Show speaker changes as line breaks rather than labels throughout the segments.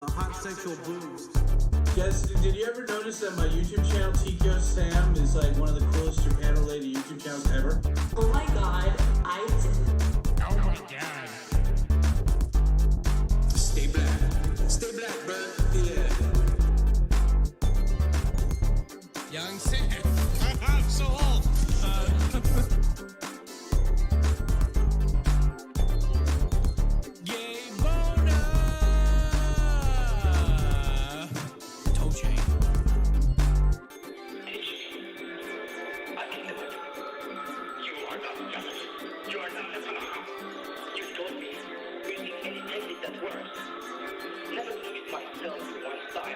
hot sexual boobs.
Guys, did you ever notice that my YouTube channel, Tkyosam, is like one of the coolest Japan-related YouTube channels ever?
Oh my god, I did.
Oh my god.
Stay black. Stay black, bro. Yeah.
Young Sam. I'm so old. Gay boner. Toe chain.
You are not just. You are not the Tanaka. You told me using any technique that works. Never limit myself to one style.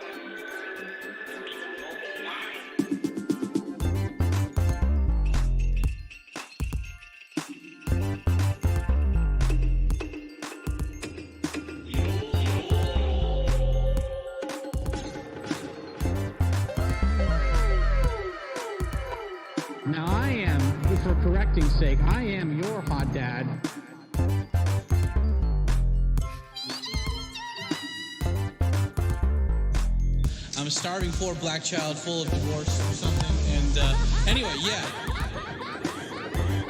Be an open mind.
Now I am, for correcting sake, I am your hot dad.
I'm a starving poor black child full of divorce or something. And anyway, yeah.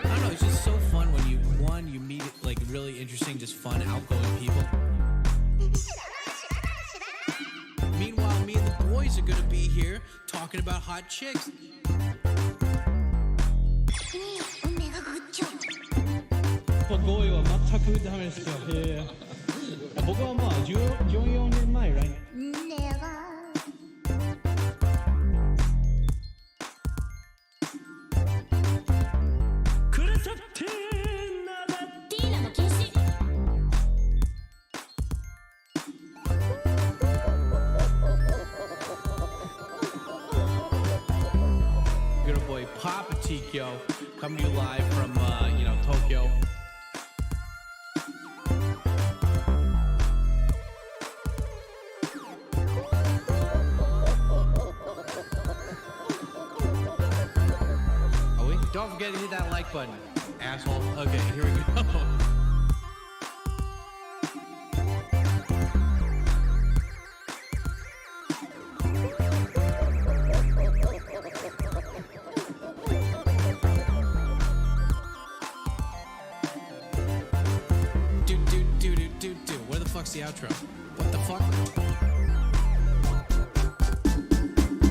I don't know, it's just so fun when you meet like really interesting, just fun, outgoing people. Meanwhile, me and the boys are gonna be here talking about hot chicks.
合意は全くダメですよ。僕はまあ14年前、right?
Good old boy Papa Tikyo coming to you live from Tokyo. Oh wait, don't forget to hit that like button, asshole. Okay, here we go. Do. Where the fuck's the outro? What the fuck?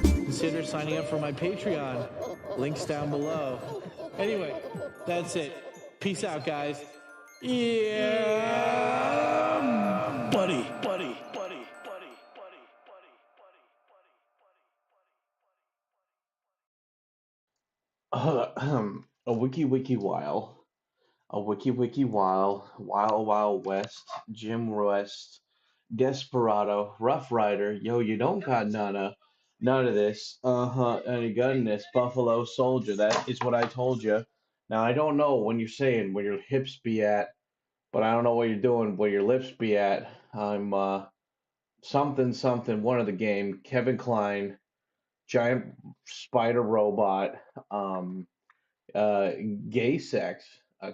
Consider signing up for my Patreon. Links down below. Anyway, that's it. Peace out, guys. Yeah, buddy.
A wiki while. A wiki while. Wild West. Jim West. Desperado. Rough Rider. Yo, you don't got none of this. Any gun this. Buffalo Soldier. That is what I told you. Now, I don't know when you're saying where your hips be at, but I don't know what you're doing where your lips be at. I'm, something, one of the game. Kevin Kline. Giant spider robot. Gay sex.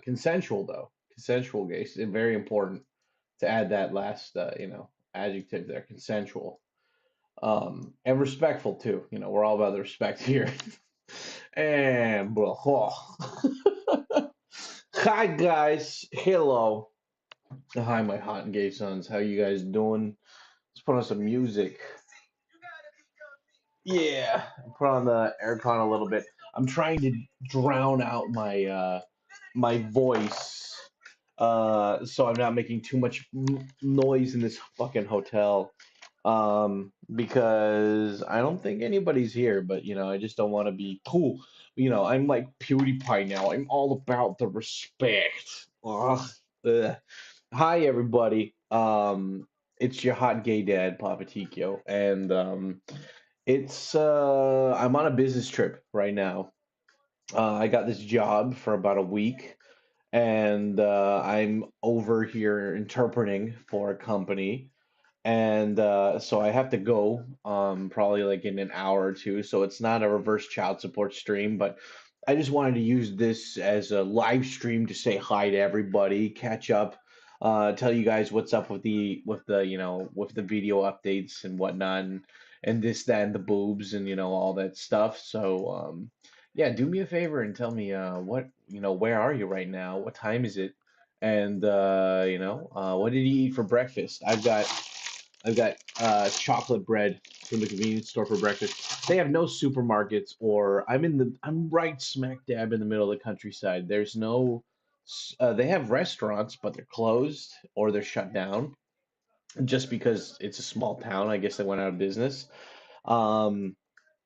Consensual though. Consensual gay. It's very important to add that last, adjective there. Consensual. And respectful too. We're all about the respect here. And hi guys. Hello. Hi my hot and gay sons. How you guys doing? Let's put on some music. Yeah. Put on the aircon a little bit. I'm trying to drown out my my voice, so I'm not making too much noise in this fucking hotel, because I don't think anybody's here, but I just don't want to be cool. I'm like PewDiePie now. I'm all about the respect. Ugh. Hi everybody. It's your hot gay dad, Papa Tikyo, and I'm on a business trip right now. I got this job for about a week, and I'm over here interpreting for a company, and so I have to go probably like in an hour or two. So it's not a reverse child support stream, but I just wanted to use this as a live stream to say hi to everybody, catch up tell you guys what's up with the with the video updates and whatnot, and this, that, and the boobs, and all that stuff. So yeah, do me a favor and tell me what where are you right now? What time is it? And what did you eat for breakfast? I've got chocolate bread from the convenience store for breakfast. They have no supermarkets, or I'm right smack dab in the middle of the countryside. There's no they have restaurants, but they're closed or they're shut down just because it's a small town. I guess they went out of business. Um,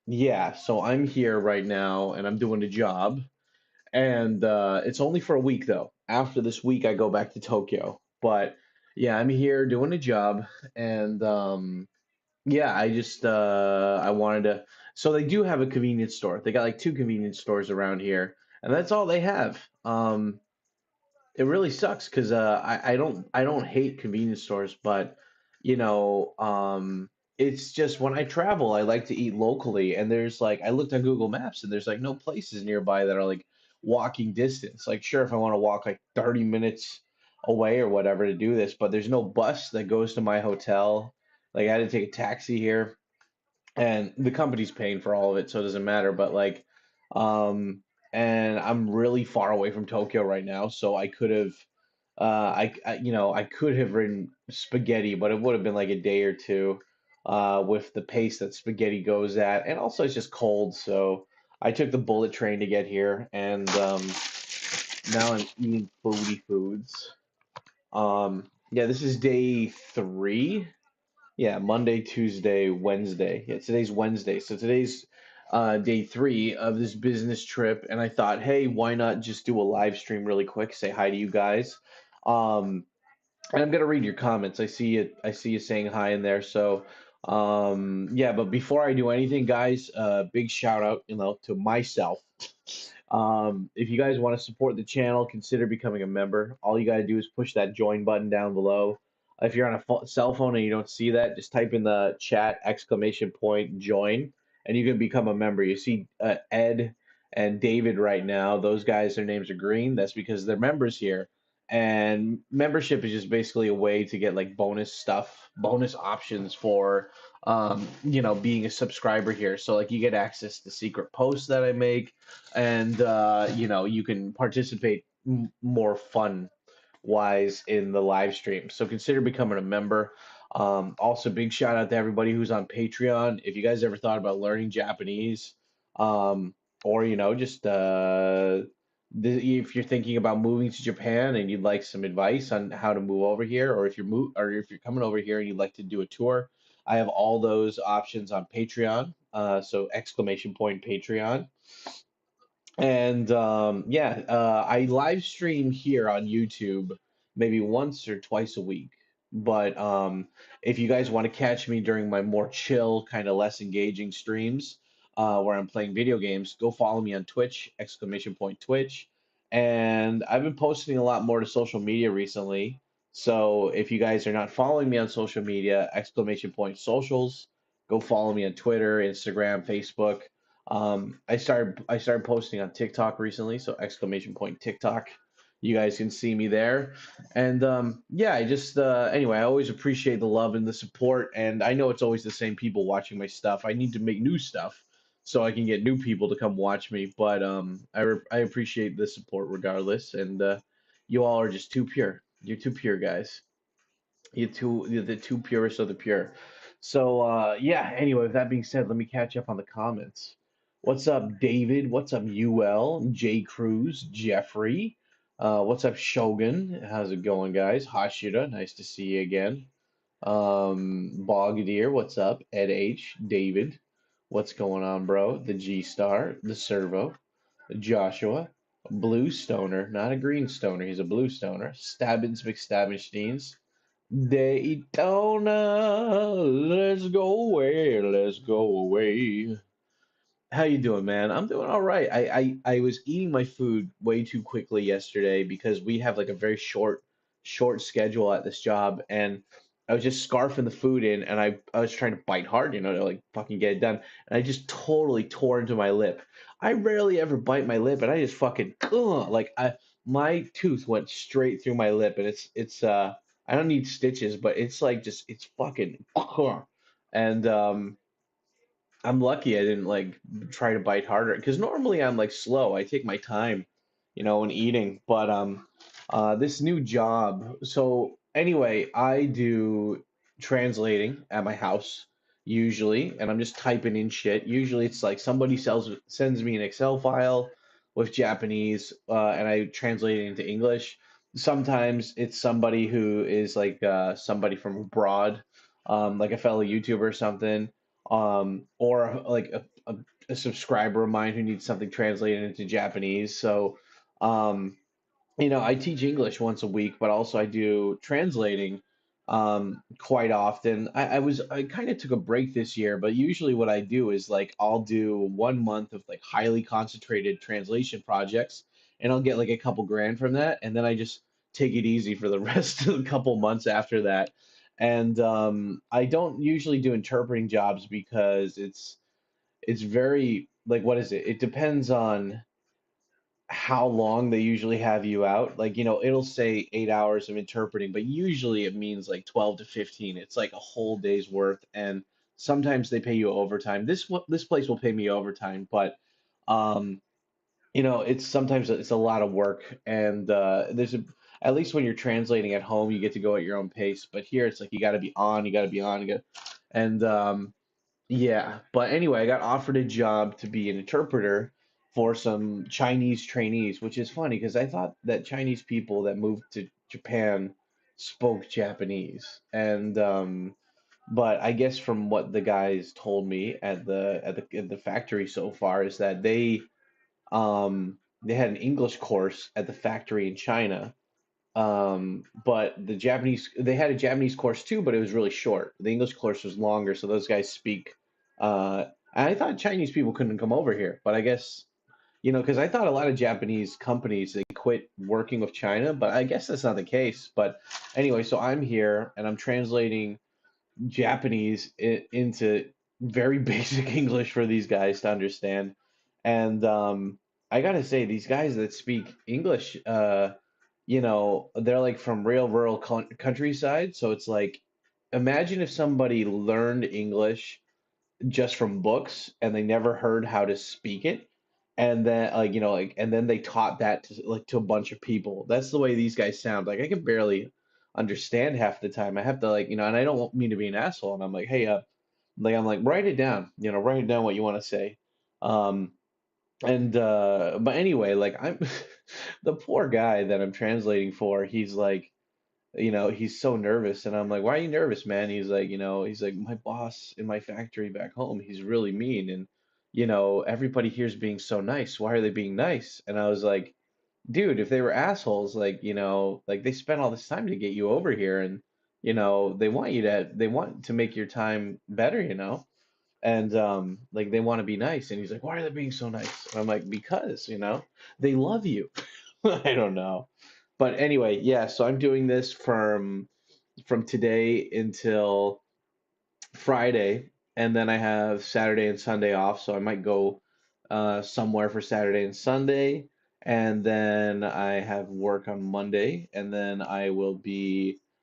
yeah, so I'm here right now and I'm doing a job, and it's only for a week though. After this week, I go back to Tokyo. But yeah, I'm here doing a job, and yeah, I just I wanted to. So they do have a convenience store. They got like two convenience stores around here, and that's all they have. It really sucks because I don't hate convenience stores, but you know, it's just when I travel, I like to eat locally, and there's like I looked on Google Maps, and there's like no places nearby that are like walking distance. Like sure, if I want to walk like 30 minutes away or whatever to do this, but there's no bus that goes to my hotel. Like I had to take a taxi here, and the company's paying for all of it, so it doesn't matter. But like, um, and I'm really far away from Tokyo right now, so I could have, I could have written spaghetti, but it would have been like a day or two, with the pace that spaghetti goes at, and also it's just cold, so I took the bullet train to get here, and now I'm eating foodie foods. Yeah, this is day 3. Yeah, Monday, Tuesday, Wednesday. Yeah, today's Wednesday. So today's day 3 of this business trip, and I thought, hey, why not just do a live stream really quick, say hi to you guys. Um, and I'm gonna read your comments. I see it. I see you saying hi in there. So, yeah. But before I do anything, guys, big shout out, to myself. If you guys want to support the channel, consider becoming a member. All you gotta do is push that join button down below. If you're on a cell phone and you don't see that, just type in the chat !join, and you can become a member. You see Ed and David right now. Those guys, their names are green. That's because they're members here. And membership is just basically a way to get like bonus stuff, bonus options for being a subscriber here. So like you get access to secret posts that I make, and you can participate more fun wise in the live stream. So consider becoming a member. Also, big shout out to everybody who's on Patreon. If you guys ever thought about learning Japanese, um, or just if you're thinking about moving to Japan and you'd like some advice on how to move over here, or if you're coming over here and you'd like to do a tour, I have all those options on Patreon. So Patreon. And yeah, I live stream here on YouTube maybe once or twice a week. But if you guys want to catch me during my more chill, kind of less engaging streams, where I'm playing video games, go follow me on Twitch, Twitch. And I've been posting a lot more to social media recently. So if you guys are not following me on social media, socials, go follow me on Twitter, Instagram, Facebook. I started posting on TikTok recently, so TikTok. You guys can see me there. And yeah, I just anyway, I always appreciate the love and the support, and I know it's always the same people watching my stuff. I need to make new stuff so I can get new people to come watch me, but I appreciate the support regardless, and you all are just too pure. You're too pure, guys. You're the two purest of the pure. So yeah, anyway, with that being said, let me catch up on the comments. What's up, David? What's up, UL, J Cruz, Jeffrey? What's up, Shogun? How's it going, guys? Hashira, nice to see you again. Bogdeer, what's up? Ed H, David, what's going on, bro? The G Star, the Servo, Joshua, Blue Stoner, not a green stoner, he's a blue stoner. Stabbins McStabbensteins. Daytona, let's go away, let's go away. How you doing, man? I'm doing all right. I was eating my food way too quickly yesterday because we have like a very short schedule at this job, and I was just scarfing the food in, and I was trying to bite hard, to like fucking get it done, and I just totally tore into my lip. I rarely ever bite my lip, and I just fucking like my tooth went straight through my lip, and it's I don't need stitches, but it's like just it's fucking and I'm lucky I didn't like try to bite harder because normally I'm like slow. I take my time, when eating. But this new job. So anyway, I do translating at my house usually, and I'm just typing in shit. Usually it's like somebody sends me an Excel file with Japanese, and I translate it into English. Sometimes it's somebody who is like somebody from abroad, like a fellow YouTuber or something, or like a subscriber of mine who needs something translated into Japanese. So, um, I teach English once a week, but also I do translating quite often. I kind of took a break this year, but usually what I do is like I'll do 1 month of like highly concentrated translation projects, and I'll get like a couple grand from that, and then I just take it easy for the rest of the couple months after that. And I don't usually do interpreting jobs because it's very like what is it? It depends on how long they usually have you out. Like, it'll say 8 hours of interpreting, but usually it means like 12 to 15. It's like a whole day's worth. And sometimes they pay you overtime. This place will pay me overtime, but um, it's sometimes it's a lot of work. And at least when you're translating at home, you get to go at your own pace. But here it's like you got to be on, you got to be on, and yeah, but anyway, I got offered a job to be an interpreter for some Chinese trainees, which is funny because I thought that Chinese people that moved to Japan spoke Japanese. And but I guess from what the guys told me at the factory so far is that they had an English course at the factory in China, but they had a Japanese course too, but it was really short. The English course was longer, so those guys speak. And I thought Chinese people couldn't come over here, but I guess, because I thought a lot of Japanese companies they quit working with China, but I guess that's not the case. But anyway, so I'm here and I'm translating Japanese into very basic English for these guys to understand. And I gotta say, these guys that speak English, they're like from real rural countryside. So it's like, imagine if somebody learned English just from books and they never heard how to speak it. And then and then they taught that to a bunch of people. That's the way these guys sound. Like I can barely understand half the time. I have to and I don't mean to be an asshole. And I'm like, hey, I'm like, write it down, write down what you want to say. Um, and but anyway, like I'm the poor guy that I'm translating for, he's like, he's so nervous and I'm like, why are you nervous, man? He's like, my boss in my factory back home, he's really mean and everybody here's being so nice. Why are they being nice? And I was like, dude, if they were assholes, like they spent all this time to get you over here and they want to make your time better, and like they want to be nice and he's like, why are they being so nice? And I'm like, because they love you. I don't know, but anyway, yeah, so I'm doing this from today until Friday, and then I have Saturday and Sunday off, so I might go somewhere for Saturday and Sunday, and then I have work on Monday, and then I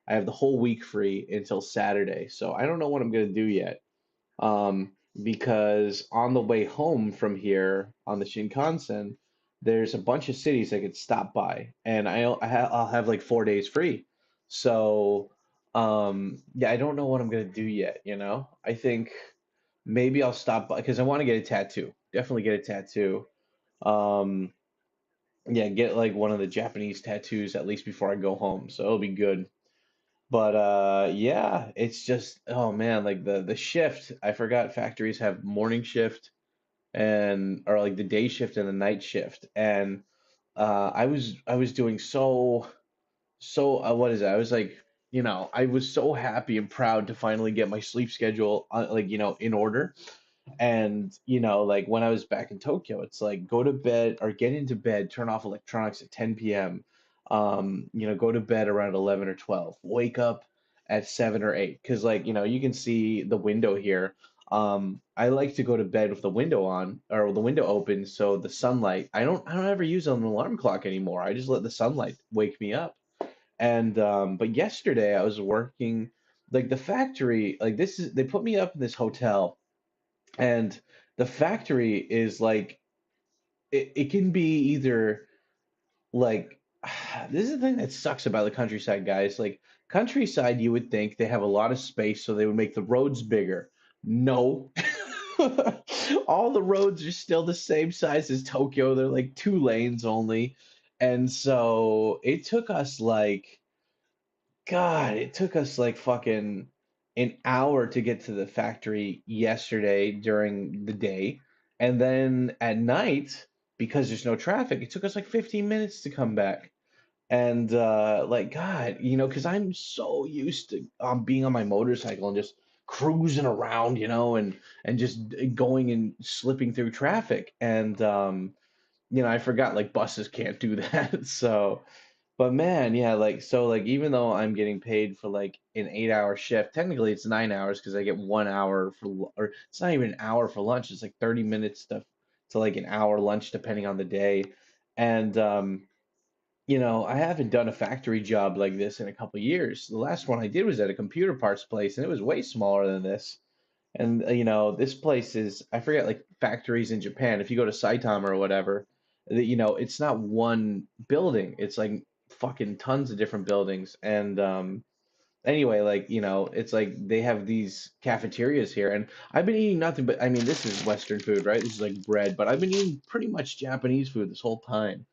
have the whole week free until Saturday. So I don't know what I'm gonna do yet. Because on the way home from here on the Shinkansen, there's a bunch of cities I could stop by, and I'll have like 4 days free. So, yeah, I don't know what I'm gonna do yet, I think maybe I'll stop by because I want to get a tattoo. Definitely get a tattoo. Um, yeah, get like one of the Japanese tattoos at least before I go home. So it'll be good. But yeah, it's just oh man, like the shift. I forgot factories have morning shift and or like the day shift and the night shift. And I was doing so what is it? I was like, I was so happy and proud to finally get my sleep schedule in order. And, like when I was back in Tokyo, it's like go to bed or get into bed, turn off electronics at 10 p.m. Go to bed around 11 or 12, wake up at 7 or 8. Because, like, you can see the window here. I like to go to bed with the window on or the window open so the sunlight. I don't ever use an alarm clock anymore. I just let the sunlight wake me up. And but yesterday I was working like the factory, like this is they put me up in this hotel and the factory is like it can be either like this is the thing that sucks about the countryside, guys. Like countryside, you would think they have a lot of space, so they would make the roads bigger. No. All the roads are still the same size as Tokyo. They're like 2 lanes only. And so it took us like, God, it took us like fucking an hour to get to the factory yesterday during the day. And then at night, because there's no traffic, it took us like 15 minutes to come back. And like God, because I'm so used to being on my motorcycle and just cruising around, and just going and slipping through traffic. And I forgot like buses can't do that. So, but man, yeah, like so like even though I'm getting paid for like an 8-hour shift, technically it's 9 hours because I get 1 hour or it's not even an hour for lunch. It's like 30 minutes to like an hour lunch depending on the day. And I haven't done a factory job like this in a couple years. The last one I did was at a computer parts place, and it was way smaller than this. And this place is I forget like factories in Japan. If you go to Saitama or whatever, it's not one building. It's like fucking tons of different buildings. And anyway, like it's like they have these cafeterias here, and I've been eating nothing but I mean, this is Western food, right? This is like bread, but I've been eating pretty much Japanese food this whole time,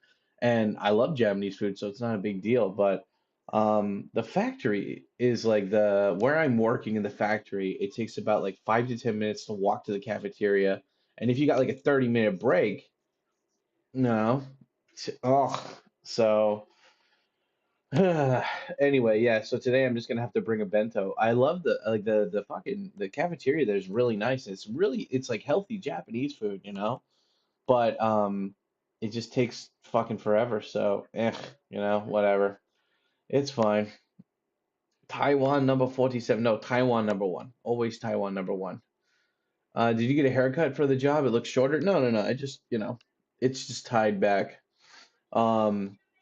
and I love Japanese food, so it's not a big deal. But the factory is like the where I'm working in the factory. It takes about like 5 to 10 minutes to walk to the cafeteria, and if you got like a 30-minute break, no, oh, so. Anyway, yeah, so today I'm just gonna have to bring a bento. I love the like the fucking the cafeteria there's really nice. It's like healthy Japanese food, But it just takes fucking forever, so whatever. It's fine. Taiwan number 47. No, Taiwan number one. Always Taiwan number one. Did you get a haircut for the job? It looks shorter? No, no, no. I just, it's just tied back.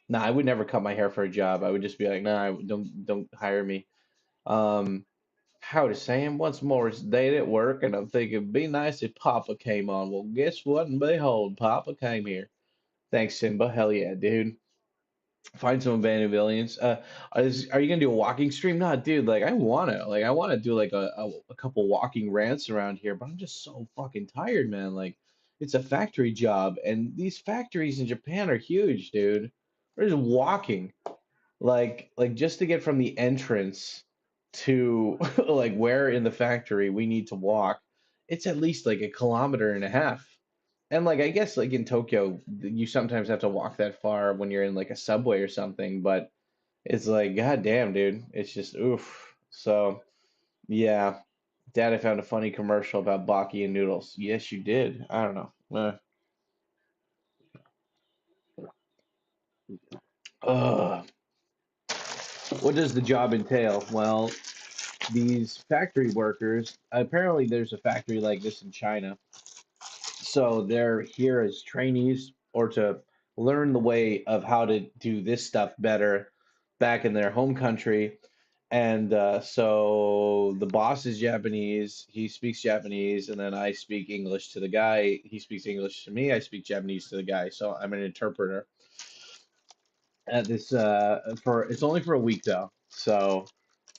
Nah, I would never cut my hair for a job. I would just be like, nah, don't hire me. Um, how to Sam? Once more, it's late at work, and I'm thinking, it'd be nice if Papa came on. Well, guess what? And behold, Papa came here. Thanks, Simba. Hell yeah, dude. Find some abandoned villains. Are you gonna do a walking stream? Nah, dude. Like, I wanna do like a couple walking rants around here, but I'm just so fucking tired, man. Like, it's a factory job, and these factories in Japan are huge, dude. We're just walking, like just to get from the entrance to like where in the factory we need to walk. It's at least like a kilometer and a half. And like I guess like in Tokyo, you sometimes have to walk that far when you're in like a subway or something, but it's like, God damn, dude. It's just oof. So yeah. Dad, I found a funny commercial about Baki and noodles. Yes, you did. I don't know. Ugh. What does the job entail? Well, these factory workers, apparently there's a factory like this in China. So they're here as trainees or to learn the way of how to do this stuff better back in their home country. And so the boss is Japanese, he speaks Japanese, and then I speak English to the guy. He speaks English to me, I speak Japanese to the guy. So I'm an interpreter at this for it's only for a week though. So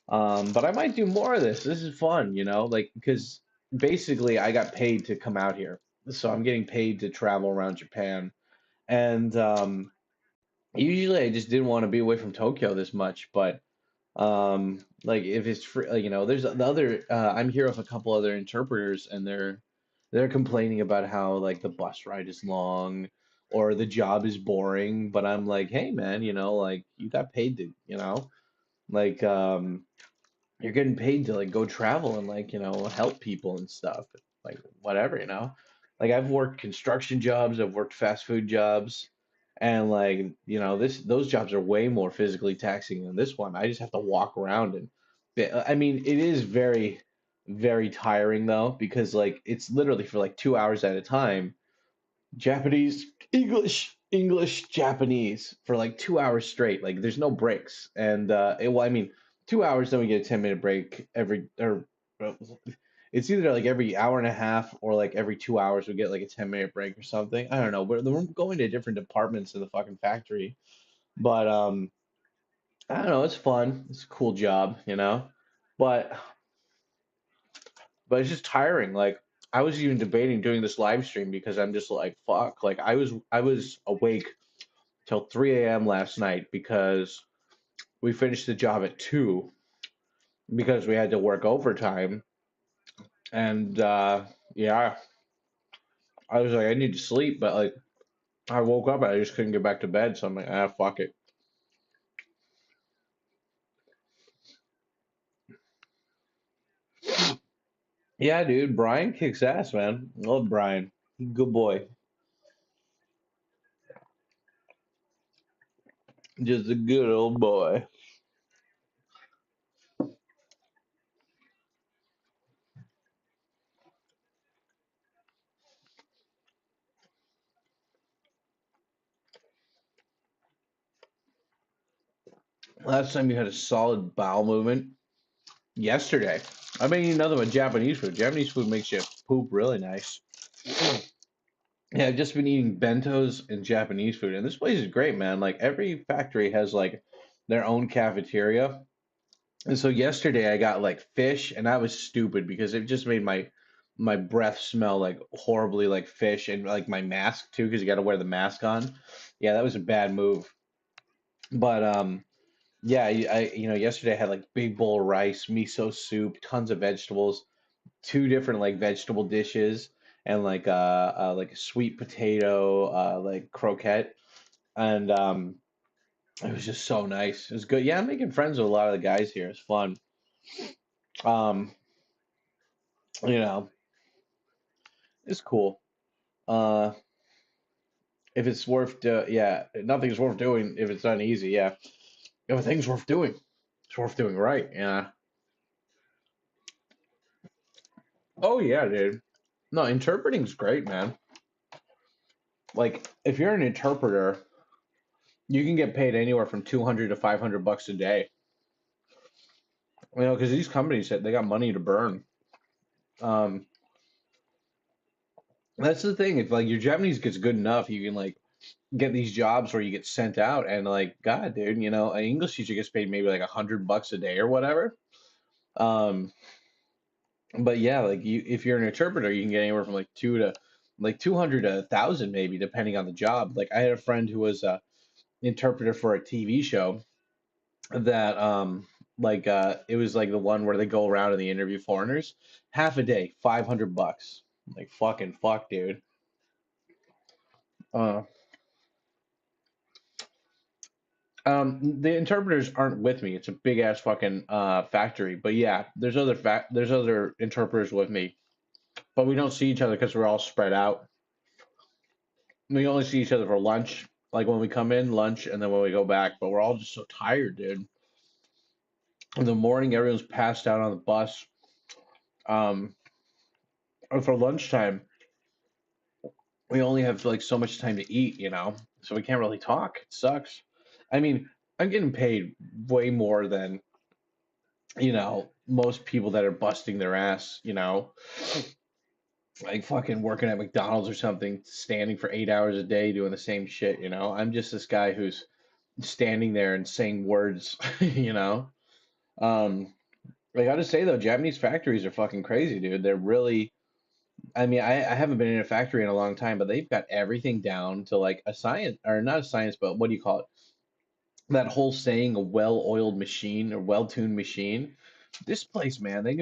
but I might do more of this. This is fun, like because basically I got paid to come out here. So I'm getting paid to travel around Japan. And usually I just didn't want to be away from Tokyo this much, but like if it's free, like, there's the other I'm here with a couple other interpreters and they're complaining about how like the bus ride is long or the job is boring, but I'm like, hey man, like you got paid to, like you're getting paid to like go travel and like help people and stuff like whatever like I've worked construction jobs, I've worked fast food jobs, and like those jobs are way more physically taxing than this one. I just have to walk around and I mean it is very very tiring though, because like it's literally for like 2 hours at a time. Japanese, English, English, Japanese for like 2 hours straight. Like there's no breaks. And well, I mean, 2 hours, then we get a 10-minute break every, or uh, it's either like every hour and a half or like every 2 hours we get like a 10-minute break or something. I don't know. We're going to different departments in the fucking factory. But I don't know, it's fun. It's a cool job, you know. But it's just tiring. Like I was even debating doing this live stream because I'm just like, fuck. Like I was awake till 3 a.m. last night because we finished the job at 2 because we had to work overtime. And yeah, I was like, I need to sleep, but like I woke up and I just couldn't get back to bed, so I'm like, fuck it. Yeah, dude, Brian kicks ass, man. Love Brian. Good boy. Just a good old boy. Last time you had a solid bowel movement? Yesterday. I've been eating nothing but Japanese food. Japanese food makes you poop really nice. Yeah, I've just been eating bentos and Japanese food, and this place is great, man. Like every factory has like their own cafeteria. And so yesterday I got like fish, and I was stupid because it just made my breath smell like horribly like fish, and like my mask too, because you got to wear the mask on. Yeah, that was a bad move. But yeah, yesterday I had like big bowl of rice, miso soup, tons of vegetables, two different like vegetable dishes, and like a sweet potato like croquette, and it was just so nice. It was good. Yeah, I'm making friends with a lot of the guys here. It's fun. Um, you know, it's cool. Uh, if it's yeah, nothing's worth doing if it's done easy. Yeah, if a thing's worth doing, it's worth doing right. Yeah. Oh yeah, dude. No, interpreting's great, man. Like if you're an interpreter, you can get paid anywhere from 200 to 500 bucks a day. You know, because these companies they got money to burn. Um, that's the thing. If like your Japanese gets good enough, you can like get these jobs where you get sent out, and like God, dude, you know, an English teacher gets paid maybe like 100 bucks a day or whatever. Um, but yeah, like if you're an interpreter, you can get anywhere from like 200 to 1,000 maybe, depending on the job. Like I had a friend who was a interpreter for a TV show that it was like the one where they go around and they interview foreigners. Half a day, 500 bucks. Like fucking fuck, dude. Uh, the interpreters aren't with me. It's a big ass fucking factory. But yeah, there's other interpreters with me, but we don't see each other because we're all spread out. We only see each other for lunch, like when we come in, lunch, and then when we go back. But we're all just so tired, dude. In the morning, everyone's passed out on the bus. Um, and for lunchtime, we only have like so much time to eat, you know, so we can't really talk. It sucks. I mean, I'm getting paid way more than, you know, most people that are busting their ass, you know, like fucking working at McDonald's or something, standing for 8 hours a day doing the same shit, you know. I'm just this guy who's standing there and saying words, you know. Um, I gotta say though, Japanese factories are fucking crazy, dude. They're really, I mean, I haven't been in a factory in a long time, but they've got everything down to like a science, or not a science, but what do you call it? That whole saying, a well-oiled machine or well-tuned machine. This place, man, they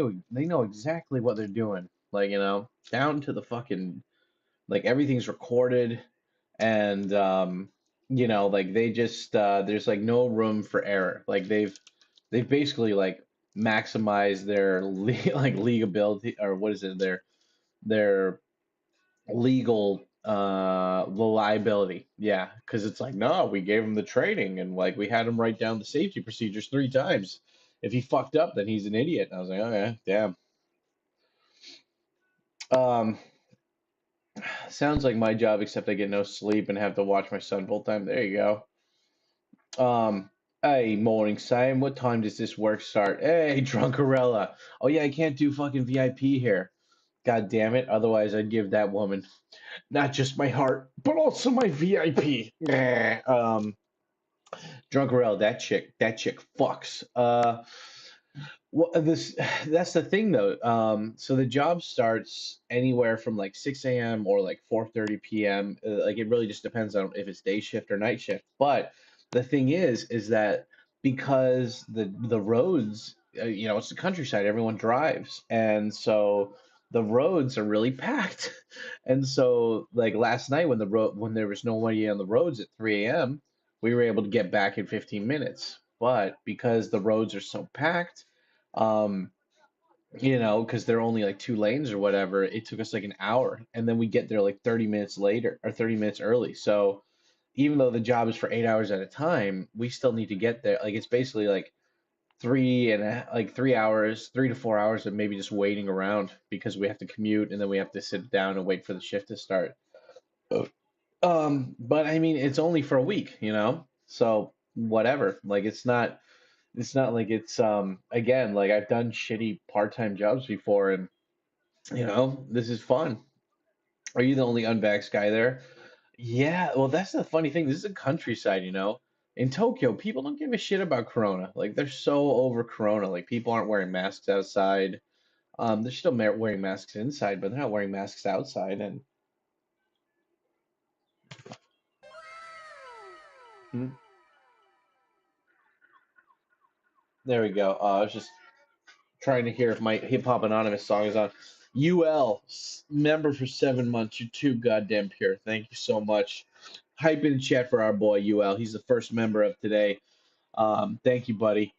know exactly what they're doing. Like, you know, down to the fucking like everything's recorded, and you know, like they just there's like no room for error. Like they've basically like maximized their like legality, or what is it, their legal liability. Yeah, because it's like, no, we gave him the training, and like we had him write down the safety procedures 3 times. If he fucked up, then he's an idiot. And I was like, okay, damn. Um, sounds like my job, except I get no sleep and have to watch my son full time. There you go. Hey, morning, Sam. What time does this work start? Hey, Drunkarella. Oh yeah, I can't do fucking VIP here. God damn it. Otherwise, I'd give that woman not just my heart, but also my VIP. Nah. Drunkarella, that chick fucks. Well, this that's the thing though. So the job starts anywhere from like 6 a.m. or like 4:30 p.m. Like it really just depends on if it's day shift or night shift. But the thing is that because the roads, it's the countryside, everyone drives, and so the roads are really packed. And so like last night when there was nobody on the roads at 3 a.m., we were able to get back in 15 minutes. But because the roads are so packed, um, because they're only like two lanes or whatever, it took us like an hour, and then we get there like 30 minutes later or 30 minutes early. So even though the job is for 8 hours at a time, we still need to get there. Like it's basically like 3 hours, 3 to 4 hours of maybe just waiting around because we have to commute and then we have to sit down and wait for the shift to start. But I mean, it's only for a week, so whatever. Like it's not like it's again, like I've done shitty part-time jobs before, and this is fun. Are you the only unvaxxed guy there? Yeah, well, that's the funny thing. This is a countryside. In Tokyo, people don't give a shit about Corona. Like they're so over Corona. Like people aren't wearing masks outside. They're still wearing masks inside, but they're not wearing masks outside. And Hmm, there we go. I was just trying to hear if my Hip Hop Anonymous song is on. Member for 7 months. You're too goddamn pure. Thank you so much. Hype in the chat for our boy UL. He's the first member of today. Thank you, buddy.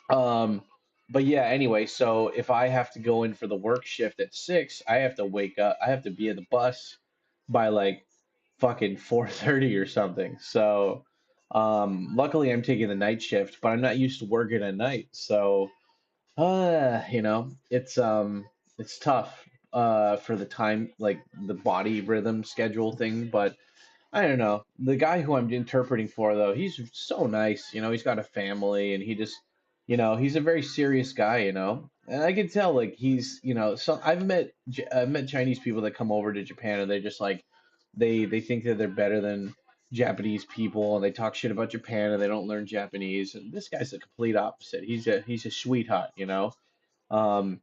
Um, but yeah, anyway, so if I have to go in for the work shift at 6, I have to wake up. I have to be at the bus by like fucking 4:30 or something. So, luckily I'm taking the night shift, but I'm not used to working at night. So, it's tough for the time, like the body rhythm schedule thing, but I don't know. The guy who I'm interpreting for, though, he's so nice. He's got a family, and he just, he's a very serious guy. And I can tell, like, so I've met Chinese people that come over to Japan, and they're just like, they think that they're better than Japanese people, and they talk shit about Japan, and they don't learn Japanese. And this guy's the complete opposite. He's a sweetheart. Um,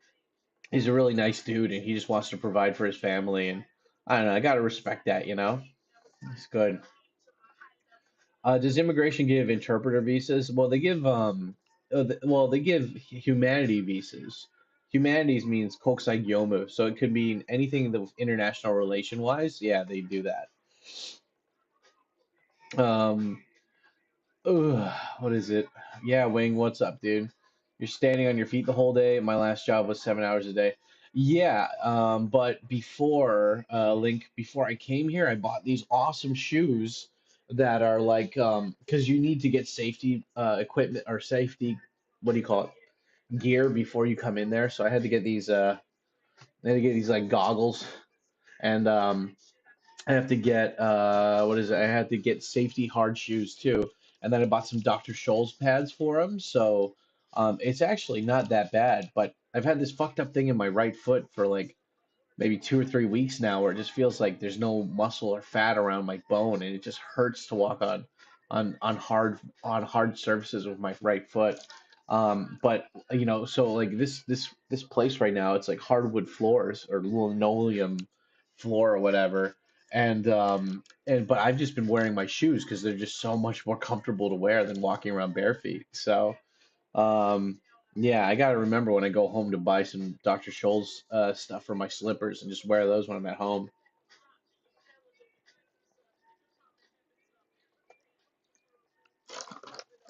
he's a really nice dude, and he just wants to provide for his family, and I don't know. I gotta respect that. It's good. Does immigration give interpreter visas? Well, they give humanity visas. Humanities means kokusai gyomu, so it could mean anything that was international relation wise. Yeah, they do that. Um, what is it? Yeah, Wing, what's up, dude? You're standing on your feet the whole day. My last job was 7 hours a day. Yeah, but before I came here, I bought these awesome shoes that are like, because you need to get safety equipment or safety, what do you call it, gear before you come in there. So I had to get these like goggles, and I have to get what is it? I had to get safety hard shoes too, and then I bought some Dr. Scholl's pads for them. So it's actually not that bad. But I've had this fucked up thing in my right foot for like maybe 2 or 3 weeks now, where it just feels like there's no muscle or fat around my bone, and it just hurts to walk on hard surfaces with my right foot. But so like this place right now, it's like hardwood floors or linoleum floor or whatever, and but I've just been wearing my shoes because they're just so much more comfortable to wear than walking around bare feet. So yeah, I gotta remember when I go home to buy some Dr. Scholl's stuff for my slippers and just wear those when I'm at home.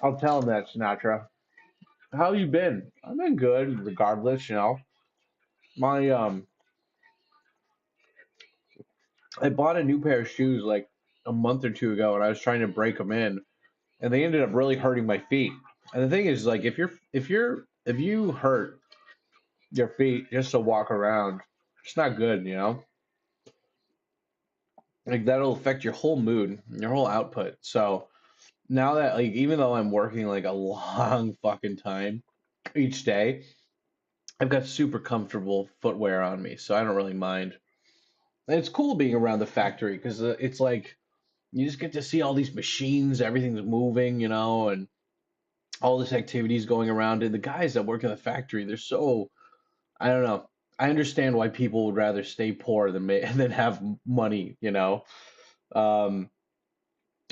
I'll tell him that, Sinatra. How you been? I've been good, regardless. My I bought a new pair of shoes like a month or two ago, and I was trying to break them in, and they ended up really hurting my feet. And the thing is, like, if you hurt your feet just to walk around, It's not good, you know? Like that'll affect your whole mood, your whole output. So now that like even though I'm working like a long fucking time each day, I've got super comfortable footwear on me, so I don't really mind. And it's cool being around the factory because it's like you just get to see all these machines, everything's moving, you know, and all this activities going around. And the guys that work in the factory, they're so, I don't know. I understand why people would rather stay poor than than have money, you know, um,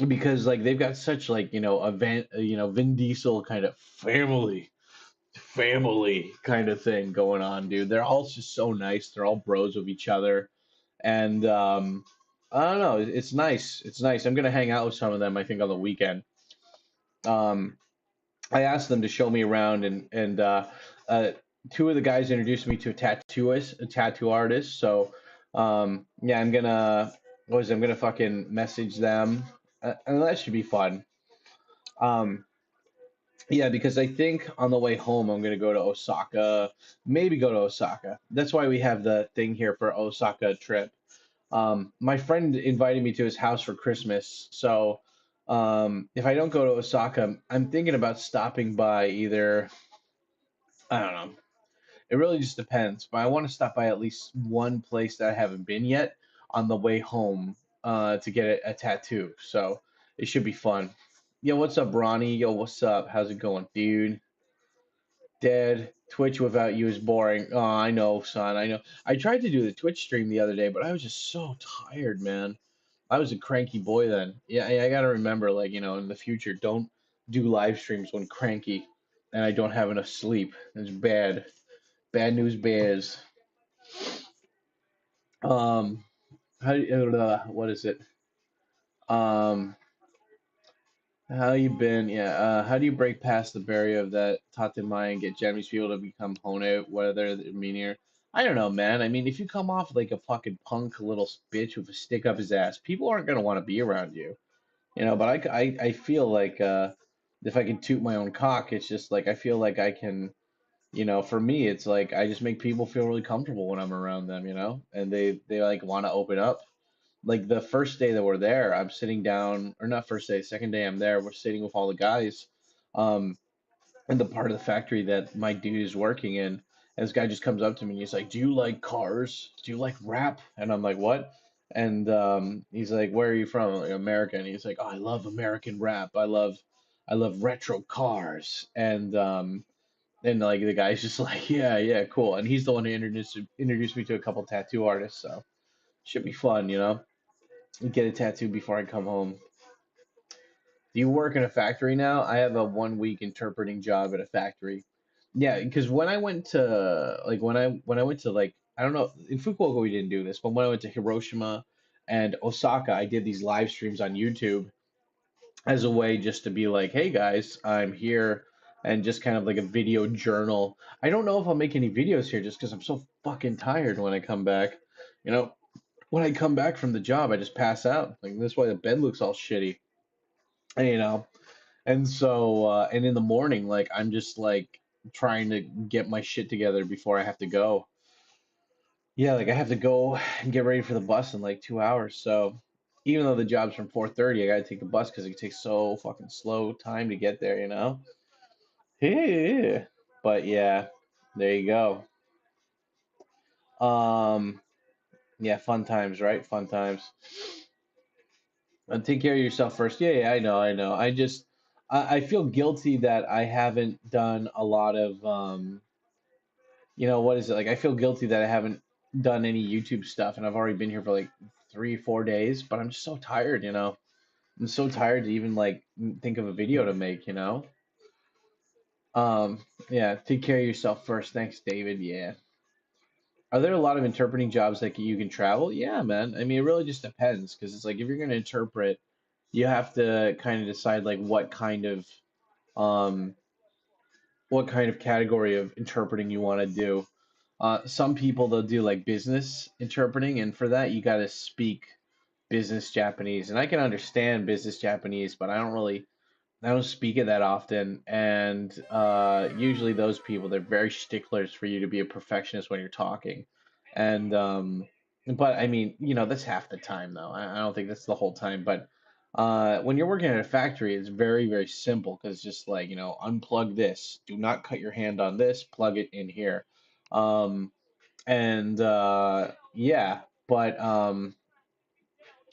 because like they've got such like Vin Diesel kind of family kind of thing going on, dude. They're all just so nice. They're all bros with each other, and I don't know. It's nice. It's nice. I'm gonna hang out with some of them. I think on the weekend. Um, I asked them to show me around, and uh, two of the guys introduced me to a tattoo artist. So yeah, I'm gonna fucking message them, and that should be fun. Um, yeah, because I think on the way home I'm gonna go to Osaka, maybe go to Osaka. That's why we have the thing here for Osaka trip. My friend invited me to his house for Christmas, so if I don't go to Osaka, I'm thinking about stopping by either. I don't know. It really just depends, but I want to stop by at least one place that I haven't been yet on the way home to get a tattoo. So it should be fun. Yo, what's up, Ronnie? Yo, what's up? How's it going, dude? Dead. Twitch without you is boring. Oh, I know, son. I know. I tried to do the Twitch stream the other day, but I was just so tired, man. I was a cranky boy then. Yeah, I gotta remember, like, in the future, don't do live streams when cranky and I don't have enough sleep. It's bad. Bad news bears. Um, what is it? Um, how you been? Yeah. How do you break past the barrier of that Tatemai and get Japanese people to become Hone, whether they're meaner? I don't know, man. I mean, if you come off like a fucking punk little bitch with a stick up his ass, people aren't gonna want to be around you. But I feel like if I can toot my own cock, it's just like I feel like I can, for me, it's like I just make people feel really comfortable when I'm around them, and they like want to open up. Like the first day that we're there, I'm sitting down, or not first day, second day I'm there, we're sitting with all the guys, um, in the part of the factory that my dude is working in. And this guy just comes up to me and he's like, "Do you like cars? Do you like rap?" And I'm like, "What?" And he's like, "Where are you from?" I'm like, "America." And he's like, "Oh, I love American rap. I love retro cars." And like the guy's just like, "Yeah, yeah, cool." And he's the one who introduced me to a couple tattoo artists, so should be fun, get a tattoo before I come home. Do you work in a factory now? I have a 1 week interpreting job at a factory. Yeah, because when I went to like when I went to like I don't know in Fukuoka we didn't do this, but when I went to Hiroshima and Osaka, I did these live streams on YouTube as a way just to be like, hey guys, I'm here, and just kind of like a video journal. I don't know if I'll make any videos here just because I'm so fucking tired when I come back. You know, when I come back from the job, I just pass out. Like that's why the bed looks all shitty. You know, and so and in the morning, like I'm just like trying to get my shit together before I have to go. Yeah, like I have to go and get ready for the bus in like 2 hours. So even though the job's from 4:30, I gotta take the bus because it takes so fucking slow time to get there, Yeah. But yeah, there you go. Um, yeah, fun times, right? Fun times. And take care of yourself first. Yeah, yeah, I know. I feel guilty that I haven't done a lot of what is it? Like I feel guilty that I haven't done any YouTube stuff and I've already been here for like 3, 4 days, but I'm just so tired. I'm so tired to even like think of a video to make. Yeah, take care of yourself first. Thanks, David. Yeah. Are there a lot of interpreting jobs that you can travel? Yeah, man. I mean, it really just depends because it's like if you're going to interpret, you have to kind of decide like um what kind of category of interpreting you want to do. Some people they'll do like business interpreting, and for that you got to speak business Japanese, and I can understand business Japanese, but I don't speak it that often, and usually those people they're very sticklers for you to be a perfectionist when you're talking, And but I mean, that's half the time though. I don't think that's the whole time. But when you're working at a factory, it's very, very simple because just like, unplug this, do not cut your hand on this, plug it in here. Um, and yeah, but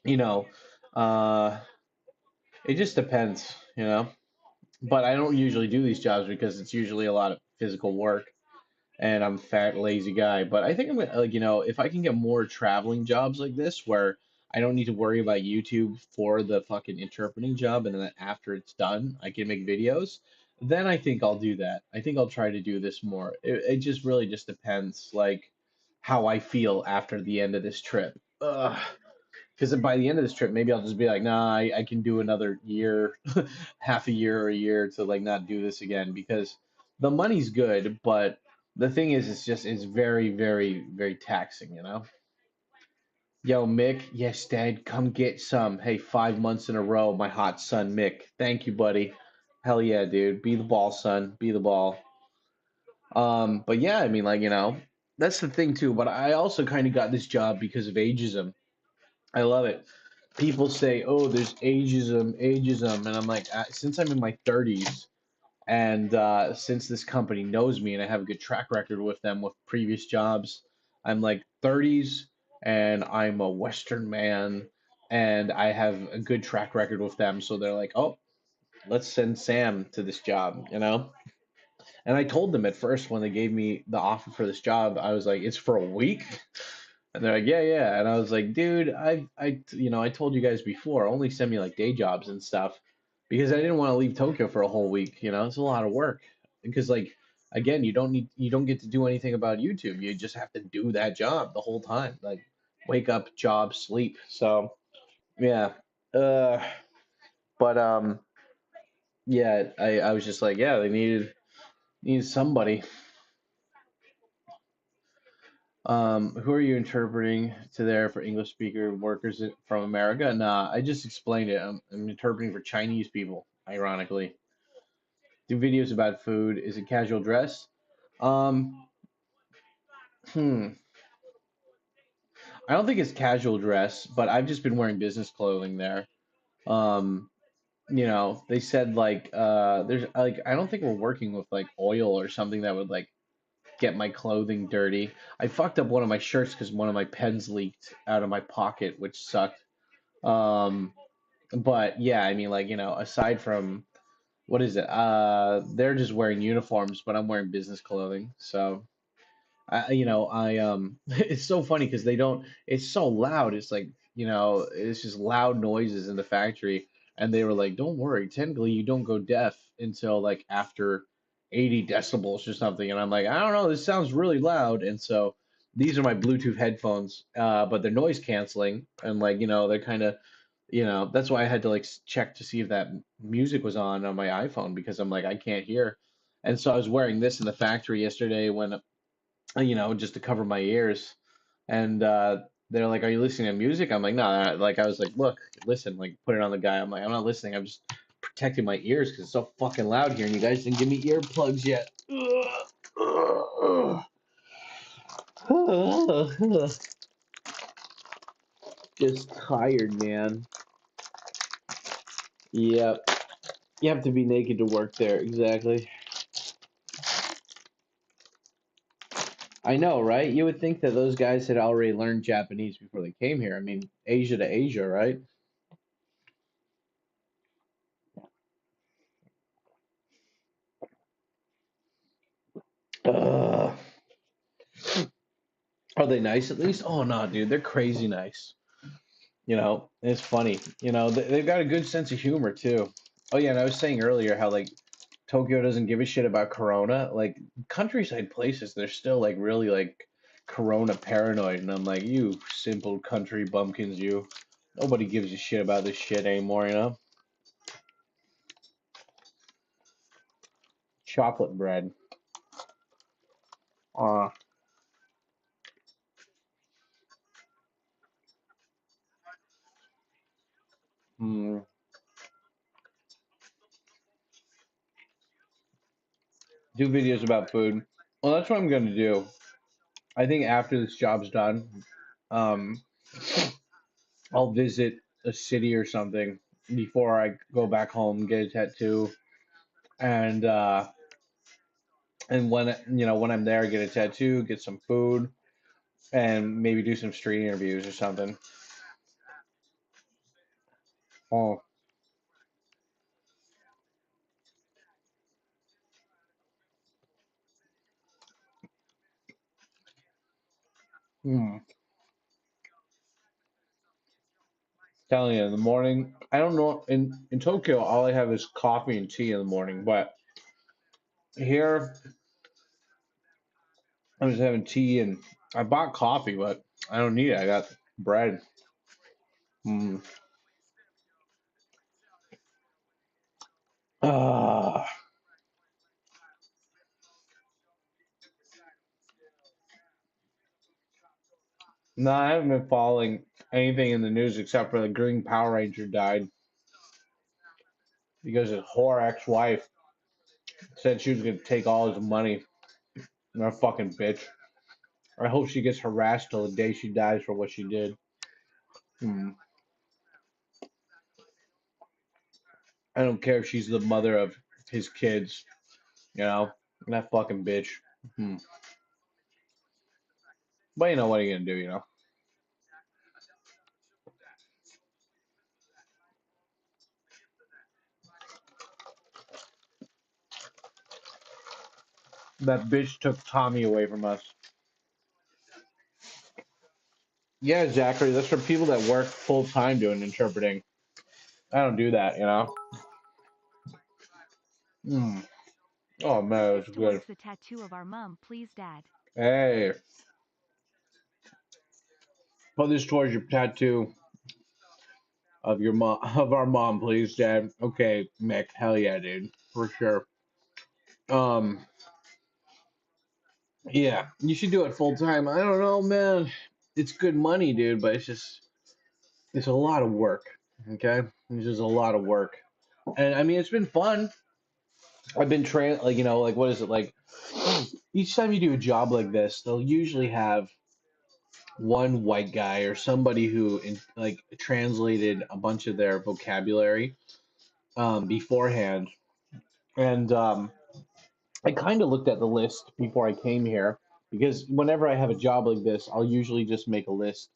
you know, uh, it just depends. But I don't usually do these jobs because it's usually a lot of physical work and I'm a fat, lazy guy. But I think I'm gonna, like, if I can get more traveling jobs like this where I don't need to worry about YouTube for the fucking interpreting job, and then after it's done, I can make videos, then I think I'll do that. I think I'll try to do this more. It just really just depends, like, how I feel after the end of this trip. Ugh. Because by the end of this trip, maybe I'll just be like, nah, I can do another year, half a year or a year to like not do this again because the money's good, but the thing is, it's very, very, very taxing. Yo, Mick, yes, Dad, come get some. Hey, 5 months in a row, my hot son, Mick. Thank you, buddy. Hell yeah, dude. Be the ball, son. Be the ball. But yeah, I mean, like, that's the thing too. But I also kind of got this job because of ageism. I love it. People say, "Oh, there's ageism, ageism," and I'm like, since I'm in my 30s, and since this company knows me and I have a good track record with them with previous jobs, I'm like 30s, and I'm a Western man, and I have a good track record with them. So they're like, "Oh, let's send Sam to this job." And I told them at first when they gave me the offer for this job, I was like, "It's for a week." And they're like, yeah, yeah. And I was like, dude, I told you guys before, only send me like day jobs and stuff because I didn't want to leave Tokyo for a whole week. It's a lot of work because like, again, you don't get to do anything about YouTube. You just have to do that job the whole time. Like wake up, job, sleep. So yeah. Uh, but yeah, I was just like, yeah, they needed somebody. Who are you interpreting to there for English speaker workers from America? Nah, I just explained it. I'm interpreting for Chinese people, ironically. Do videos about food. Is it casual dress? Um, hmm. I don't think it's casual dress, but I've just been wearing business clothing there. Um, they said like there's like I don't think we're working with like oil or something that would like get my clothing dirty. I fucked up one of my shirts because one of my pens leaked out of my pocket, which sucked. Um, but yeah, I mean, like, aside from what is it? They're just wearing uniforms, but I'm wearing business clothing. So it's so funny because they don't, it's so loud. It's like, it's just loud noises in the factory. And they were like, don't worry, technically you don't go deaf until like after 80 decibels or something. And I'm like, I don't know, this sounds really loud. And so these are my Bluetooth headphones, but they're noise canceling. And like, they're kind of, that's why I had to like check to see if that music was on my iPhone because I'm like, I can't hear. And so I was wearing this in the factory yesterday when just to cover my ears. And they're like, "Are you listening to music?" I'm like, "No." Like I was like, "Look, listen." Like put it on the guy. I'm like, "I'm not listening. I'm just protecting my ears because it's so fucking loud here, and you guys didn't give me earplugs yet." Just tired, man. Yep. You have to be naked to work there. Exactly. I know, right? You would think that those guys had already learned Japanese before they came here. I mean, Asia to Asia, right? Uh, are they nice at least? Oh no, dude, they're crazy nice. It's funny. They've got a good sense of humor too. Oh yeah, and I was saying earlier how like Tokyo doesn't give a shit about Corona. Like countryside places, they're still like really like Corona paranoid, and I'm like, you simple country bumpkins, you. Nobody gives a shit about this shit anymore. Chocolate bread. Uh, hmm. Do videos about food. Well, that's what I'm gonna do. I think after this job's done, um, I'll visit a city or something before I go back home, get a tattoo, and when when I'm there, get a tattoo, get some food, and maybe do some street interviews or something. Oh, hmm. Telling you, in the morning, I don't know. In Tokyo, all I have is coffee and tea in the morning, but here I'm just having tea and I bought coffee, but I don't need it. I got bread. Mm. Ah. No, I haven't been following anything in the news except for the Green Power Ranger died because his whore ex-wife said she was gonna take all his money. That fucking bitch. I hope she gets harassed till the day she dies for what she did. Hmm. I don't care if she's the mother of his kids, that fucking bitch. Hmm. But what are you gonna do, That bitch took Tommy away from us. Yeah, Zachary, that's for people that work full time doing interpreting. I don't do that. Hmm. Oh man, it was good.
Towards the tattoo of our mom, please, Dad.
Hey, put this towards your tattoo of your mom, of our mom, please, Dad. Okay, Mick, hell yeah, dude, for sure. Um, yeah, you should do it full time. I don't know, man. It's good money, dude, but it's a lot of work. Okay, it's just a lot of work, and I mean, it's been fun. I've been like like what is it like? Each time you do a job like this, they'll usually have one white guy or somebody who like translated a bunch of their vocabulary beforehand. And I kind of looked at the list before I came here because whenever I have a job like this, I'll usually just make a list.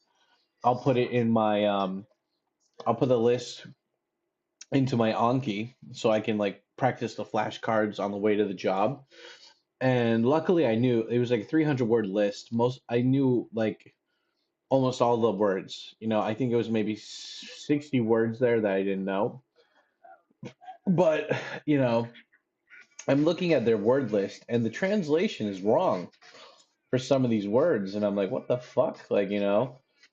I'll put it in my I'll put the list into my Anki so I can like practice the flashcards on the way to the job. And luckily I knew it was like a 300-word list. Most I knew like almost all the words. I think it was maybe 60 words there that I didn't know. But, you know, I'm looking at their word list and the translation is wrong for some of these words. And I'm like, what the fuck?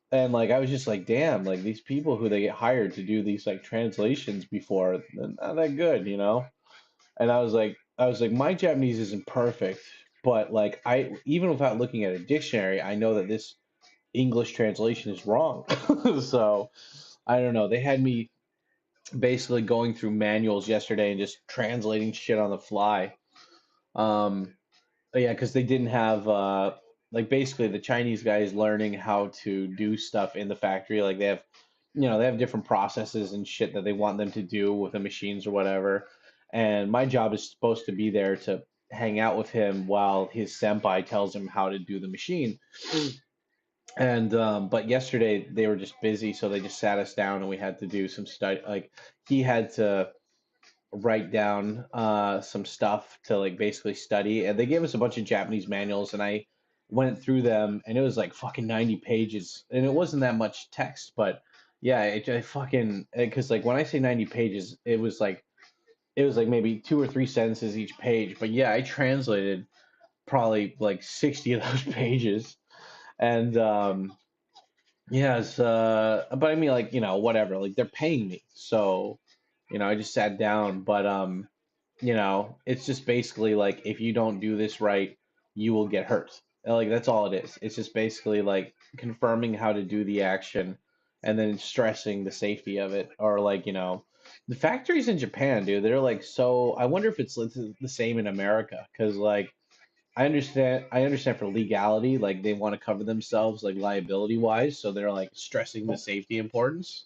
And like, I was just like, damn, like these people who they get hired to do these like translations before, they're not that good. And I was like, my Japanese isn't perfect, but like, even without looking at a dictionary, I know that this English translation is wrong. So I don't know. They had me basically going through manuals yesterday and just translating shit on the fly. Um, but yeah, because they didn't have like basically the Chinese guys learning how to do stuff in the factory. Like they have different processes and shit that they want them to do with the machines or whatever. And my job is supposed to be there to hang out with him while his senpai tells him how to do the machine. And but yesterday they were just busy, so they just sat us down and we had to do some study. Like he had to write down some stuff to like basically study, and they gave us a bunch of Japanese manuals, and I went through them, and it was like fucking 90 pages, and it wasn't that much text, but yeah, I fucking because like when I say 90 pages, it was like maybe two or three sentences each page, but yeah, I translated probably like 60 of those pages, and yes, but I mean, like, whatever. Like, they're paying me, so, I just sat down. But it's just basically like if you don't do this right, you will get hurt. And, like, that's all it is. It's just basically like confirming how to do the action, and then stressing the safety of it. Or like, the factories in Japan, dude, they're like so. I wonder if it's the same in America, because like I understand for legality, like they want to cover themselves like liability wise, so they're like stressing the safety importance.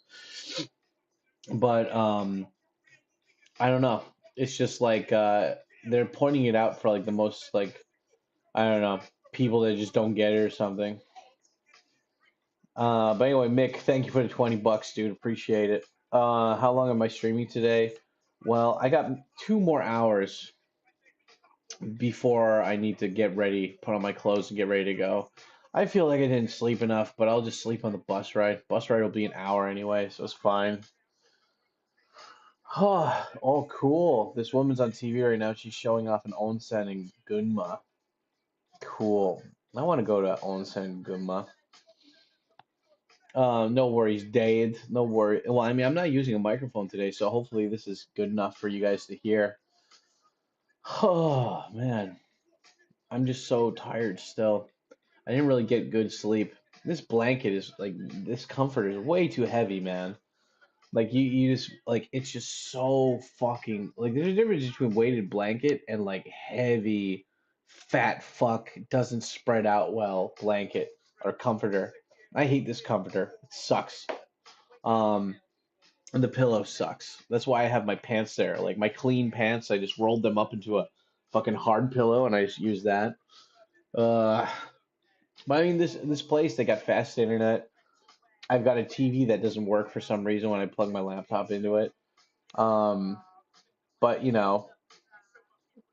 But I don't know. It's just like they're pointing it out for like the most like I don't know, people that just don't get it or something. But anyway, Mick, thank you for the $20, dude. Appreciate it. How long am I streaming today? Well, I got 2 more hours before I need to get ready, put on my clothes and get ready to go. I feel like I didn't sleep enough, but I'll just sleep on the bus ride. Bus ride will be an hour anyway, so it's fine. Oh, cool. This woman's on TV right now. She's showing off an onsen in Gunma. Cool. I want to go to onsen in Gunma. No worries, Dade. No worry. Well, I mean, I'm not using a microphone today, so hopefully this is good enough for you guys to hear. Oh, man. I'm just so tired still. I didn't really get good sleep. This blanket is like, this comforter is way too heavy, man. Like, you just, like, it's just so fucking, like, there's a difference between weighted blanket and, like, heavy, fat fuck, doesn't spread out well blanket or comforter. I hate this comforter. It sucks. Um, and the pillow sucks. That's why I have my pants there. Like my clean pants, I just rolled them up into a fucking hard pillow and I just use that. Uh, but I mean, this place, they got fast internet. I've got a TV that doesn't work for some reason when I plug my laptop into it. Um, but you know,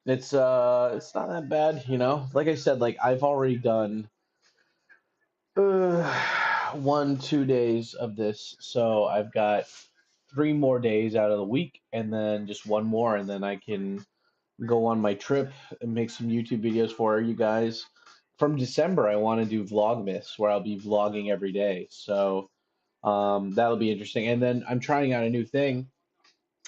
it's not that bad, you know. Like I said, like I've already done uh 1 2 days of this, so I've got 3 more days out of the week, and then just one more, and then I can go on my trip and make some YouTube videos for you guys. From December, I want to do Vlogmas, where I'll be vlogging every day. So that'll be interesting. And then I'm trying out a new thing.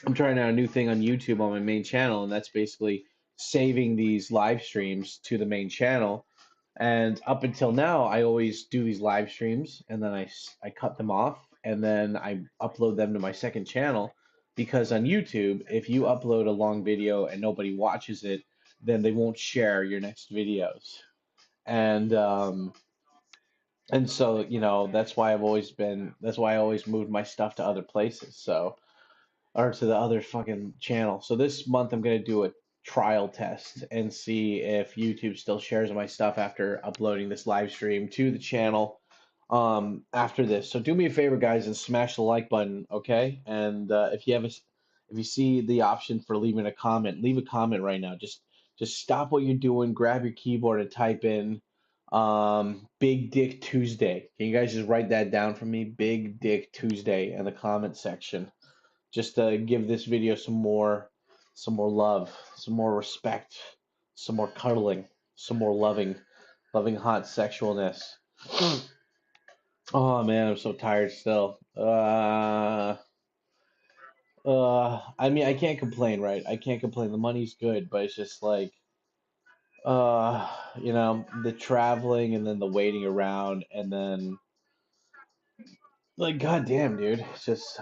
I'm trying out a new thing on YouTube on my main channel, and that's basically saving these live streams to the main channel. And up until now, I always do these live streams, and then I cut them off, and then I upload them to my second channel. Because on YouTube, if you upload a long video and nobody watches it, then they won't share your next videos. And so, you know, that's why I always moved my stuff to other places. So or to the other fucking channel. So this month I'm gonna do a trial test and see if YouTube still shares my stuff after uploading this live stream to the channel after this. So do me a favor, guys, and smash the like button, okay? And if you see the option for leaving a comment, leave a comment right now. Just stop what you're doing, grab your keyboard and type in Big Dick Tuesday. Can you guys just write that down for me? Big Dick Tuesday in the comment section. Just to give this video some more love, some more respect, some more cuddling, some more loving hot sexualness. Oh man, I'm so tired still. I mean, I can't complain, right? I can't complain. The money's good, but it's just like, you know, the traveling and then the waiting around and then, like, goddamn, dude, it's just,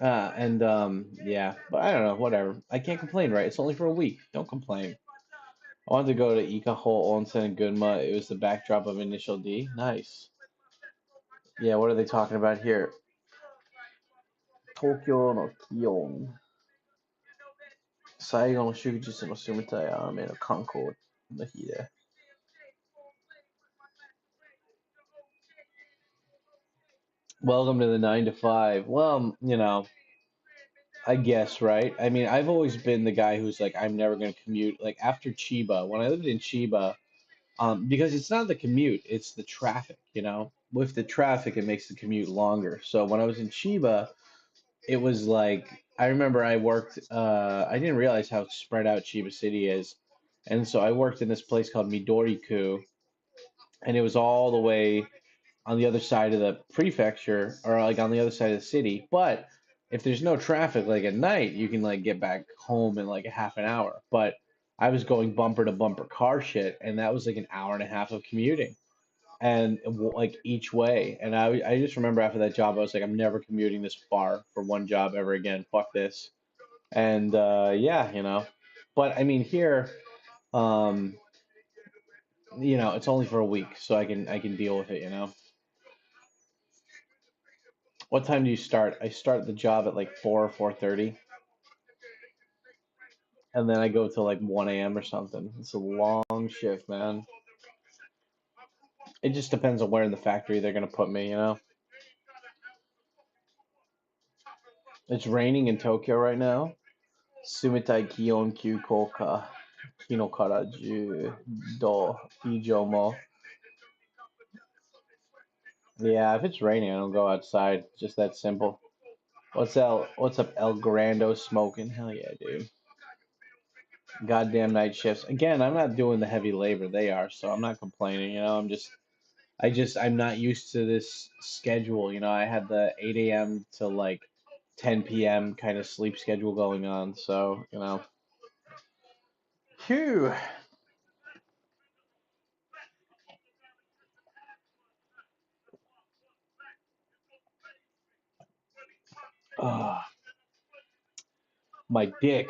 yeah, but I don't know, whatever. I can't complain, right? It's only for a week. Don't complain. I wanted to go to Ikaho Onsen in Gunma. It was the backdrop of Initial D. Nice. Yeah, what are they talking about here? Tokyo no Kion. 最後の祝日の住みたい雨の観光の日で。Welcome to the 9 to 5. Well, you know, I guess, right? I mean, I've always been the guy who's like, I'm never going to commute. Like after Chiba, when I lived in Chiba, because it's not the commute, it's the traffic, you know? With the traffic, it makes the commute longer. So when I was in Chiba, it was like, I remember I worked, I didn't realize how spread out Chiba City is. And so I worked in this place called Midoriku, and it was all the way on the other side of the prefecture, or like on the other side of the city. But if there's no traffic, like at night, you can like get back home in like a half an hour. But I was going bumper to bumper car shit, and that was like an hour and a half of commuting, and like each way. And I just remember after that job, I was like, I'm never commuting this far for one job ever again. Fuck this. And yeah, you know. But I mean, here Um, you know, it's only for a week, so I can deal with it, you know. What time do you start? I start the job at like 4 or 4:30, and then I go till like 1 a.m. or something. It's a long shift, man. It just depends on where in the factory they're gonna put me, you know. It's raining in Tokyo right now. Sumitai kion kyu koka kino kara ju do ijo mo. Yeah, if it's raining, I don't go outside. Just that simple. What's up, El Grando smoking? Hell yeah, dude. Goddamn night shifts. Again, I'm not doing the heavy labor they are, so I'm not complaining, you know. I'm not used to this schedule, you know. I had the 8 a.m. to like 10 p.m. kind of sleep schedule going on, so, you know. Phew. Ah, my dick.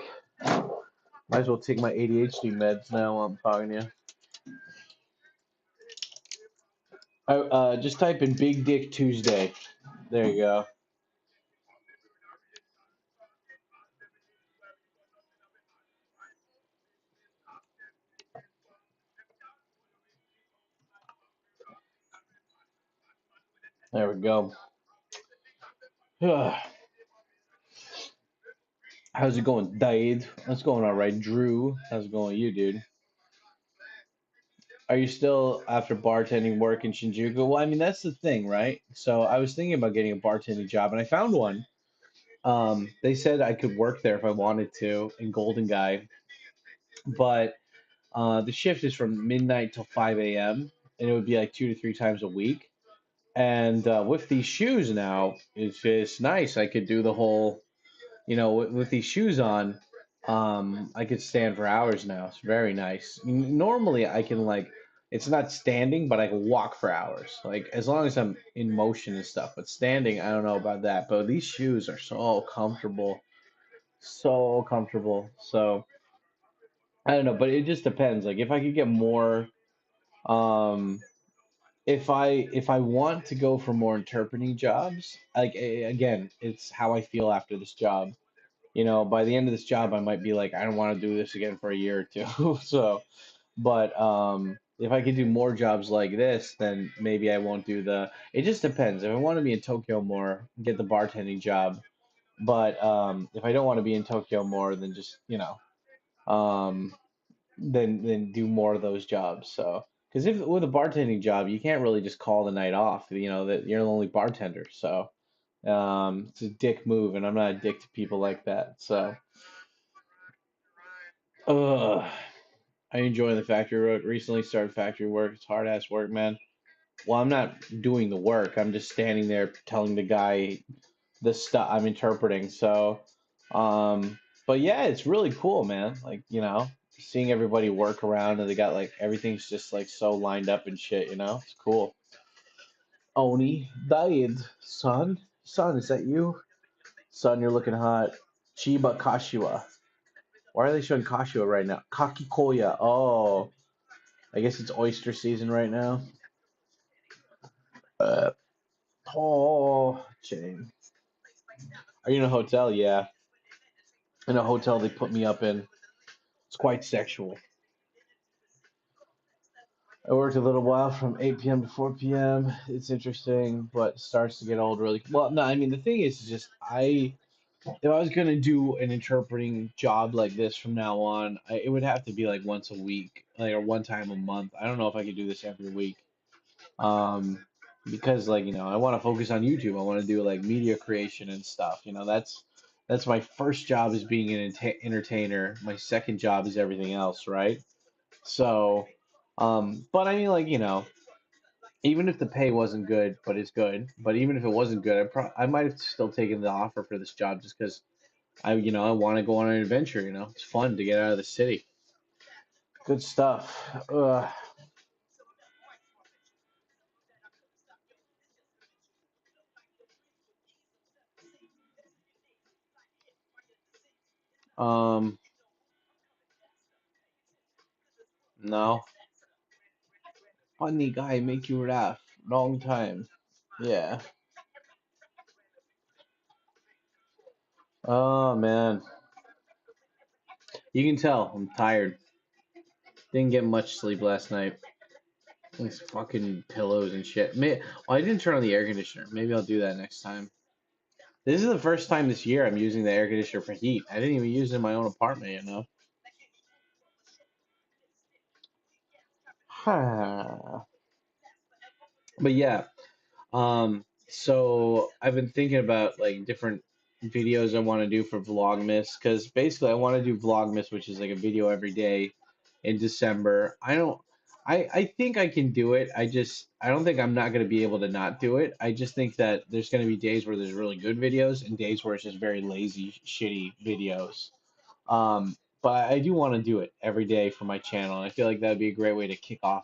Might as well take my ADHD meds now while I'm talking to you. Just type in Big Dick Tuesday. There you go. There we go. How's it going, Dade? What's going on, right? Drew, how's it going with you, dude? Are you still after bartending work in Shinjuku? Well, I mean, that's the thing, right? So I was thinking about getting a bartending job, and I found one. They said I could work there if I wanted to in Golden Guy, but the shift is from midnight till 5 a.m., and it would be like 2 to 3 times a week. And with these shoes now, it's just nice. I could do the whole, you know, with these shoes on, I could stand for hours now. It's very nice. Normally, I can like, it's not standing, but I can walk for hours, like as long as I'm in motion and stuff. But standing, I don't know about that. But these shoes are so comfortable, so comfortable. So I don't know, but it just depends. Like if I could get more, um, if I want to go for more interpreting jobs, like again, it's how I feel after this job. You know, by the end of this job, I might be like, I don't want to do this again for a year or two. So, but if I could do more jobs like this, then maybe I won't do the. It just depends. If I want to be in Tokyo more, get the bartending job. But if I don't want to be in Tokyo more, then just um, then do more of those jobs. So, because if with a bartending job, you can't really just call the night off. You know that you're the only bartender. So, it's a dick move, and I'm not a dick to people like that. So. Ugh. I enjoy the factory work. Recently started factory work. It's hard ass work, man. Well, I'm not doing the work. I'm just standing there telling the guy the stuff I'm interpreting. So, but yeah, it's really cool, man. Like, seeing everybody work around and they got like everything's just like so lined up and shit, It's cool. Oni died, son. Son, is that you? Son, you're looking hot. Chiba Kashiwa. Why are they showing Kashiwa right now? Kakikoya. Oh. I guess it's oyster season right now. Uh, oh, Jane. Are you in a hotel? Yeah. In a hotel they put me up in. It's quite sexual. I worked a little while from 8 p.m. to 4 p.m. It's interesting, but starts to get old really. Well, no, I mean, the thing is just if I was going to do an interpreting job like this from now on, it would have to be like once a week, like or one time a month. I don't know if I could do this every week. um because like I want to focus on YouTube. I want to do like media creation and stuff. That's my first job is being an entertainer. My second job is everything else, right? So but I mean, like, even if the pay wasn't good, but it's good, but even if it wasn't good, I might have still taken the offer for this job just because I want to go on an adventure. It's fun to get out of the city. Good stuff. Ugh. um No. Funny guy, make you laugh. Long time. Yeah. Oh man. You can tell I'm tired. Didn't get much sleep last night. These fucking pillows and shit. I didn't turn on the air conditioner. Maybe I'll do that next time. This is the first time this year I'm using the air conditioner for heat. I didn't even use it in my own apartment, you know. But yeah, so I've been thinking about like different videos I want to do for Vlogmas because basically I want to do Vlogmas, which is like a video every day in December. I think I can do it. I don't think I'm not going to be able to not do it. I just think that there's going to be days where there's really good videos and days where it's just very lazy, shitty videos. But I do want to do it every day for my channel. And I feel like that would be a great way to kick off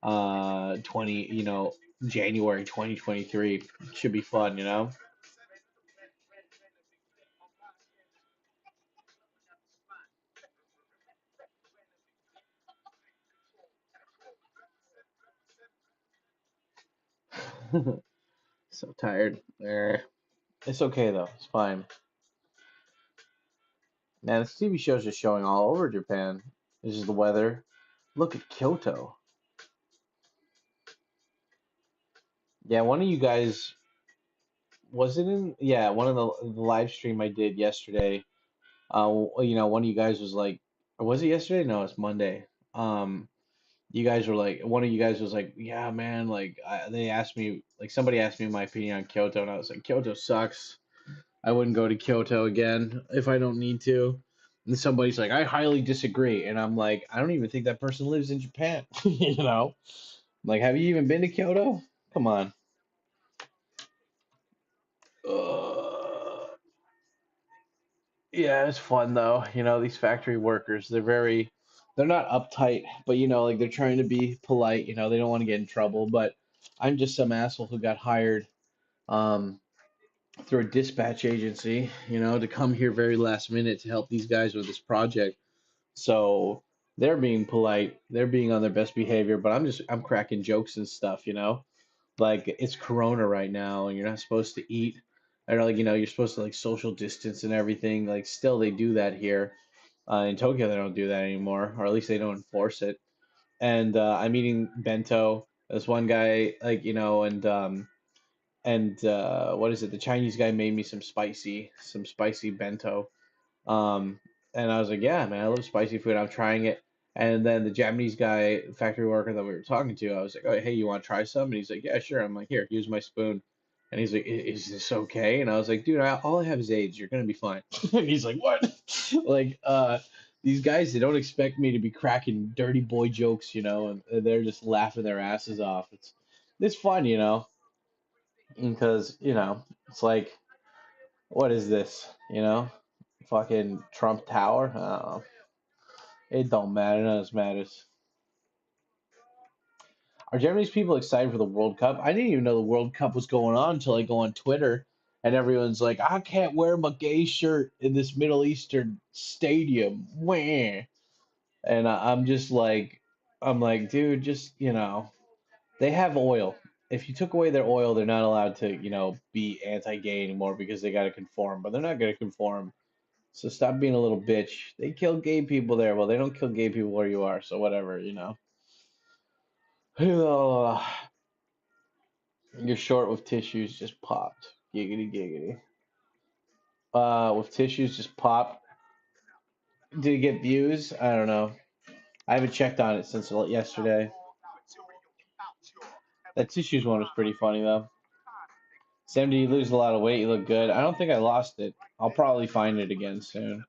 20, January 2023. Should be fun, you know? So tired. It's okay though. It's fine. Man, this TV show's just showing all over Japan. This is the weather. Look at Kyoto. Yeah, one of you guys was it in? Yeah, one of the live stream I did yesterday. One of you guys was like, or was it yesterday? No, it's Monday. Um, you guys were like, one of you guys was like, yeah, man, like they asked me, like somebody asked me my opinion on Kyoto, and I was like, Kyoto sucks. I wouldn't go to Kyoto again if I don't need to. And somebody's like, I highly disagree, and I'm like, I don't even think that person lives in Japan. You know, like, have you even been to Kyoto? Come on. Uh, yeah, it's fun though. These factory workers, they're not uptight, but like they're trying to be polite. They don't want to get in trouble. But I'm just some asshole who got hired um, through a dispatch agency, to come here very last minute to help these guys with this project. So they're being polite, they're being on their best behavior, but I'm cracking jokes and stuff. Like it's Corona right now, and you're not supposed to eat. Or like you're supposed to like social distance and everything. Like still they do that here. In Tokyo they don't do that anymore, or at least they don't enforce it. And I'm eating bento. This one guy, like and what is it? The Chinese guy made me some spicy bento. Um, and I was like, yeah, man, I love spicy food. I'm trying it. And then the Japanese guy, factory worker that we were talking to, I was like, oh, hey, you want to try some? And he's like, yeah, sure. I'm like, here, use my spoon. And he's like, is this okay? And I was like, dude, all I have is AIDS. You're gonna be fine. And he's like, what? Like, these guys, they don't expect me to be cracking dirty boy jokes, and they're just laughing their asses off. It's fun, because it's like, what is this, fucking Trump Tower? I don't know. It don't matter. None of this matters. Are Japanese people excited for the World Cup? I didn't even know the World Cup was going on until I go on Twitter and everyone's like, I can't wear my gay shirt in this Middle Eastern stadium. Wah. And I'm just like, dude, just, they have oil. If you took away their oil, they're not allowed to, be anti-gay anymore because they got to conform. But they're not going to conform. So stop being a little bitch. They kill gay people there. Well, they don't kill gay people where you are. So whatever. Your short with tissues just popped. Giggity giggity. With tissues just popped. Did it get views? I don't know. I haven't checked on it since yesterday. That tissues one was pretty funny though. Sam, did you lose a lot of weight? You look good. I don't think I lost it. I'll probably find it again soon.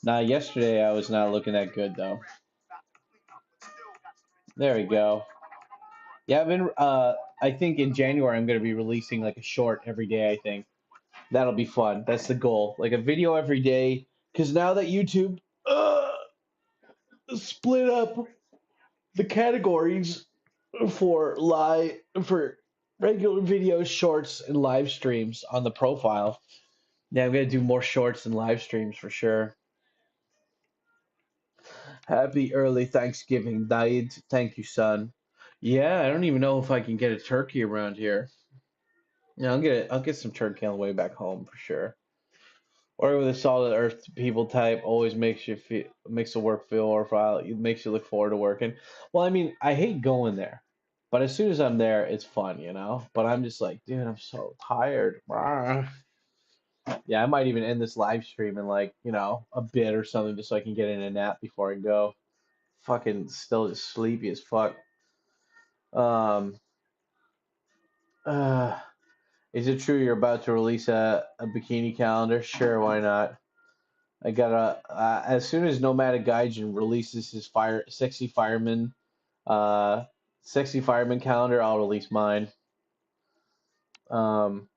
Nah, yesterday I was not looking that good though. There we go. Yeah, I think in January I'm gonna be releasing like a short every day, I think. That'll be fun. That's the goal. Like a video every day. Because now that YouTube split up the categories for regular videos, shorts, and live streams on the profile. Yeah, I'm gonna do more shorts and live streams for sure. Happy early Thanksgiving, Daid. Thank you, son. Yeah, I don't even know if I can get a turkey around here. Yeah, I'll get some turkey on the way back home for sure. Or with a solid earth people type always makes the work feel worthwhile. It makes you look forward to working. Well, I mean, I hate going there, but as soon as I'm there, it's fun, you know. But I'm just like, dude, I'm so tired. Brr. Yeah, I might even end this live stream in like, a bit or something just so I can get in a nap before I go. Fucking still just sleepy as fuck. Um, uh, is it true you're about to release a bikini calendar? Sure, why not? I gotta as soon as Nomadic Gaijin releases his uh, sexy fireman calendar, I'll release mine. Um,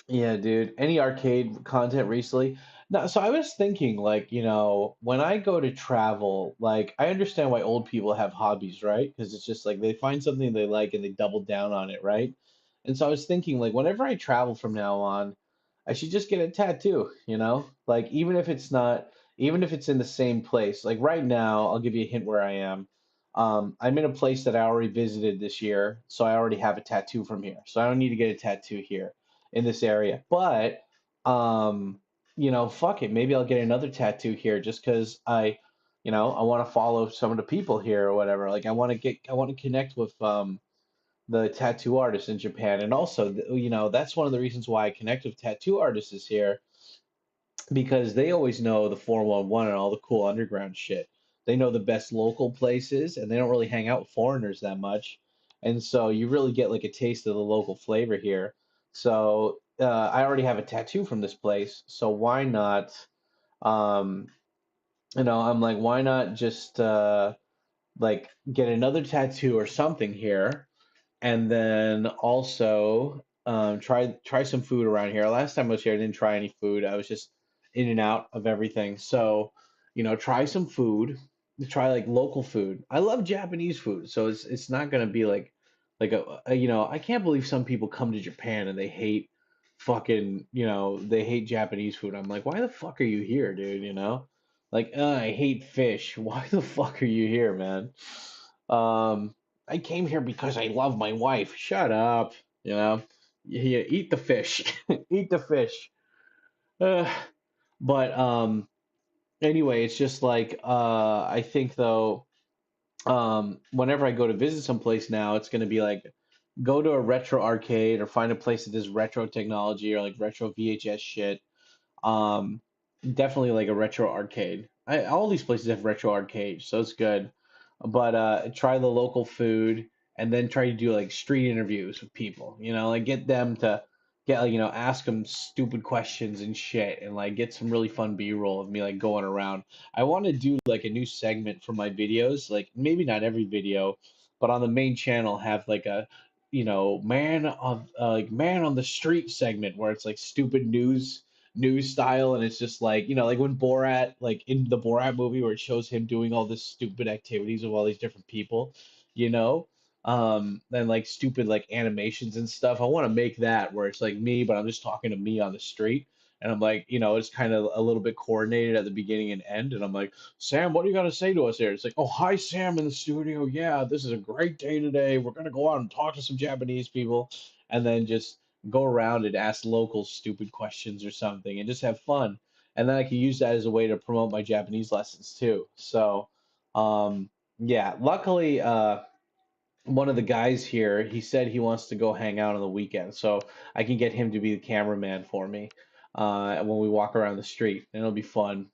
yeah, dude. Any arcade content recently? No, so I was thinking, like, when I go to travel, like, I understand why old people have hobbies, right? Because it's just like they find something they like and they double down on it, right? And so I was thinking, like, whenever I travel from now on, I should just get a tattoo, Like, even if it's in the same place. Like, right now, I'll give you a hint where I am. I'm in a place that I already visited this year, so I already have a tattoo from here. So I don't need to get a tattoo here in this area. But fuck it. Maybe I'll get another tattoo here just because I want to follow some of the people here or whatever. Like I want to connect with the tattoo artists in Japan, and also that's one of the reasons why I connect with tattoo artists is here because they always know the 411 and all the cool underground shit. They know the best local places and they don't really hang out with foreigners that much. And so you really get like a taste of the local flavor here. So I already have a tattoo from this place. So why not, um, I'm like, why not just like get another tattoo or something here and then also try some food around here. Last time I was here, I didn't try any food. I was just in and out of everything. So, try some food. Try like local food. I love Japanese food, so it's not gonna be like I can't believe some people come to Japan and they hate they hate Japanese food. I'm like, why the fuck are you here, dude? Like, I hate fish. Why the fuck are you here, man? I came here because I love my wife. Shut up. You know, you eat the fish. Eat the fish. Uh, but anyway, it's just like I think though, whenever I go to visit someplace now, it's gonna be like go to a retro arcade or find a place that does retro technology or like retro VHS shit. Um, Definitely like a retro arcade. All these places have retro arcades, so it's good. But try the local food and then try to do like street interviews with people. Like get them to get like ask them stupid questions and shit, and like get some really fun B-roll of me like going around. I want to do like a new segment for my videos, like maybe not every video, but on the main channel have like a man on the street segment where it's like stupid news style, and it's just like like when Borat, like in the Borat movie where it shows him doing all this stupid activities with all these different people, you know and like stupid like animations and stuff. I want to make that where it's like me, but I'm just talking to me on the street, and I'm like, it's kind of a little bit coordinated at the beginning and end, and I'm like, Sam, what do you got to say to us here? It's like, oh, hi, Sam, in the studio. Yeah, this is a great day today. We're gonna go out and talk to some Japanese people, and then just go around and ask locals stupid questions or something and just have fun. And then I can use that as a way to promote my Japanese lessons too. So, yeah, luckily, one of the guys here, he said he wants to go hang out on the weekend. So I can get him to be the cameraman for me when we walk around the street, and it'll be fun.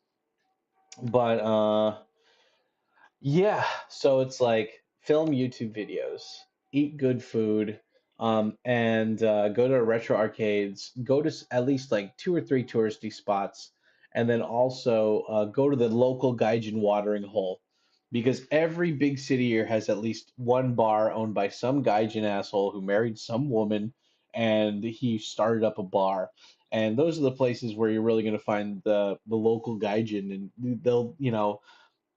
But yeah, so it's like film YouTube videos, eat good food, and go to retro arcades, go to at least like two or three touristy spots, and then also go to the local gaijin watering hole. Because every big city here has at least one bar owned by some gaijin asshole who married some woman and he started up a bar. And those are the places where you're really going to find the local gaijin, and they'll,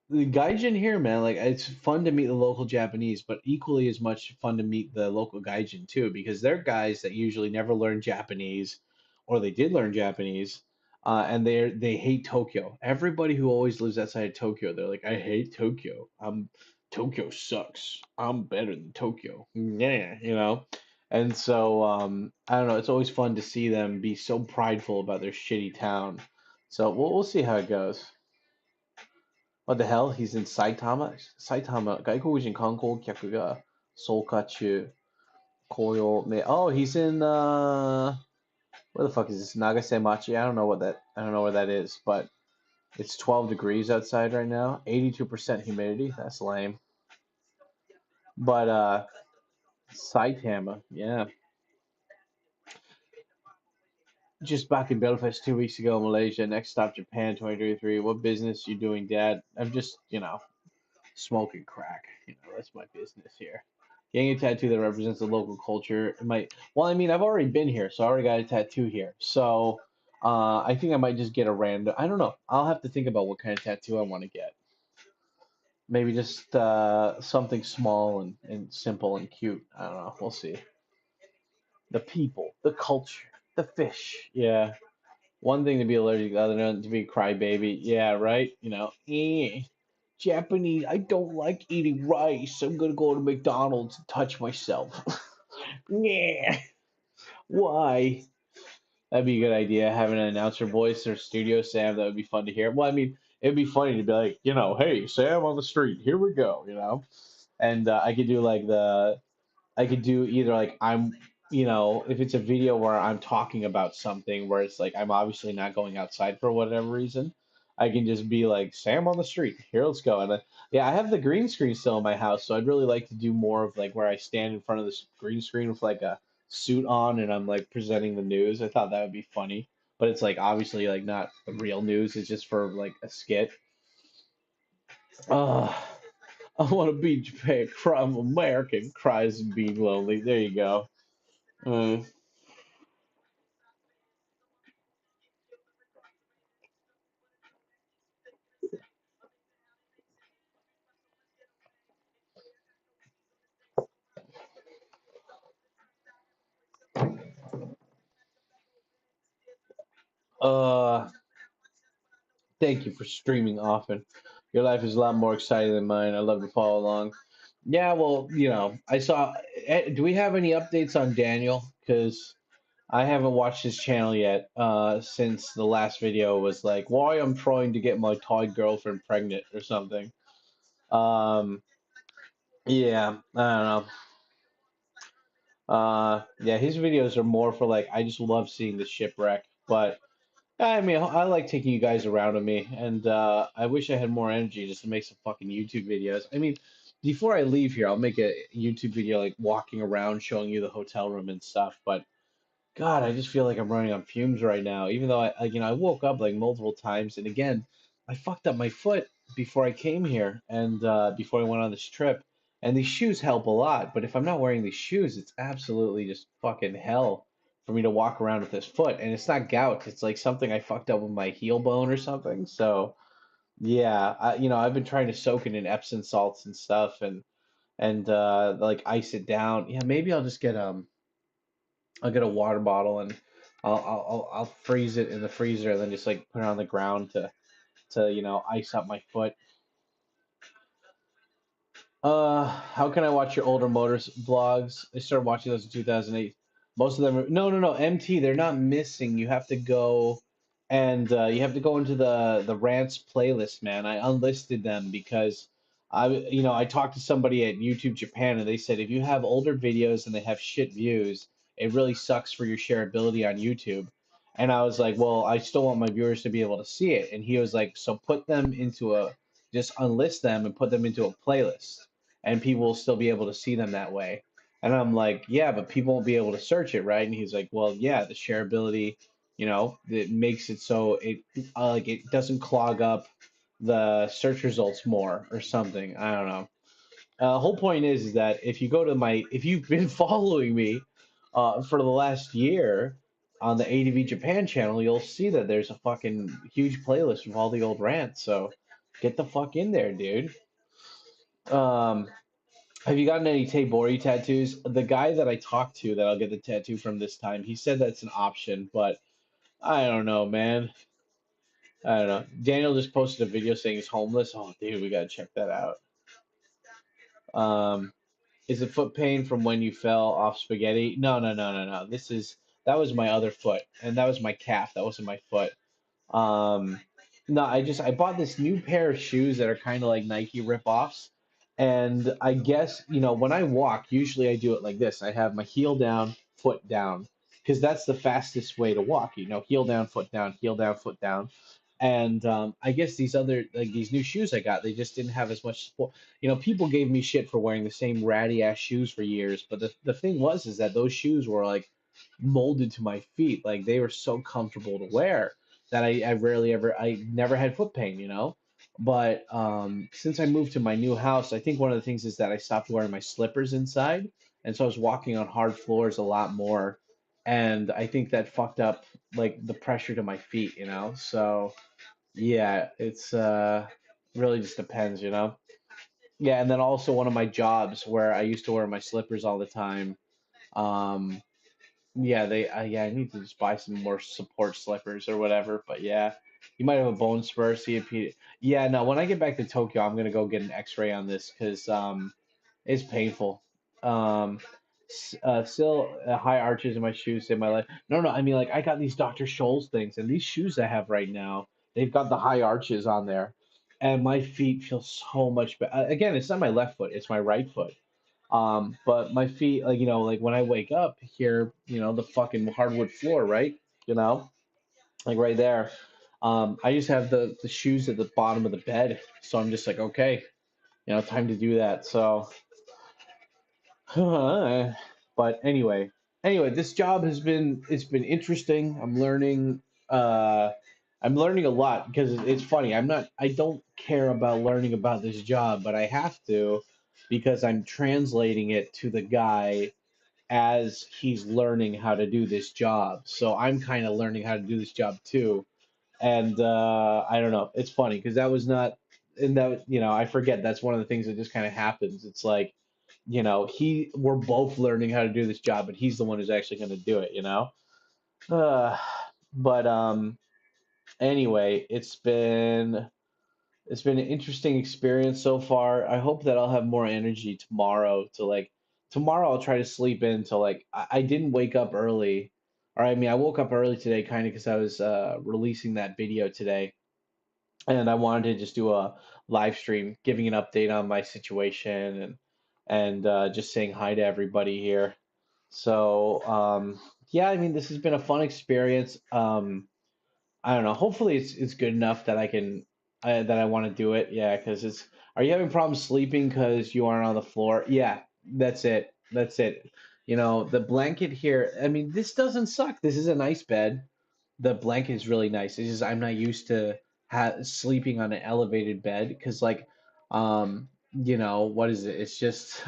the gaijin here, man, like it's fun to meet the local Japanese, but equally as much fun to meet the local gaijin too, because they're guys that usually never learn Japanese, or they did learn Japanese, and they hate Tokyo. Everybody who always lives outside of Tokyo, they're like, I hate Tokyo. Tokyo sucks. I'm better than Tokyo. Yeah, you know. And so I don't know. It's always fun to see them be so prideful about their shitty town. So we'll see how it goes. What the hell? He's in Saitama. Saitama. 外国人観光客が増加中。雇用名. Oh, he's in where the fuck is this? Nagasemachi. I don't know where that is, but it's 12 degrees outside right now. 82% humidity. That's lame. But Saitama, yeah. Just back in Belfast 2 weeks ago, Malaysia. Next stop, Japan, 2023. What business you doing, Dad? I'm just, smoking crack. That's my business here. Getting a tattoo that represents the local culture. Well, I mean, I've already been here, so I already got a tattoo here. So, I think I might just get a random. I don't know. I'll have to think about what kind of tattoo I want to get. Maybe just something small and simple and cute. I don't know. We'll see. The people, the culture, the fish. Yeah. One thing to be allergic, the other to be a crybaby. Yeah, right? Japanese, I don't like eating rice. I'm gonna go to McDonald's and touch myself. Yeah. Why? That'd be a good idea, having an announcer voice or studio Sam. That would be fun to hear. Well, I mean, it'd be funny to be like, hey, Sam on the street, here we go. And I could do either like if it's a video where I'm talking about something where it's like I'm obviously not going outside for whatever reason, I can just be like, Sam on the street, here, let's go. And then, yeah, I have the green screen still in my house, so I'd really like to do more of like where I stand in front of this green screen with like a suit on and I'm like presenting the news. I thought that would be funny, but it's like obviously like not the real news. It's just for like a skit. Uh, I want to be Japan. I'm American. Cries and being lonely. There you go. Uh, uh, Thank you for streaming often. Your life is a lot more exciting than mine. I love to follow along. Yeah, well, I saw. Do we have any updates on Daniel? Because I haven't watched his channel yet. Since the last video was like, why I'm trying to get my toy girlfriend pregnant or something. Yeah, I don't know. Yeah, his videos are more for like, I just love seeing the shipwreck. But I mean, I like taking you guys around with me, and I wish I had more energy just to make some fucking YouTube videos. I mean, before I leave here, I'll make a YouTube video like walking around, showing you the hotel room and stuff. But God, I just feel like I'm running on fumes right now. Even though I woke up like multiple times, and again, I fucked up my foot before I came here and before I went on this trip. And these shoes help a lot, but if I'm not wearing these shoes, it's absolutely just fucking hell for me to walk around with this foot. And it's not gout; it's like something I fucked up with my heel bone or something. So yeah, I've been trying to soak it in Epsom salts and stuff, and like ice it down. Yeah, maybe I'll get a water bottle and I'll freeze it in the freezer and then just like put it on the ground to ice up my foot. How can I watch your older motors vlogs? I started watching those in 2008. Most of them are, no, MT, they're not missing. You have to go and you have to go into the rants playlist, man. I unlisted them because I talked to somebody at YouTube Japan and they said if you have older videos and they have shit views, it really sucks for your shareability on YouTube. And I was like, well, I still want my viewers to be able to see it. And he was like, so put them into just unlist them and put them into a playlist and people will still be able to see them that way. And I'm like, yeah, but people won't be able to search it, right? And he's like, well, yeah, the shareability, it makes it so it doesn't clog up the search results more or something. I don't know. Whole point is that if you go to if you've been following me for the last year on the ADV Japan channel, you'll see that there's a fucking huge playlist of all the old rants. So get the fuck in there, dude. Um, have you gotten any Tabori tattoos? The guy that I talked to that I'll get the tattoo from this time, he said that's an option, but I don't know, man. I don't know. Daniel just posted a video saying he's homeless. Oh, dude, we gotta check that out. Is it foot pain from when you fell off spaghetti? No, no, no, no, no. That was my other foot, and that was my calf. That wasn't my foot. Um, no, I bought this new pair of shoes that are kind of like Nike rip-offs. And I guess, when I walk, usually I do it like this. I have my heel down, foot down, because that's the fastest way to walk, heel down, foot down, heel down, foot down. And I guess these new shoes I got, they just didn't have as much support. People gave me shit for wearing the same ratty ass shoes for years, but the thing is that those shoes were like molded to my feet. Like they were so comfortable to wear that I never had foot pain. But since I moved to my new house, I think one of the things is that I stopped wearing my slippers inside, and so I was walking on hard floors a lot more, and I think that fucked up like the pressure to my feet. So yeah, it's really just depends. Yeah, and then also one of my jobs where I used to wear my slippers all the time. Um, yeah, I need to just buy some more support slippers or whatever. But yeah, you might have a bone spur, see a Yeah, no, when I get back to Tokyo, I'm gonna go get an X-ray on this because it's painful. Um, Still high arches in my shoes save my life. No, no, I mean like I got these Dr. Scholl's things, and these shoes I have right now, they've got the high arches on there, and my feet feel so much better. Again, it's not my left foot; it's my right foot. But my feet, like like when I wake up here, the fucking hardwood floor, right? You know, like right there. I just have the shoes at the bottom of the bed, so I'm just like, okay, time to do that. So, but anyway, this job it's been interesting. Uh, I'm learning a lot because it's funny. I don't care about learning about this job, but I have to because I'm translating it to the guy as he's learning how to do this job. So I'm kind of learning how to do this job too. And I don't know. It's funny because that was not, and that I forget that's one of the things that just kind of happens. It's like, we're both learning how to do this job, but he's the one who's actually going to do it. Uh, but anyway, it's been an interesting experience so far. I hope that I'll have more energy tomorrow tomorrow I'll try to sleep in till I didn't wake up early. Or I mean I woke up early today kind of because I was releasing that video today and I wanted to just do a live stream giving an update on my situation and just saying hi to everybody here. So yeah, I mean this has been a fun experience. I don't know. Hopefully, it's good enough that that I want to do it. Yeah, because it's. Are you having problems sleeping because you aren't on the floor? Yeah, that's it. That's it. The blanket here. I mean, this doesn't suck. This is a nice bed. The blanket is really nice. It's just I'm not used to sleeping on an elevated bed because what is it? It's just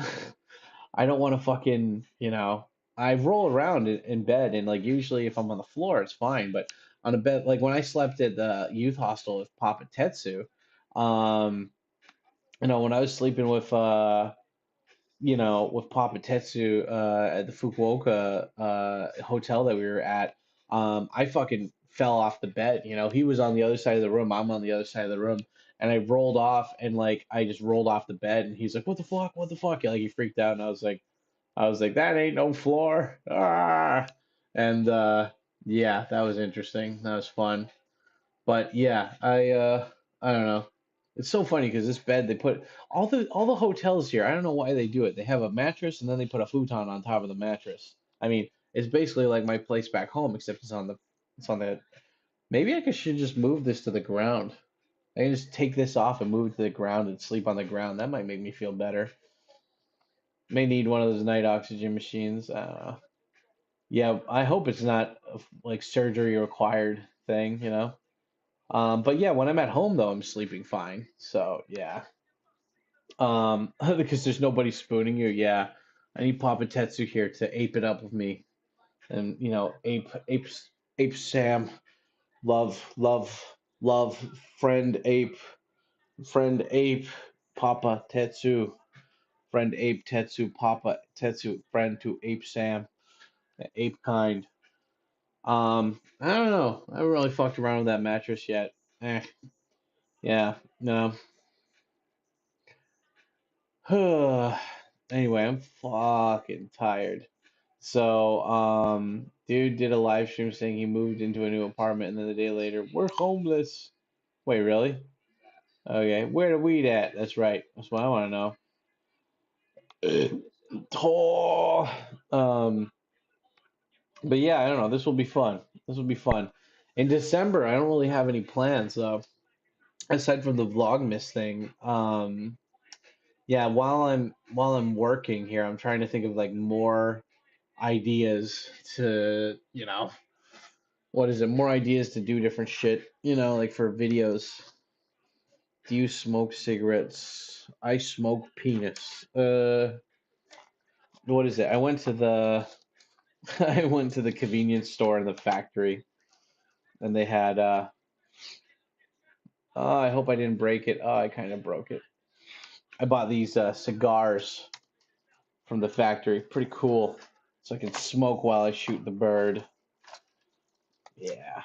I don't want to I roll around in bed and like usually if I'm on the floor it's fine, but on a bed like when I slept at the youth hostel with Papa Tetsu, um, when I was sleeping with Papa Tetsu at the Fukuoka hotel that we were at, I fucking fell off the bed. He was on the other side of the room, I'm on the other side of the room, and I rolled off and like I just rolled off the bed and he's like, "What the fuck? What the fuck?" Like he freaked out and I was like, that ain't no floor. Ah! And yeah, that was interesting. That was fun. But yeah, I don't know. It's so funny because this bed they put all the hotels here. I don't know why they do it. They have a mattress and then they put a futon on top of the mattress. I mean, it's basically like my place back home, except it's on the. Maybe should just move this to the ground. I can just take this off and move it to the ground and sleep on the ground. That might make me feel better. May need one of those night oxygen machines. I don't know. Yeah, I hope it's not like surgery required thing. But yeah, when I'm at home though, I'm sleeping fine. So yeah. Because there's nobody spooning you. Yeah, I need Papa Tetsu here to ape it up with me, and ape Sam, love, love, love, friend ape, Papa Tetsu, friend ape Tetsu, Papa Tetsu, friend to ape Sam, ape kind. I don't know. I haven't really fucked around with that mattress yet. Yeah, no. Anyway, I'm fucking tired. So, dude did a live stream saying he moved into a new apartment, and then the day later, we're homeless. Wait, really? Okay, where the weed at? That's right. That's what I want to know. Oh, um, but yeah, I don't know. This will be fun. This will be fun. In December, I don't really have any plans though, aside from the Vlogmas thing. Yeah, while I'm working here, I'm trying to think of like more ideas to, what is it? More ideas to do different shit, like for videos. Do you smoke cigarettes? I smoke penis. What is it? I went to the I went to the convenience store in the factory and they had oh, I hope I didn't break it. Oh, I kind of broke it. I bought these cigars from the factory. Pretty cool. So I can smoke while I shoot the bird. Yeah.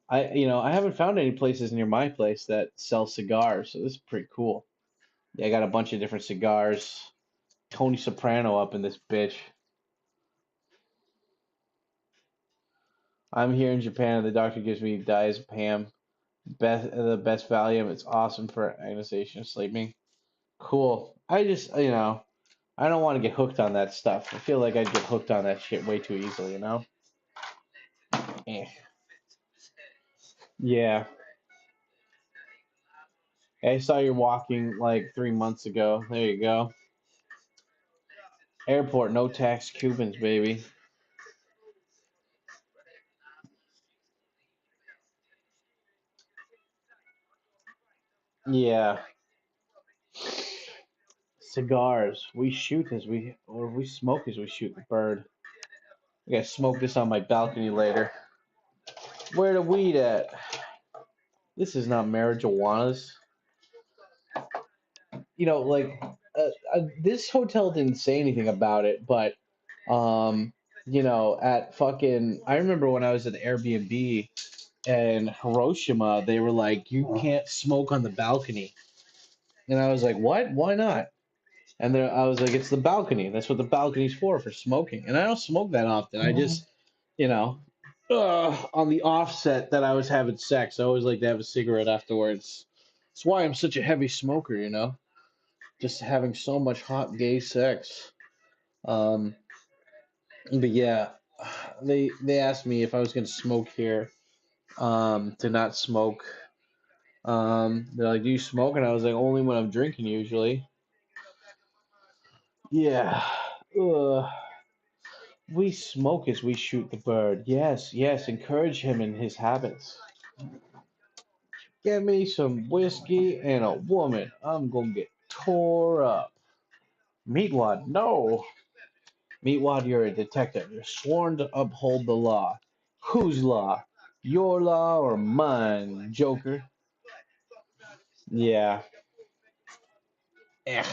I haven't found any places near my place that sell cigars, so this is pretty cool. Yeah, I got a bunch of different cigars. Tony Soprano up in this bitch. I'm here in Japan. The doctor gives me diazepam, the best Valium. It's awesome for agonization and sleeping. Cool. I don't want to get hooked on that stuff. I feel like I'd get hooked on that shit way too easily. Eh. Yeah. I saw you walking like 3 months ago. There you go. Airport, no tax Cubans, baby. Yeah. Cigars. We smoke as we shoot the bird. I gotta smoke this on my balcony later. Where the weed at? This is not marijuana's. Like this hotel didn't say anything about it, but at fucking I remember when I was at the Airbnb in Hiroshima, they were like, you can't smoke on the balcony. And I was like, what? Why not? And then I was like, it's the balcony. That's what the balcony's for smoking. And I don't smoke that often. I just, you know, on the offset that I was having sex, I always like to have a cigarette afterwards. That's why I'm such a heavy smoker. Just having so much hot gay sex. Um, but yeah, they asked me if I was gonna smoke here, to not smoke. They're like, do you smoke? And I was like, only when I'm drinking usually. Yeah. Ugh. We smoke as we shoot the bird. Yes, yes, encourage him in his habits. Get me some whiskey and a woman. I'm gonna get tore up. Meatwad, no. Meatwad, you're a detective. You're sworn to uphold the law. Whose law? Your law or mine, Joker? Yeah. Eh.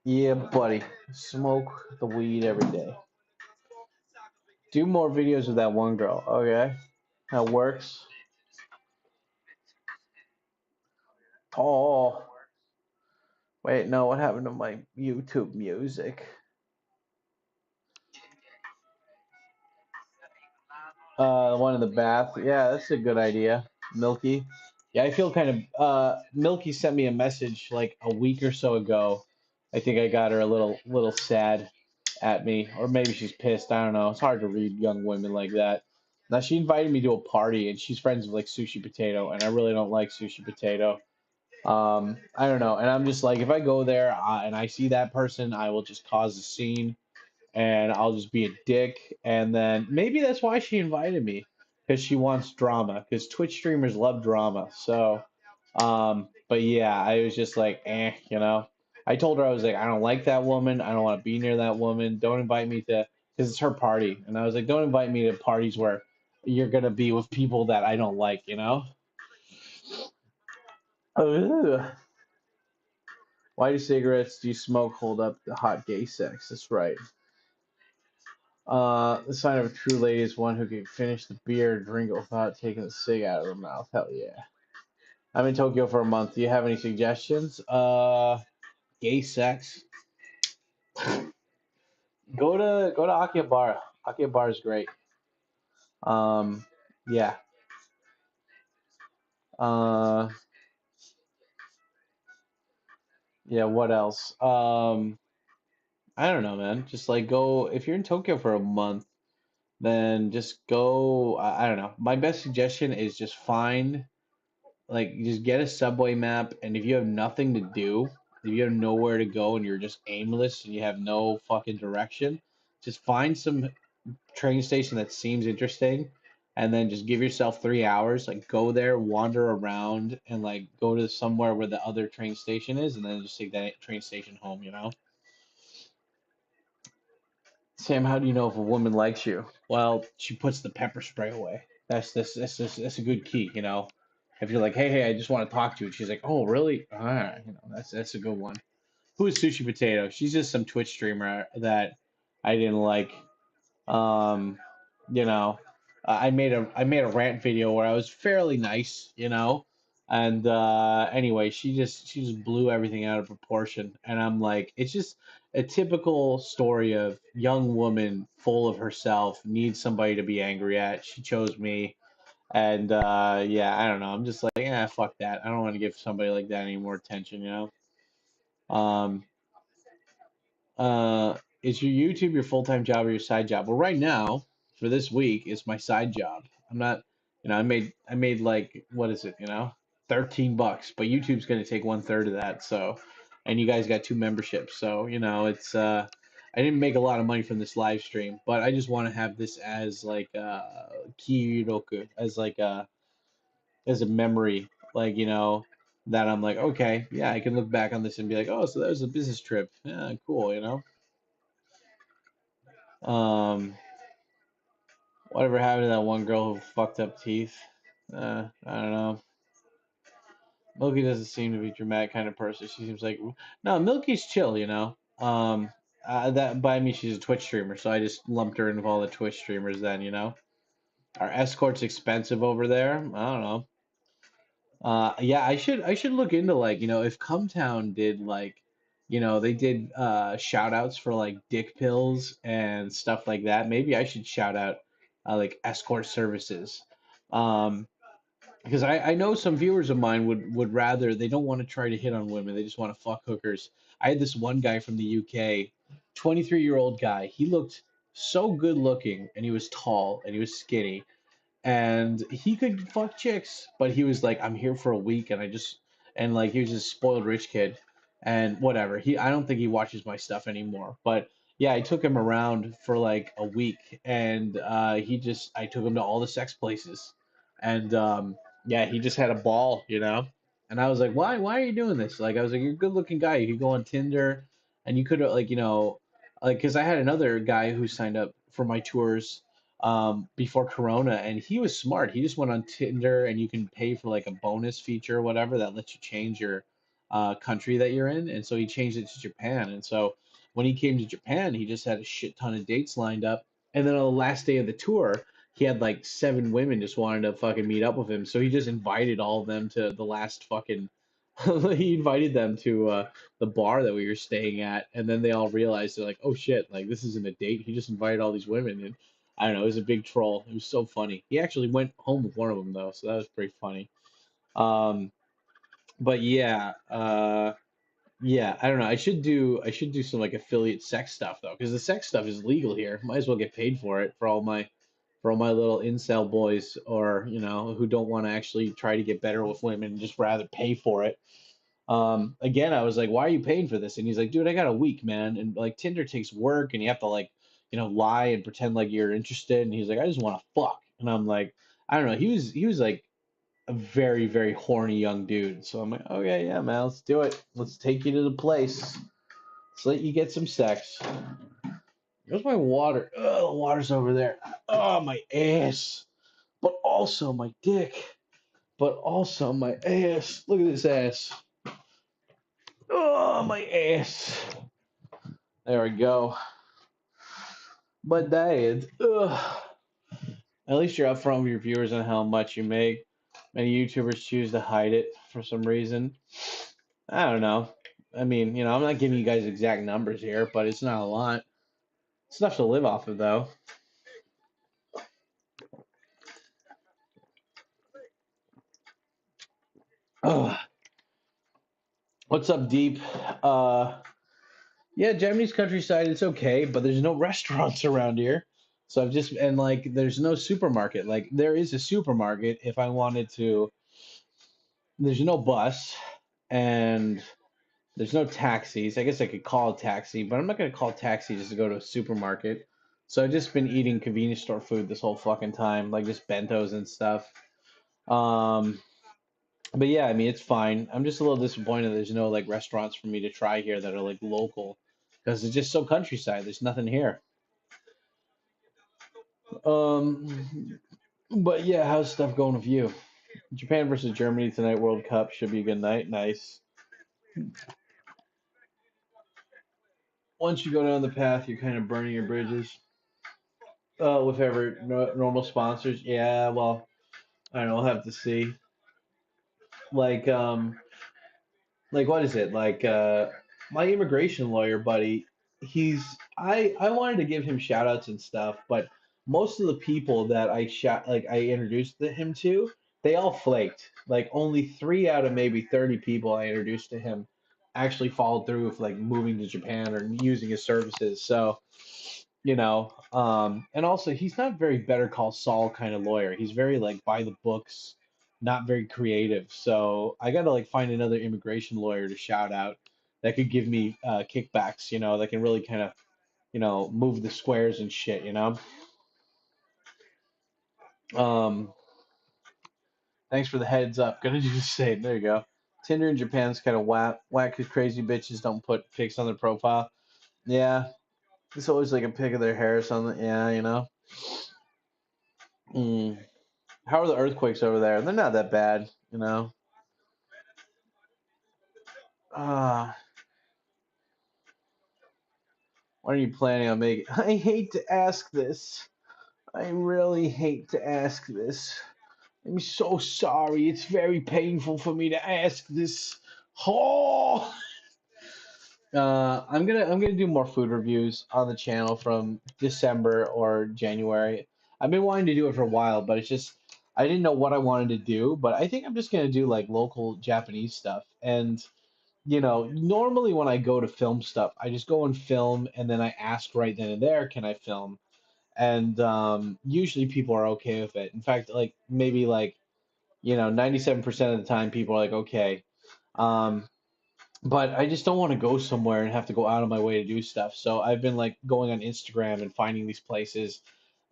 Yeah, buddy. Smoke the weed every day. Do more videos with that one girl. Okay. That works. Oh. Wait, no, what happened to my YouTube music? One in the bath. Yeah, that's a good idea. Milky. Yeah, I feel kind of Milky sent me a message like a week or so ago. I think I got her a little sad at me, or maybe she's pissed. I don't know. It's hard to read young women like that. Now she invited me to a party, and she's friends with like Sushi Potato, and I really don't like Sushi Potato. I don't know, and I'm just like, if I go there and I see that person, I will just cause a scene and I'll just be a dick. And then maybe that's why she invited me, because she wants drama. Because Twitch streamers love drama. So, but yeah, I was just like, I told her I was like, I don't like that woman. I don't want to be near that woman. Don't invite me to, because it's her party. And I was like, don't invite me to parties where you're gonna be with people that I don't like. Ugh. Why do cigarettes do you smoke hold up the hot gay sex? That's right. The sign of a true lady is one who can finish the beer or drink it without taking the cig out of her mouth. Hell yeah. I'm in Tokyo for a month. Do you have any suggestions? Gay sex. Go to Akihabara. Akihabara is great. Um, yeah. Uh, yeah. What else? I don't know, man. Just like go if you're in Tokyo for a month, then just go. I don't know. My best suggestion is just find like just get a subway map, and if you have nothing to do, if you have nowhere to go and you're just aimless and you have no fucking direction, just find some train station that seems interesting, and then just give yourself 3 hours. Like go there, wander around, and like go to somewhere where the other train station is, and then just take that train station home. You know. Sam, how do you know if a woman likes you? Well, she puts the pepper spray away. That's a good key, you know. If you're like, hey, I just want to talk to you, and she's like, oh, really? All right, you know, that's a good one. Who is Sushi Potato? She's just some Twitch streamer that I didn't like. Um, you know, I made a rant video where I was fairly nice, you know, and anyway, she just blew everything out of proportion, and I'm like, it's just a typical story of young woman full of herself needs somebody to be angry at. She chose me, and yeah, I don't know. I'm just like, yeah, fuck that. I don't want to give somebody like that any more attention, you know. Um, is your YouTube your full-time job or your side job? Well, right now, for this week, it's my side job. I'm not, I made like, what is it, 13 bucks, but YouTube's gonna take 1/3 of that. So, and you guys got 2 memberships, so it's I didn't make a lot of money from this live stream, but I just want to have this as like kiroku, as a memory, like that I'm like, okay, yeah, I can look back on this and be like, oh, so that was a business trip. Yeah, cool. Um, whatever happened to that one girl who fucked up teeth? I don't know. Milky doesn't seem to be a dramatic kind of person. She seems like no, Milky's chill. That by me, she's a Twitch streamer, so I just lumped her in with all the Twitch streamers. Then. Are escorts expensive over there? I don't know. Yeah, I should look into like, if Cumtown did like, they did shout outs for like dick pills and stuff like that. Maybe I should shout out like escort services. Um, because I know some viewers of mine would rather they don't want to try to hit on women. They just want to fuck hookers. I had this one guy from the UK, 23-year-old guy. He looked so good looking and he was tall and he was skinny and he could fuck chicks, but he was like, I'm here for a week, and like he was just a spoiled rich kid, and whatever. I don't think he watches my stuff anymore, but yeah, I took him around for like a week, and I took him to all the sex places, and yeah, he just had a ball. And I was like, why are you doing this? Like, I was like, you're a good looking guy. You could go on Tinder, and you could like, like, because I had another guy who signed up for my tours before Corona, and he was smart. He just went on Tinder, and you can pay for like a bonus feature or whatever that lets you change your country that you're in. And so he changed it to Japan. And so when he came to Japan, he just had a shit ton of dates lined up. And then on the last day of the tour, he had like 7 women just wanted to fucking meet up with him. So he just invited all of them to the last fucking. He invited them to the bar that we were staying at, and then they all realized they're like, "Oh shit! Like this isn't a date. He just invited all these women." And I don't know. It was a big troll. It was so funny. He actually went home with one of them though, so that was pretty funny. Um, but yeah, yeah. I don't know. I should do some like affiliate sex stuff though, because the sex stuff is legal here. Might as well get paid for it for all my little incel boys, or who don't want to actually try to get better with women and just rather pay for it. Again, I was like, why are you paying for this? And he's like, dude, I got a week, man. And like Tinder takes work and you have to like, lie and pretend like you're interested. And he's like, I just want to fuck. And I'm like, I don't know. He was like a very, very horny young dude. So I'm like, okay, yeah, man, let's do it. Let's take you to the place. Let's let you get some sex. Here's my water. Oh, the water's over there. Oh, my ass. But also my dick. But also my ass. Look at this ass. Oh, my ass. There we go. But that, at least you're upfront with your viewers on how much you make. Many YouTubers choose to hide it for some reason. I don't know. I mean, I'm not giving you guys exact numbers here, but it's not a lot. It's enough to live off of, though. Ugh. What's up, Deep? Yeah, Japanese countryside, it's okay, but there's no restaurants around here. So and like, there's no supermarket. Like, there is a supermarket if I wanted to. There's no bus, and there's no taxis. I guess I could call a taxi, but I'm not gonna call a taxi just to go to a supermarket. So I've just been eating convenience store food this whole fucking time, like just bentos and stuff. Um, but yeah, I mean it's fine. I'm just a little disappointed there's no like restaurants for me to try here that are like local, because it's just so countryside. There's nothing here. But yeah, how's stuff going with you? Japan versus Germany tonight, World Cup should be a good night. Nice. Once you go down the path, you're kind of burning your bridges. With ever normal sponsors, yeah. Well, I don't know. I'll have to see. Like, what is it? Like, my immigration lawyer buddy, I wanted to give him shout outs and stuff, but most of the people that I introduced him to, they all flaked. Like, only 3 out of maybe 30 people I introduced to him actually followed through with like moving to Japan or using his services. So, and also he's not very Better Call Saul kind of lawyer. He's very like by the books, not very creative. So I got to like find another immigration lawyer to shout out that could give me kickbacks, that can really kind of, move the. And shit. Um, Thanks for the heads up. Gonna do the same. There you go. Tinder in Japan's kind of whack 'cause crazy bitches don't put pics on their profile. Yeah, it's always like a pic of their hair or something. Yeah. Mm. How are the earthquakes over there? They're not that bad. Uh, when are you planning on making? I hate to ask this. I really hate to ask this. I'm so sorry. It's very painful for me to ask this. Oh. I'm gonna do more food reviews on the channel from December or January. I've been wanting to do it for a while, but it's just I didn't know what I wanted to do. But I think I'm just gonna do like local Japanese stuff. And normally when I go to film stuff, I just go and film, and then I ask right then and there, can I film? And usually people are okay with it. In fact, like maybe like 97% of the time people are like okay. Um, but I just don't want to go somewhere and have to go out of my way to do stuff. So I've been like going on Instagram and finding these places,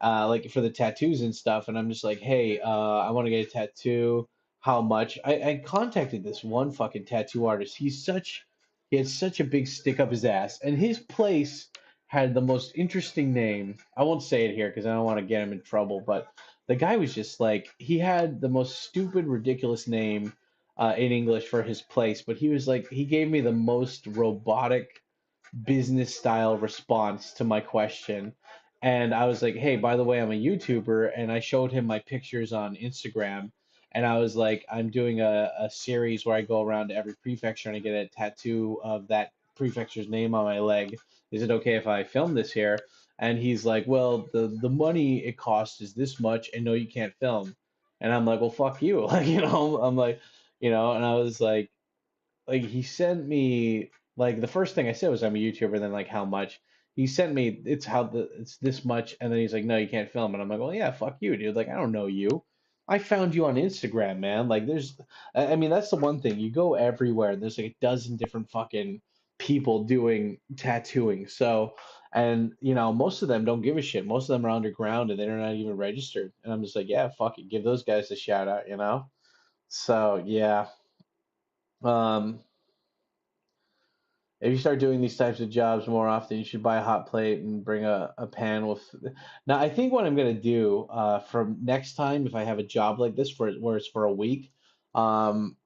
like for the tattoos and stuff. And I'm just like, hey, I want to get a tattoo. How much? I contacted this one fucking tattoo artist. He had such a big stick up his ass, and his place had the most interesting name. I won't say it here because I don't want to get him in trouble. But the guy was just like, he had the most stupid, ridiculous name in English for his place, but he was like, he gave me the most robotic business style response to my question. And I was like, hey, by the way, I'm a YouTuber. And I showed him my pictures on Instagram. And I was like, I'm doing a series where I go around to every prefecture and I get a tattoo of that prefecture's name on my leg. Is it okay if I film this here? And he's like, well, the money it costs is this much, and no, you can't film. And I'm like, well, fuck you. Like, I'm like, and I was like he sent me like the first thing I said was I'm a YouTuber, then like how much. He sent me it's this much, and then he's like, no, you can't film. And I'm like, well, yeah, fuck you, dude. Like I don't know you. I found you on Instagram, man. Like I mean that's the one thing. You go everywhere, and there's like a dozen different fucking people doing tattooing. So and most of them don't give a shit. Most of them are underground and they're not even registered. And I'm just like, yeah, fuck it, give those guys a shout out. So yeah. Um, if you start doing these types of jobs more often, you should buy a hot plate and bring a pan with. Now, I think what I'm gonna do from next time, if I have a job like this where it's for a week, I'm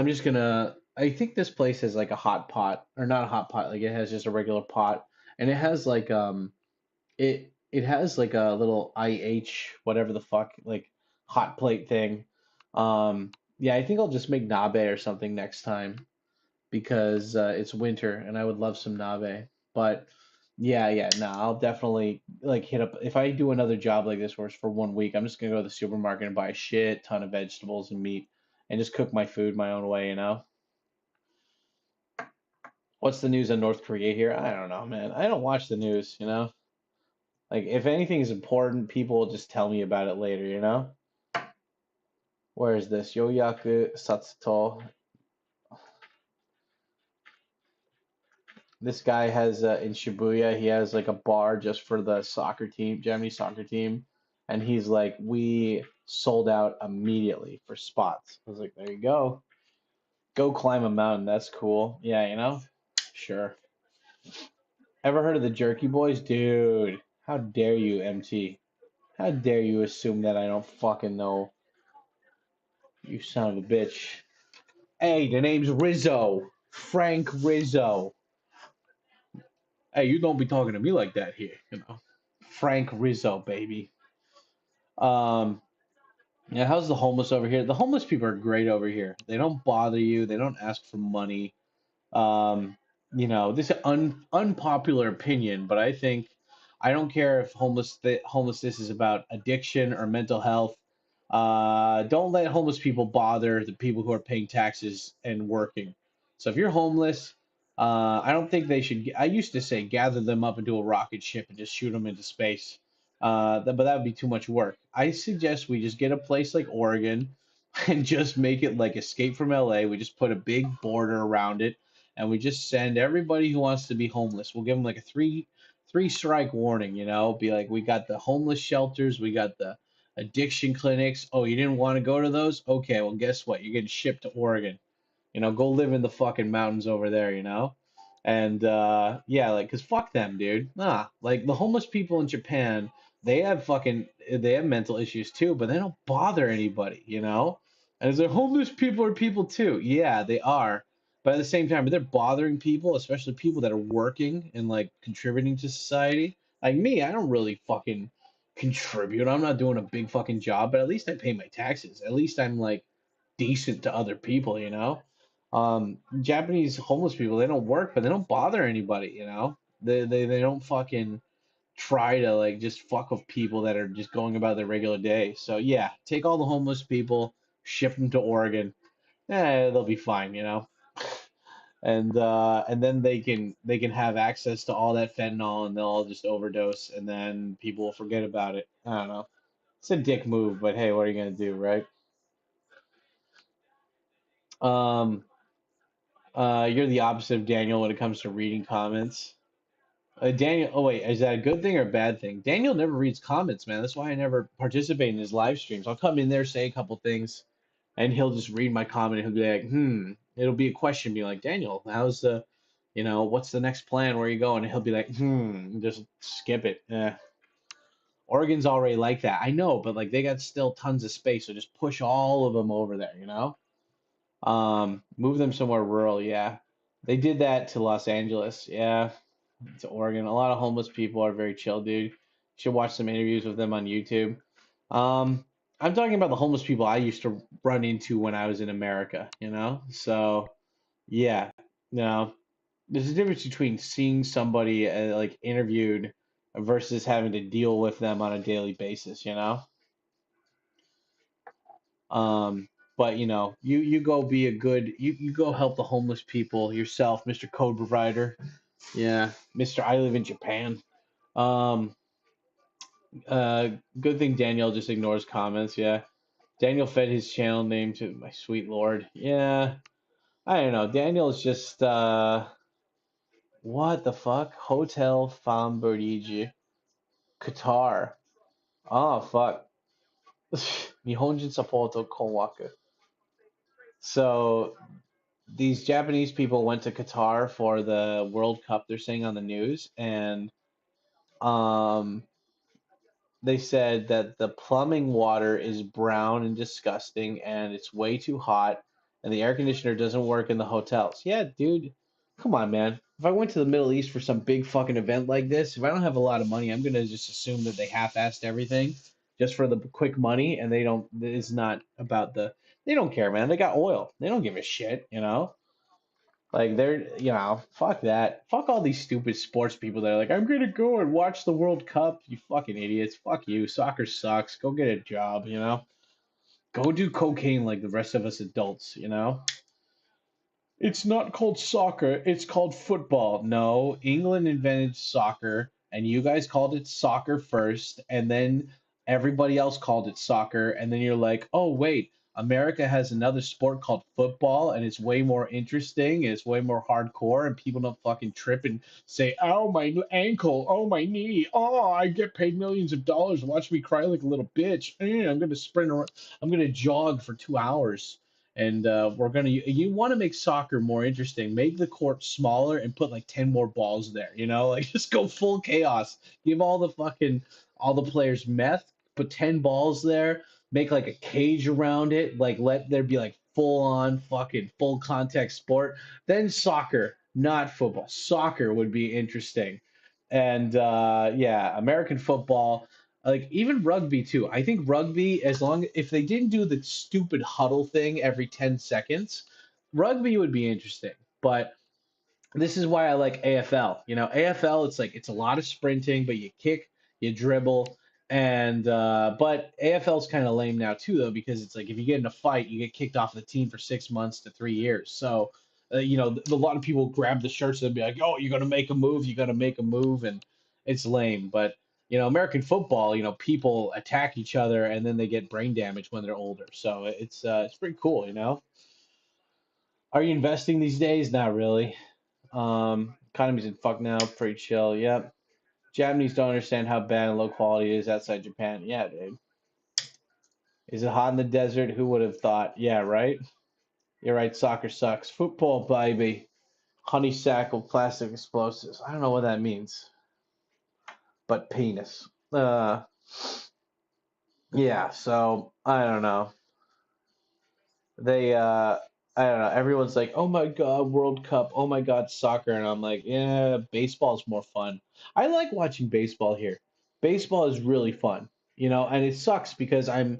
just gonna. I think this place has like a hot pot, or not a hot pot, like it has just a regular pot, and it has like it it has like a little IH, whatever the fuck, like hot plate thing. Yeah, I think I'll just make nabe or something next time because it's winter and I would love some nabe. But yeah, no, I'll definitely like hit up if I do another job like this where it's for 1 week, I'm just gonna go to the supermarket and buy a shit ton of vegetables and meat and just cook my food my own way, you know? What's the news on North Korea here? I don't know, man. I don't watch the news, you know? Like if anything is important, people will just tell me about it later, you know? Where is this? Yoyaku Satsuto. This guy has in Shibuya, he has like a bar just for the soccer team, Japanese soccer team, and he's like, we sold out immediately for spots. I was like, there you go. Go climb a mountain. That's cool. Yeah, you know? Sure. Ever heard of the Jerky Boys? Dude, how dare you, MT? How dare you assume that I don't fucking know? You son of a bitch. Hey, the name's Rizzo. Frank Rizzo. Hey, you don't be talking to me like that here, you know. Frank Rizzo, baby. Um, yeah, how's the homeless over here? The homeless people are great over here. They don't bother you. They don't ask for money. Um, this is unpopular opinion, but I don't care if homelessness is about addiction or mental health. Don't let homeless people bother the people who are paying taxes and working. So if you're homeless, I don't think they should. I used to say gather them up into a rocket ship and just shoot them into space. But that would be too much work. I suggest we just get a place like Oregon and just make it like Escape from LA. We just put a big border around it and we just send everybody who wants to be homeless. We'll give them like a three strike warning, you know, be like, we got the homeless shelters, we got the addiction clinics. Oh, you didn't want to go to those? Okay, well, guess what? You're getting shipped to Oregon. You know, go live in the fucking mountains over there, you know? And yeah, like, cause fuck them, dude. Nah, like the homeless people in Japan, they have mental issues too, but they don't bother anybody, you know? And is there homeless people are people too? Yeah, they are. But at the same time, they're bothering people, especially people that are working and like contributing to society. Like me, I don't really fucking contribute. I'm not doing a big fucking job, but at least I pay my taxes. At least I'm like decent to other people, you know? Japanese homeless people, they don't work, but they don't bother anybody, you know? They don't fucking try to like just fuck with people that are just going about their regular day. So yeah, take all the homeless people, ship them to Oregon. They'll be fine, you know? And then they can have access to all that fentanyl and they'll all just overdose and then people will forget about it. I don't know. It's a dick move, but hey, what are you gonna do, right? Um, you're the opposite of Daniel when it comes to reading comments. Daniel, oh wait, is that a good thing or a bad thing? Daniel never reads comments, man. That's why I never participate in his live streams. I'll come in there, say a couple things, and he'll just read my comment and he'll be like, It'll be a question, be like, Daniel, what's the next plan? Where are you going? And he'll be like, just skip it. Oregon's already like that. I know, but like they got still tons of space, so just push all of them over there, you know? Move them somewhere rural, yeah. They did that to Los Angeles, yeah, to Oregon. A lot of homeless people are very chill, dude. You should watch some interviews with them on YouTube. Um, I'm talking about the homeless people I used to run into when I was in America, you know? So, yeah, no, there's a difference between seeing somebody like interviewed versus having to deal with them on a daily basis, you know? But you go be a good you go help the homeless people yourself, Mr. Code Provider. Yeah, Mr. I live in Japan. Um, good thing Daniel just ignores comments. Yeah, Daniel fed his channel name to my sweet lord. Yeah, I don't know. Daniel's just what the fuck? Hotel Famburiji, Qatar. Oh fuck. Nihonjin Sapoto Konwaku. So these Japanese people went to Qatar for the World Cup, they're saying on the news, and um, they said that the plumbing water is brown and disgusting and it's way too hot and the air conditioner doesn't work in the hotels. Yeah, dude, come on, man. if I went to the Middle East for some big fucking event like this, if I don't have a lot of money, I'm gonna just assume that they half-assed everything just for the quick money, and they don't. It's not about the. They don't care, man. They got oil. They don't give a shit, you know. Like they're, fuck that. Fuck all these stupid sports people that are like, I'm gonna go and watch the World Cup. You fucking idiots. Fuck you. Soccer sucks. Go get a job, you know. Go do cocaine like the rest of us adults, you know. It's not called soccer, it's called football. No, England invented soccer, and you guys called it soccer first, and then everybody else called it soccer, and then you're like, oh, wait, America has another sport called football, and it's way more interesting, and it's way more hardcore, and people don't fucking trip and say, oh, my ankle, oh, my knee, oh, I get paid millions of dollars. Watch me cry like a little bitch. I'm going to sprint around, I'm going to jog for 2 hours. And we're gonna. You want to make soccer more interesting. Make the court smaller and put like 10 more balls there. You know, like just go full chaos. Give all the players meth. Put 10 balls there. Make like a cage around it. Like let there be like full on fucking full contact sport. Then soccer, not football. Soccer would be interesting. And yeah, American football, like even rugby too. I think rugby, as long if they didn't do the stupid huddle thing every 10 seconds, rugby would be interesting. But this is why I like AFL. You know, AFL, it's like it's a lot of sprinting, but you kick, you dribble, and but AFL's kind of lame now too, though, because it's like if you get in a fight, you get kicked off the team for 6 months to 3 years. So, a lot of people grab the shirts and be like, "Oh, you're gonna make a move, you gotta make a move," and it's lame. But American football, people attack each other and then they get brain damage when they're older. So it's pretty cool. Are you investing these days? Not really. Economy's in fuck now. Pretty chill. Yep. Japanese don't understand how bad and low quality it is outside Japan. Yeah, dude. Is it hot in the desert? Who would have thought? Yeah, right? You're right. Soccer sucks. Football, baby. Honeysuckle plastic explosives. I don't know what that means. But penis. Yeah, so I don't know. They I don't know, everyone's like, "Oh my God, World Cup. Oh my God, soccer." And I'm like, "Yeah, baseball's more fun." I like watching baseball here. Baseball is really fun, and it sucks because I'm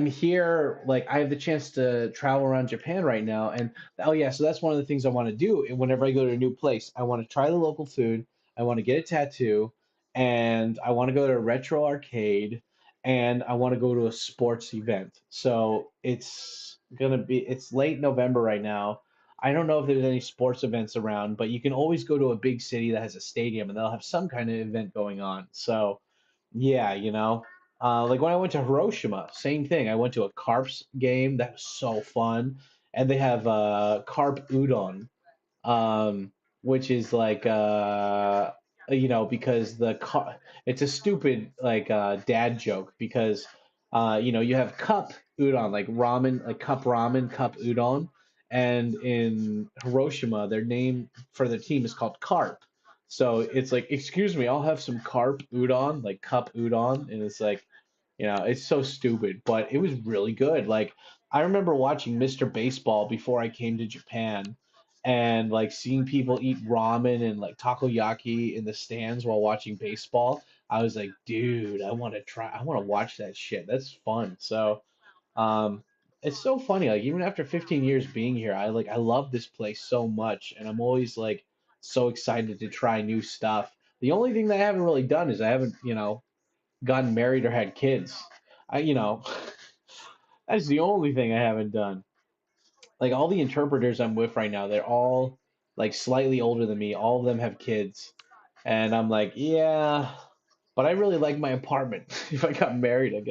here, like I have the chance to travel around Japan right now, and oh yeah, so that's one of the things I want to do whenever I go to a new place. I want to try the local food, I want to get a tattoo, and I want to go to a retro arcade, and I want to go to a sports event. So it's late November right now. I don't know if there's any sports events around, but you can always go to a big city that has a stadium and they'll have some kind of event going on. So yeah, like when I went to Hiroshima, same thing. I went to a Carps game that was so fun, and they have carp udon, which is like because it's a stupid like dad joke because you have cup udon like ramen, like cup ramen, cup udon, and in Hiroshima their name for the team is called carp. So it's like, excuse me, I'll have some carp udon, like cup udon, and it's like, it's so stupid, but it was really good. Like I remember watching Mr. Baseball before I came to Japan, and like seeing people eat ramen and like takoyaki in the stands while watching baseball. I was like, dude, I want to watch that shit. That's fun. So, um, it's so funny. Like even after 15 years being here, I love this place so much, and I'm always like so excited to try new stuff. The only thing that I haven't really done is I haven't, gotten married or had kids. That's the only thing I haven't done. Like all the interpreters I'm with right now, they're all like slightly older than me. All of them have kids. And I'm like, yeah, but I really like my apartment. If I got married, if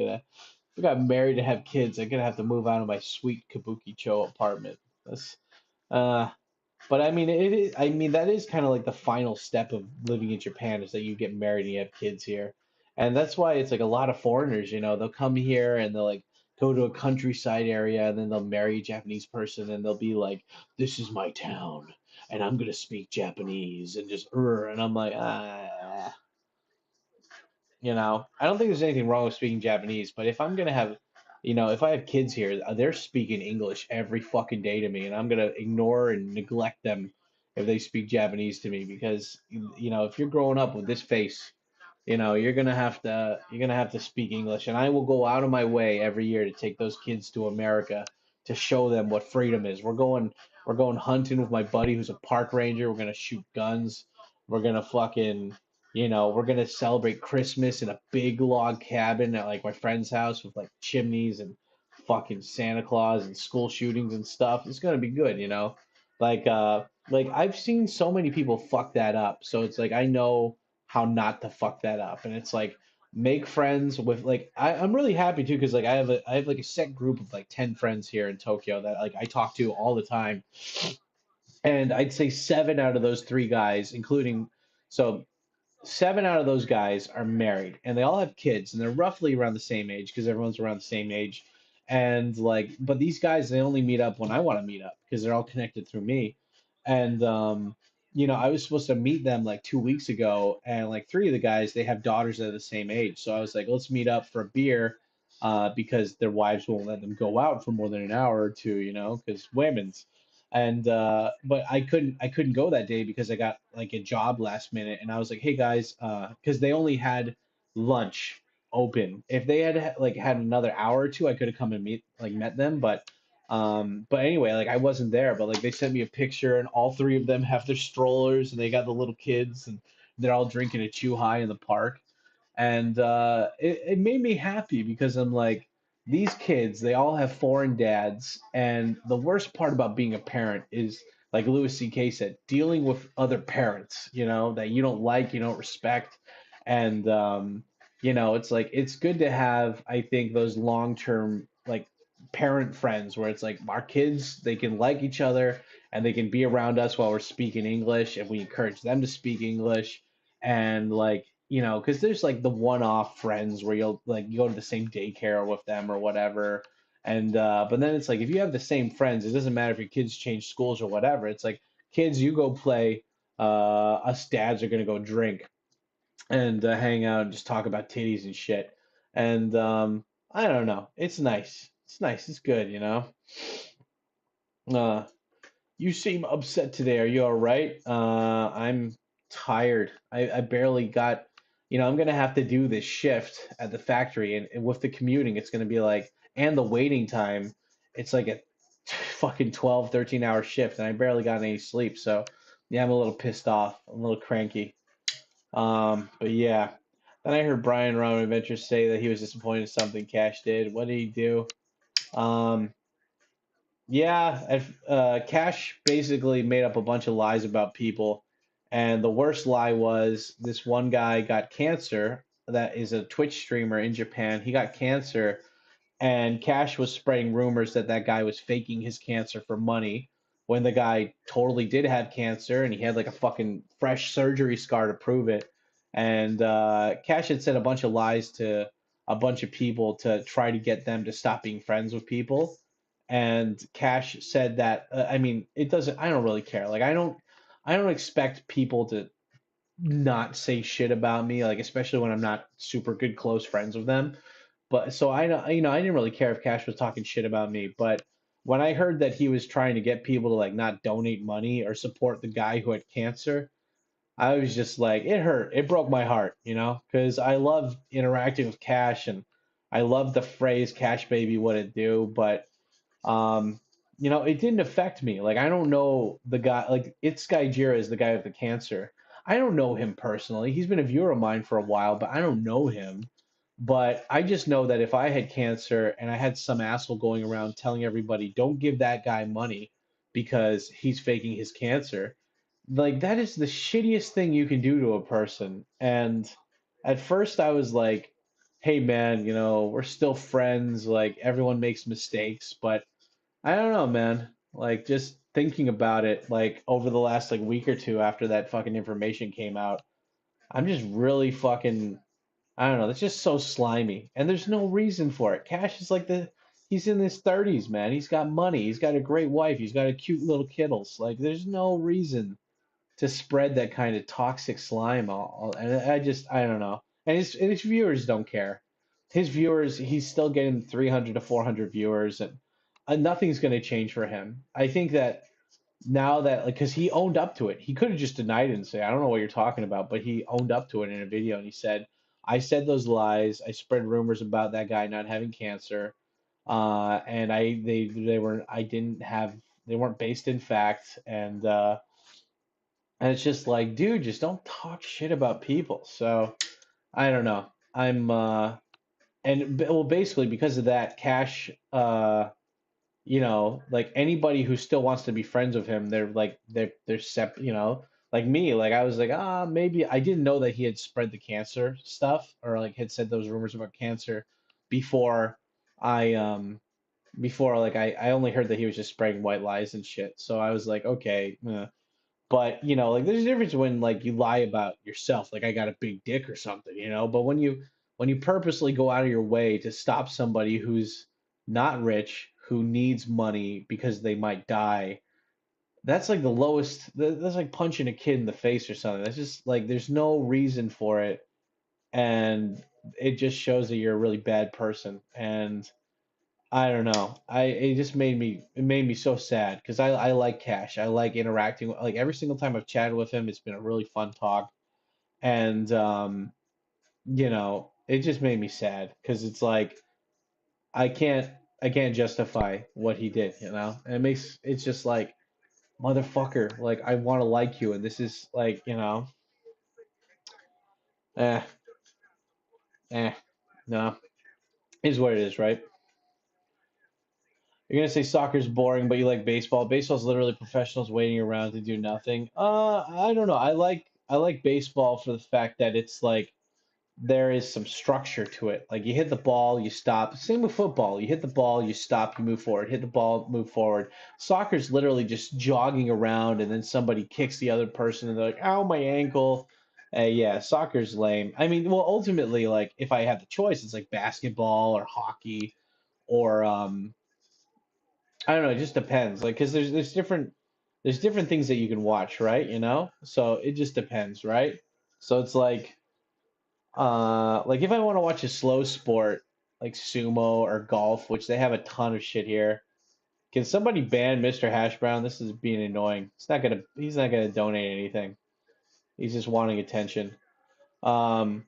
I got married and have kids, I'm gonna have to move out of my sweet Kabuki Cho apartment. That's uh but I mean it is I mean that is kind of like the final step of living in Japan is that you get married and you have kids here. And that's why it's like a lot of foreigners, they'll come here and they'll like go to a countryside area and then they'll marry a Japanese person and they'll be like, "This is my town and I'm gonna speak Japanese," and just and I'm like, I don't think there's anything wrong with speaking Japanese, but if I'm gonna have, if I have kids here, they're speaking English every fucking day to me, and I'm gonna ignore and neglect them if they speak Japanese to me because you know, if you're growing up with this face, you know, you're gonna have to speak English, and I will go out of my way every year to take those kids to America to show them what freedom is. We're going hunting with my buddy who's a park ranger. We're gonna shoot guns. We're gonna fucking, you know, we're gonna celebrate Christmas in a big log cabin at like my friend's house with like chimneys and fucking Santa Claus and school shootings and stuff. It's gonna be good, you know. Like I've seen so many people fuck that up. So it's like I know how not to fuck that up. And it's like make friends with like I'm really happy too because like I have like a set group of like 10 friends here in Tokyo that like I talk to all the time. And I'd say seven out of those three guys, including so seven out of those guys are married and they all have kids and they're roughly around the same age because everyone's around the same age. And like, but these guys, they only meet up when I want to meet up because they're all connected through me. And, you know, I was supposed to meet them like 2 weeks ago and like three of the guys, they have daughters that are the same age. So I was like, let's meet up for a beer because their wives won't let them go out for more than an hour or two, you know, because women's. And but I couldn't go that day because I got like a job last minute and I was like, hey guys, because they only had lunch open. If they had like had another hour or two, I could have come and met them. But anyway, like I wasn't there, but like they sent me a picture and all three of them have their strollers and they got the little kids and they're all drinking a chew high in the park. And it made me happy because I'm like, these kids, they all have foreign dads. And the worst part about being a parent is, like Louis C.K. said, dealing with other parents, you know, that you don't like, you don't respect. And, you know, it's like, it's good to have, I think, those long-term, like, parent friends where it's like our kids, they can like each other and they can be around us while we're speaking English and we encourage them to speak English and like you know because there's like the one-off friends where you'll like you go to the same daycare with them or whatever and but then it's like if you have the same friends it doesn't matter if your kids change schools or whatever it's like kids you go play us dads are gonna go drink and hang out and just talk about titties and shit and I don't know it's nice it's good you know uh you seem upset today. Are you all right? I'm tired. I barely got, you know, I'm gonna have to do this shift at the factory, and with the commuting, it's gonna be like, and the waiting time, it's like a fucking 12, 13 hour shift, and I barely got any sleep. So, yeah, I'm a little pissed off. I'm a little cranky. But yeah. Then I heard Brian Ron Adventures say that he was disappointed in something Cash did. What did he do? Um, yeah, Cash basically made up a bunch of lies about people, and the worst lie was this one guy got cancer. That is a Twitch streamer in Japan. He got cancer, and Cash was spreading rumors that that guy was faking his cancer for money when the guy totally did have cancer and he had like a fucking fresh surgery scar to prove it. And Cash had said a bunch of lies to a bunch of people to try to get them to stop being friends with people. And Cash said that I mean, it doesn't I don't really care. Like I don't expect people to not say shit about me, like especially when I'm not super good close friends with them. But so I don't, you know, I didn't really care if Cash was talking shit about me. But when I heard that he was trying to get people to like not donate money or support the guy who had cancer, I was just like, it hurt. It broke my heart, you know, because I love interacting with Cash and I love the phrase "Cash baby, what it do." But um, you know, it didn't affect me. Like I don't know the guy. Like it's Skyjira is the guy with the cancer. I don't know him personally. He's been a viewer of mine for a while, but I don't know him. But I just know that if I had cancer and I had some asshole going around telling everybody, don't give that guy money because he's faking his cancer, like that is the shittiest thing you can do to a person. And at first I was like, hey man, you know, we're still friends. Like everyone makes mistakes, but I don't know, man. Like just thinking about it, like over the last like week or two after that fucking information came out, I'm just really fucking I don't know. It's just so slimy, and there's no reason for it. Cash is like he's in his 30s, man. He's got money. He's got a great wife. He's got a cute little kiddles. Like there's no reason to spread that kind of toxic slime and I don't know. And his viewers don't care. His viewers, he's still getting 300 to 400 viewers, and nothing's going to change for him. I think that now that like because he owned up to it. He could have just denied it and say, I don't know what you're talking about, but he owned up to it in a video and he said, I said those lies. I spread rumors about that guy not having cancer. And they were I didn't have they weren't based in fact and it's just like, dude, just don't talk shit about people. So I don't know. Well, basically because of that, Cash, like anybody who still wants to be friends with him, like me, like I was like, maybe I didn't know that he had spread the cancer stuff or like had said those rumors about cancer before I before like I only heard that he was just spreading white lies and shit. So I was like, okay, but like there's a difference when like you lie about yourself, like I got a big dick or something, but when you purposely go out of your way to stop somebody who's not rich, who needs money because they might die, that's like the lowest, that's like punching a kid in the face or something. That's just like there's no reason for it. And it just shows that you're a really bad person. And I don't know. It made me so sad because I like Cash. I like interacting like every single time I've chatted with him, it's been a really fun talk. And it just made me sad because it's like I can't I can't justify what he did. And it's just like motherfucker, like I want to like you and this is like, eh, eh, no. Is what it is, right? You're gonna say soccer's boring, but you like baseball. Baseball's literally professionals waiting around to do nothing. I don't know. I like baseball for the fact that it's like there is some structure to it. Like you hit the ball, you stop. Same with football. You hit the ball, you stop, you move forward. Hit the ball, move forward. Soccer's literally just jogging around, and then somebody kicks the other person, and they're like, "Ow, my ankle." Yeah, soccer's lame. I mean, well, ultimately, like if I had the choice, it's like basketball or hockey or I don't know, it just depends. Like, cause there's different things that you can watch, right? So it just depends, right? So it's like if I want to watch a slow sport like sumo or golf, which they have a ton of shit here, can somebody ban Mr. Hash Brown? This is being annoying. He's not gonna donate anything. He's just wanting attention. Um,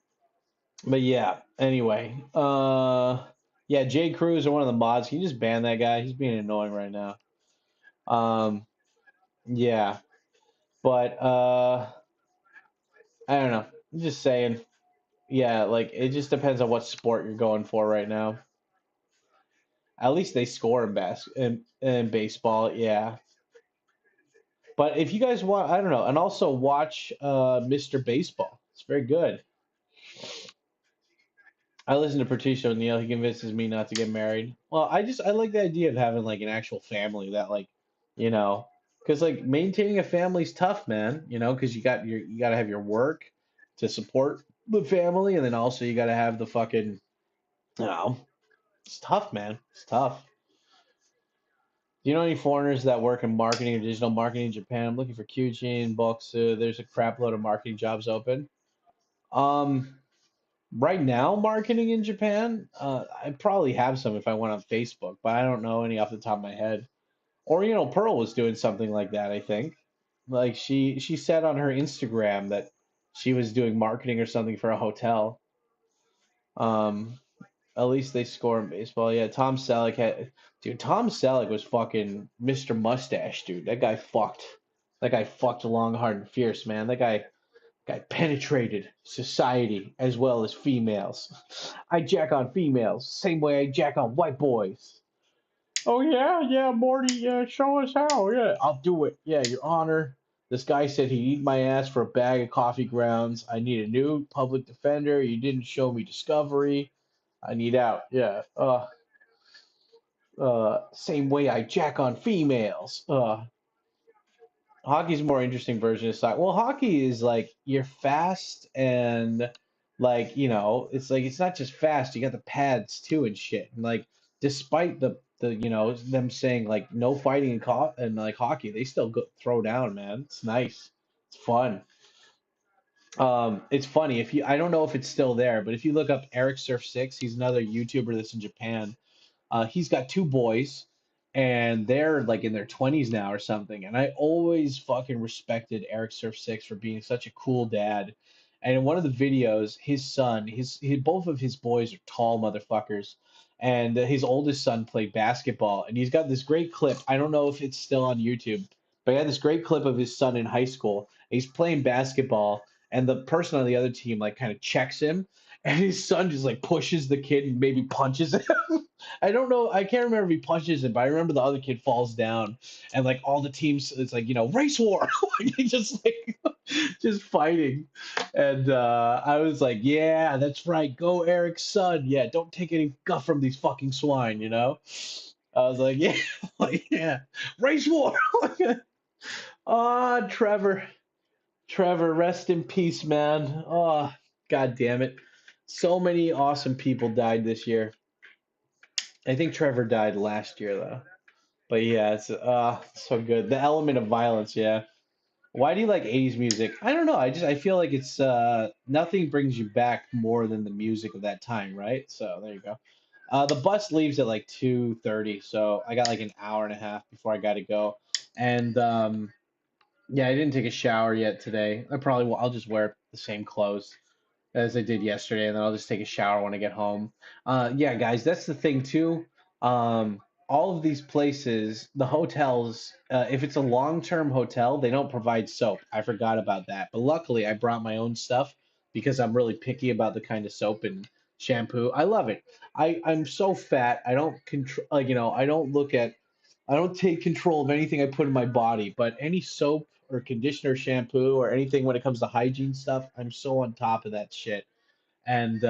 but yeah, anyway, yeah, Jay Cruz or one of the mods, can you just ban that guy? He's being annoying right now. Um, yeah. But I don't know. I'm just saying. Yeah, like it just depends on what sport you're going for right now. At least they score in baseball, yeah. But if you guys want, I don't know, and also watch Mr. Baseball. It's very good. I listen to Patricio O'Neill. He convinces me not to get married. Well, I like the idea of having like an actual family that like, you know, because like maintaining a family's tough, man. Because you got to have your work to support the family, and then also you got to have the fucking, you know, it's tough, man. It's tough. Do you know any foreigners that work in marketing or digital marketing in Japan? I'm looking for Kyujin, Boxu. There's a crap load of marketing jobs open. Um, Right now, marketing in Japan, I probably have some if I went on Facebook, but I don't know any off the top of my head. Or, Pearl was doing something like that, I think. Like she said on her Instagram that she was doing marketing or something for a hotel. Um, at least they score in baseball. Yeah, Tom Selleck was fucking Mr. Mustache, dude. That guy fucked. That guy fucked long, hard, and fierce, man. That guy penetrated society as well as females. I jack on females, same way I jack on white boys. Oh yeah, yeah, Morty, yeah, show us how. Yeah, I'll do it. Yeah, Your Honor. This guy said he'd eat my ass for a bag of coffee grounds. I need a new public defender. You didn't show me discovery. I need out. Yeah. Same way I jack on females. Hockey's a more interesting version of soccer. Well, hockey is like you're fast and like, it's like it's not just fast, you got the pads too and shit. And like despite the them saying like no fighting in like hockey, they still throw down, man. It's nice. It's fun. It's funny if you I don't know if it's still there, but if you look up Eric Surf 6, he's another YouTuber that's in Japan. He's got two boys and they're like in their 20s now or something. And I always fucking respected Eric Surf Six for being such a cool dad. And in one of the videos, his son, both of his boys are tall motherfuckers, and his oldest son played basketball, and he's got this great clip. I don't know if it's still on YouTube, but he had this great clip of his son in high school. He's playing basketball, and the person on the other team like kind of checks him, and his son just like pushes the kid and maybe punches him. I don't know. I can't remember if he punches him, but I remember the other kid falls down, and like all the teams, it's like race war, like, just like just fighting. And I was like, yeah, that's right, go Eric's son. Yeah, don't take any guff from these fucking swine. I was like, yeah, like yeah, race war. Ah, Trevor, rest in peace, man. Oh, god damn it. So many awesome people died this year. I think Trevor died last year though. But yeah, it's so good. The element of violence, yeah. Why do you like 80s music? I don't know. I feel like it's nothing brings you back more than the music of that time, right? So there you go. The bus leaves at like 2:30, so I got like an hour and a half before I got to go. And yeah, I didn't take a shower yet today. I'll just wear the same clothes as I did yesterday, and then I'll just take a shower when I get home. Yeah, guys, that's the thing too. All of these places, the hotels, if it's a long-term hotel, they don't provide soap. I forgot about that, but luckily I brought my own stuff because I'm really picky about the kind of soap and shampoo. I love it. I'm so fat. I don't control, like I don't take control of anything I put in my body, but any soap or conditioner, shampoo, or anything when it comes to hygiene stuff, I'm so on top of that shit. And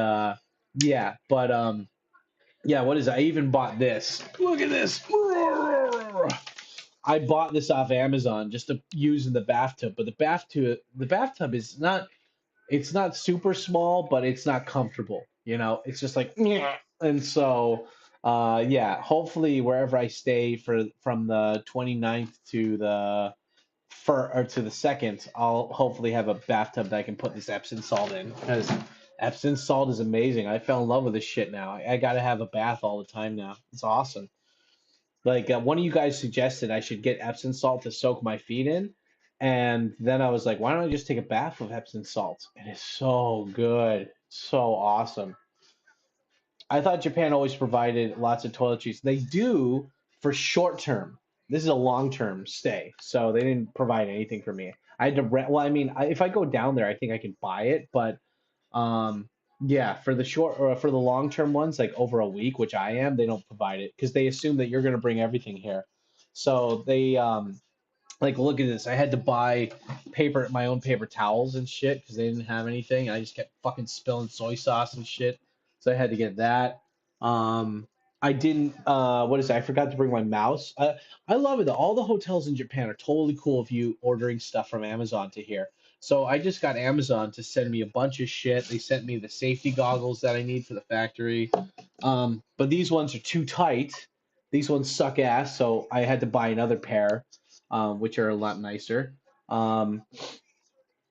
yeah, but yeah, what is it? I even bought this. Look at this. I bought this off Amazon just to use in the bathtub, but the bathtub is not it's not super small, but it's not comfortable. It's just like, and so, yeah, hopefully wherever I stay from the 29th to the 2nd, I'll hopefully have a bathtub that I can put this Epsom salt in because Epsom salt is amazing. I fell in love with this shit now. I gotta have a bath all the time now. It's awesome. Like one of you guys suggested I should get Epsom salt to soak my feet in, and then I was like, why don't I just take a bath with Epsom salt? And it's so good, so awesome. I thought Japan always provided lots of toiletries. They do for short term. This is a long term stay, so they didn't provide anything for me. I had to rent. Well, I mean, if I go down there, I think I can buy it, but um, yeah, for the short or for the long term ones, like over a week, which I am, they don't provide it because they assume that you're gonna bring everything here. So they like look at this. I had to buy my own paper towels and shit because they didn't have anything. I just kept fucking spilling soy sauce and shit, so I had to get that. Um, I didn't. What is it? I forgot to bring my mouse. I love it though. All the hotels in Japan are totally cool if you ordering stuff from Amazon to here. So I just got Amazon to send me a bunch of shit. They sent me the safety goggles that I need for the factory. But these ones are too tight. These ones suck ass, so I had to buy another pair, which are a lot nicer. Um,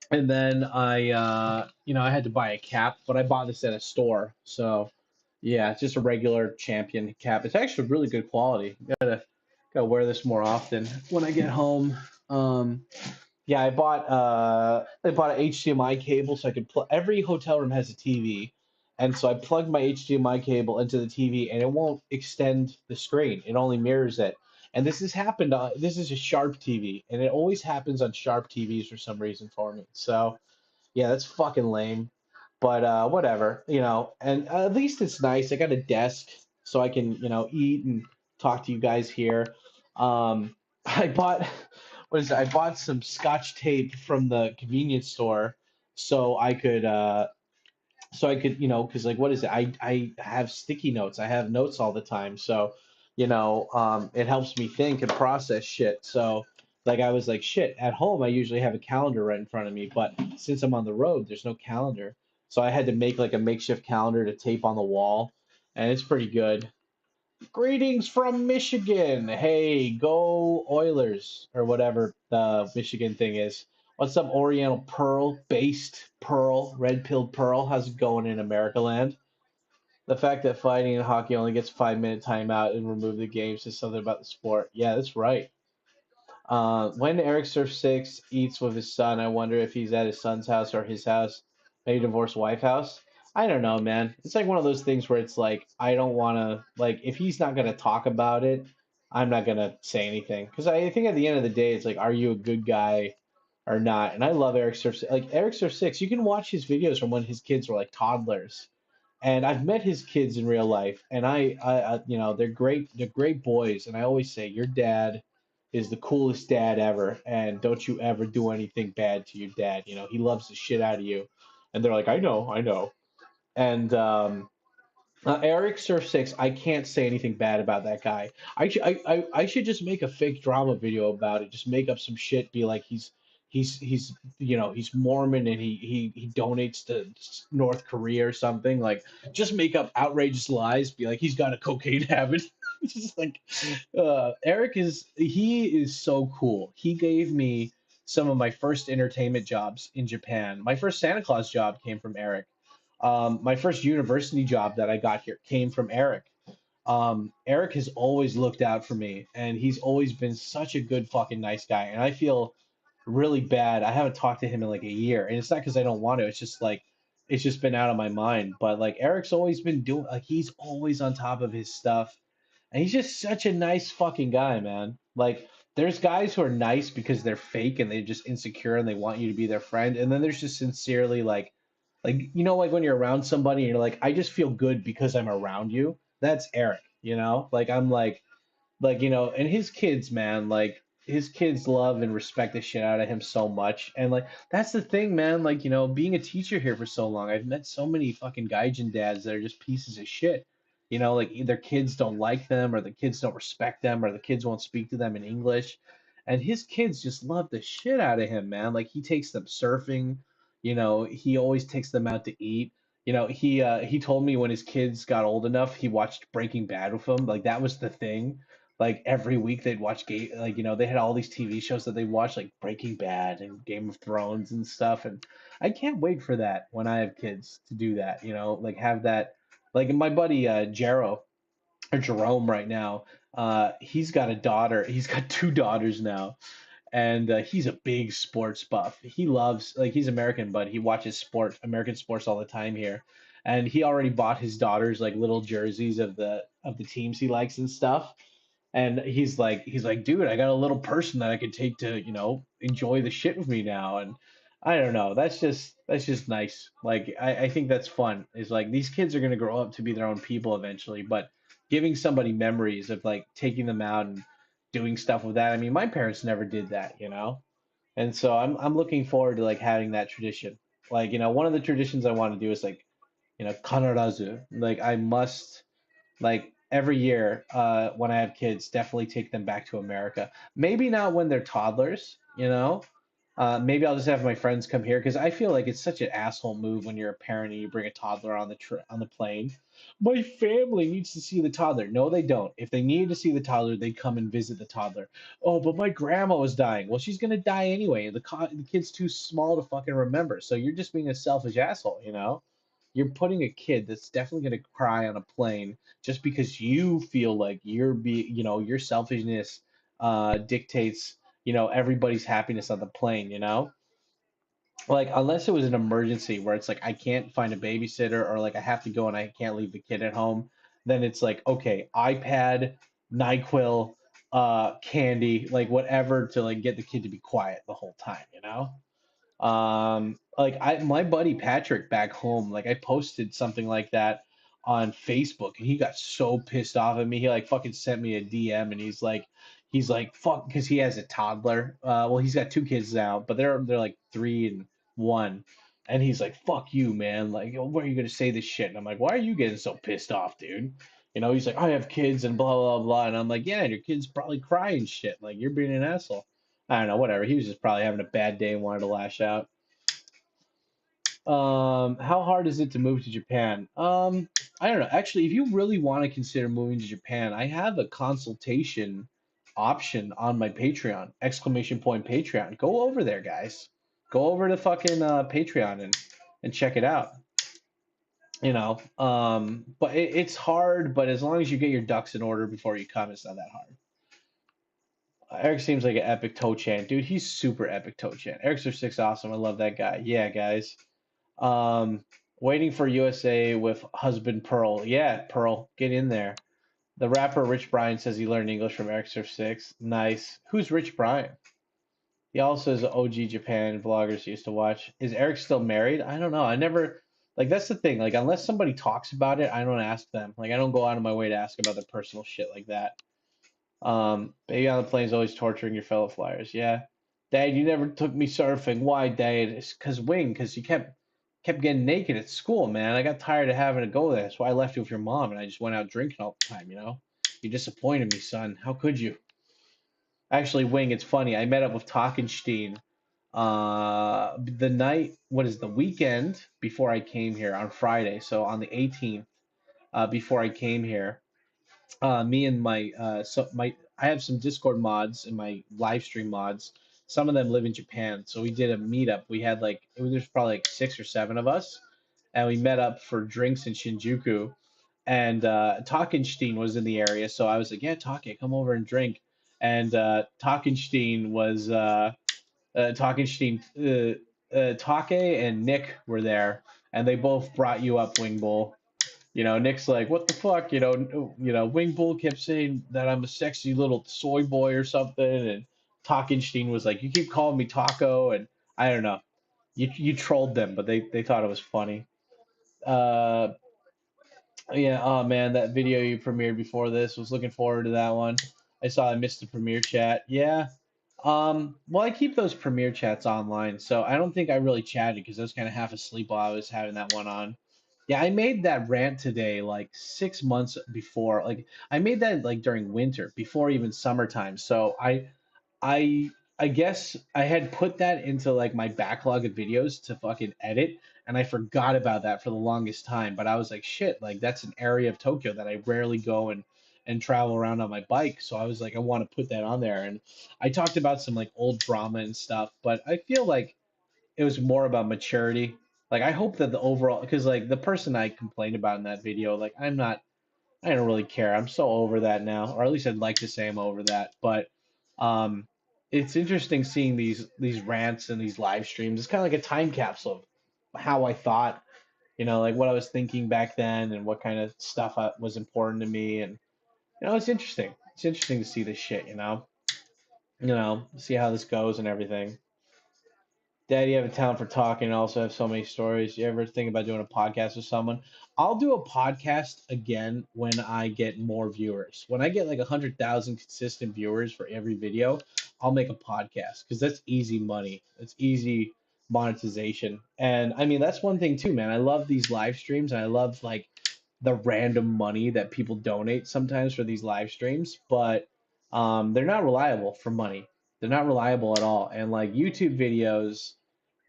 and then I had to buy a cap, but I bought this at a store. So, yeah, it's just a regular Champion cap. It's actually really good quality. Gotta wear this more often when I get home. Yeah, I bought an HDMI cable so I could plug. Every hotel room has a TV, and so I plugged my HDMI cable into the TV, and it won't extend the screen. It only mirrors it. And this has happened. This is a Sharp TV, and it always happens on Sharp TVs for some reason for me. So yeah, that's fucking lame. But whatever. And at least it's nice. I got a desk so I can eat and talk to you guys here. I bought what is it? I bought some Scotch tape from the convenience store so I could because like what is it? I have sticky notes. I have notes all the time, so it helps me think and process shit. So like I was like, shit, at home I usually have a calendar right in front of me, but since I'm on the road, there's no calendar. So I had to make like a makeshift calendar to tape on the wall, and it's pretty good. Greetings from Michigan. Hey, go Oilers, or whatever the Michigan thing is. What's up, Oriental Pearl, based Pearl, red pilled Pearl? How's it going in America land? The fact that fighting in hockey only gets 5-minute timeout and remove the game says something about the sport. Yeah, that's right. When Eric Surf 6 eats with his son, I wonder if he's at his son's house or his house, maybe divorced wife house. I don't know, man. It's like one of those things where it's like, I don't want to, like, if he's not going to talk about it, I'm not going to say anything. Because I think at the end of the day, it's like, are you a good guy or not? And I love Eric Surf 6. Like, Eric Surf 6, you can watch his videos from when his kids were like toddlers. And I've met his kids in real life, and you know, they're great. They're great boys. And I always say, your dad is the coolest dad ever, and don't you ever do anything bad to your dad. You know, he loves the shit out of you. And they're like, I know, I know. And Eric Surf 6, I can't say anything bad about that guy. I should just make a fake drama video about it. Just make up some shit. Be like he's you know, he's Mormon and he donates to North Korea or something. Like, just make up outrageous lies. Be like, he's got a cocaine habit. It's just like Eric he is so cool. He gave me some of my first entertainment jobs in Japan. My first Santa Claus job came from Eric. My first university job that I got here came from Eric. Eric has always looked out for me, and he's always been such a good fucking nice guy. And I feel really bad. I haven't talked to him in like a year, and it's not because I don't want to. It's just like it's just been out of my mind. But like Eric's always been doing, like, he's always on top of his stuff, and he's just such a nice fucking guy, man. Like, there's guys who are nice because they're fake and they're just insecure and they want you to be their friend, and then there's just sincerely like, you know, like when you're around somebody and you're like, I just feel good because I'm around you. That's Eric, you know? Like, I'm like, you know, and his kids, man, like his kids love and respect the shit out of him so much. And like, that's the thing, man. Like, you know, being a teacher here for so long, I've met so many fucking gaijin dads that are just pieces of shit. You know, like either kids don't like them or the kids don't respect them or the kids won't speak to them in English. And his kids just love the shit out of him, man. Like, he takes them surfing, you know, he always takes them out to eat. You know, he told me when his kids got old enough, he watched Breaking Bad with them. Like, that was the thing. Like, every week they'd watch like, you know, they had all these TV shows that they watched, like Breaking Bad and Game of Thrones and stuff. And I can't wait for that when I have kids to do that, you know, like have that. Like my buddy Jerome right now, he's got a daughter. He's got two daughters now, and he's a big sports buff. He loves, like, he's American, but he watches American sports all the time here. And he already bought his daughters like little jerseys of the teams he likes and stuff. And he's like, dude, I got a little person that I could take to, you know, enjoy the shit with me now. And I don't know, that's just nice. Like, I think that's fun. Is like, these kids are gonna grow up to be their own people eventually, but giving somebody memories of like taking them out and doing stuff with that. I mean, my parents never did that, you know? And so I'm looking forward to like having that tradition. Like, you know, one of the traditions I want to do is like, you know, kanarazu. Like, I must, like, every year, when I have kids, definitely take them back to America. Maybe not when they're toddlers, you know. Maybe I'll just have my friends come here because I feel like it's such an asshole move when you're a parent and you bring a toddler on the plane. My family needs to see the toddler. No, they don't. If they needed to see the toddler, they'd come and visit the toddler. Oh, but my grandma was dying. Well, she's gonna die anyway. The kid's too small to fucking remember. So you're just being a selfish asshole, you know. You're putting a kid that's definitely going to cry on a plane just because you feel like you know, your selfishness dictates, you know, everybody's happiness on the plane, you know? Like, unless it was an emergency where it's like I can't find a babysitter or like I have to go and I can't leave the kid at home, then it's like, okay, iPad, NyQuil, candy, like whatever to like get the kid to be quiet the whole time, you know? Like, my buddy Patrick back home, like I posted something like that on Facebook and he got so pissed off at me. He like fucking sent me a DM and he's like fuck, because he has a toddler. Well, he's got two kids now, but they're like 3 and 1. And he's like, fuck you, man. Like, where are you gonna say this shit? And I'm like, why are you getting so pissed off, dude? You know, he's like, I have kids and blah blah blah. And I'm like, yeah, your kids probably cry and shit. Like, you're being an asshole. I don't know, whatever. He was just probably having a bad day and wanted to lash out. How hard is it to move to Japan? I don't know. Actually, if you really want to consider moving to Japan, I have a consultation option on my Patreon, exclamation point Patreon. Go over there, guys. Go over to fucking Patreon and check it out.
you know. But it's hard, but as long as you get your ducks in order before you come, it's not that hard. Eric seems like an epic toe chant. Dude, he's super epic toe chant. Eric's are six awesome. I love that guy. Yeah, guys. Um, Waiting for USA with husband Pearl. Yeah, Pearl, get in there. The rapper Rich Brian says he learned English from Eric Surf 6. Nice. Who's Rich Brian? He also is an OG Japan vloggers he used to watch. Is Eric still married? I don't know. I never, like, that's the thing. Like, unless somebody talks about it, I don't ask them. Like, I don't go out of my way to ask about their personal shit like that. Baby on the plane is always torturing your fellow flyers. Yeah. Dad, you never took me surfing. Why, Dad? It's because you kept getting naked at school, man. I got tired of having to go there. That's why I left you with your mom and I just went out drinking all the time, you know? You disappointed me, son. How could you? Actually, Wing, it's funny. I met up with Talkenstein the night, what is the weekend before I came here on Friday. So on the 18th, before I came here, me and my I have some Discord mods and my live stream mods. Some of them live in Japan, so we did a meetup. We had like there's probably like 6 or 7 of us, and we met up for drinks in Shinjuku. And Talkenstein was in the area, so I was like, "Yeah, Take, come over and drink." And Talkenstein was Talkenstein, Take and Nick were there, and they both brought you up, Wing Bull. You know, Nick's like, what the fuck? Wing Bull kept saying that I'm a sexy little soy boy or something, and Talkenstein was like, you keep calling me Taco, and I don't know. You trolled them, but they thought it was funny. Uh, yeah, oh man, that video you premiered before this, was looking forward to that one. I saw I missed the premiere chat. Yeah. Well, I keep those premiere chats online, so I don't think I really chatted because I was kind of half asleep while I was having that one on. Yeah, I made that rant today like 6 months before. Like I made that like during winter, before even summertime. So I guess I had put that into like my backlog of videos to fucking edit, and I forgot about that for the longest time. But I was like, shit, like that's an area of Tokyo that I rarely go and travel around on my bike. So I was like, I want to put that on there. And I talked about some like old drama and stuff, but I feel like it was more about maturity. Like I hope that the overall, because like the person I complained about in that video, like I don't really care. I'm so over that now, or at least I'd like to say I'm over that. But um, it's interesting seeing these rants and these live streams. It's kind of like a time capsule of how I thought, like what I was thinking back then and what kind of stuff was important to me. And it's interesting. It's interesting to see this shit. See how this goes and everything. Dad, you have a talent for talking and also have so many stories. You ever think about doing a podcast with someone? I'll do a podcast again when I get more viewers. When I get like 100,000 consistent viewers for every video, I'll make a podcast because that's easy money. It's easy monetization. And I mean, that's one thing too, man. I love these live streams and I love like the random money that people donate sometimes for these live streams, but they're not reliable for money. They're not reliable at all. And like YouTube videos,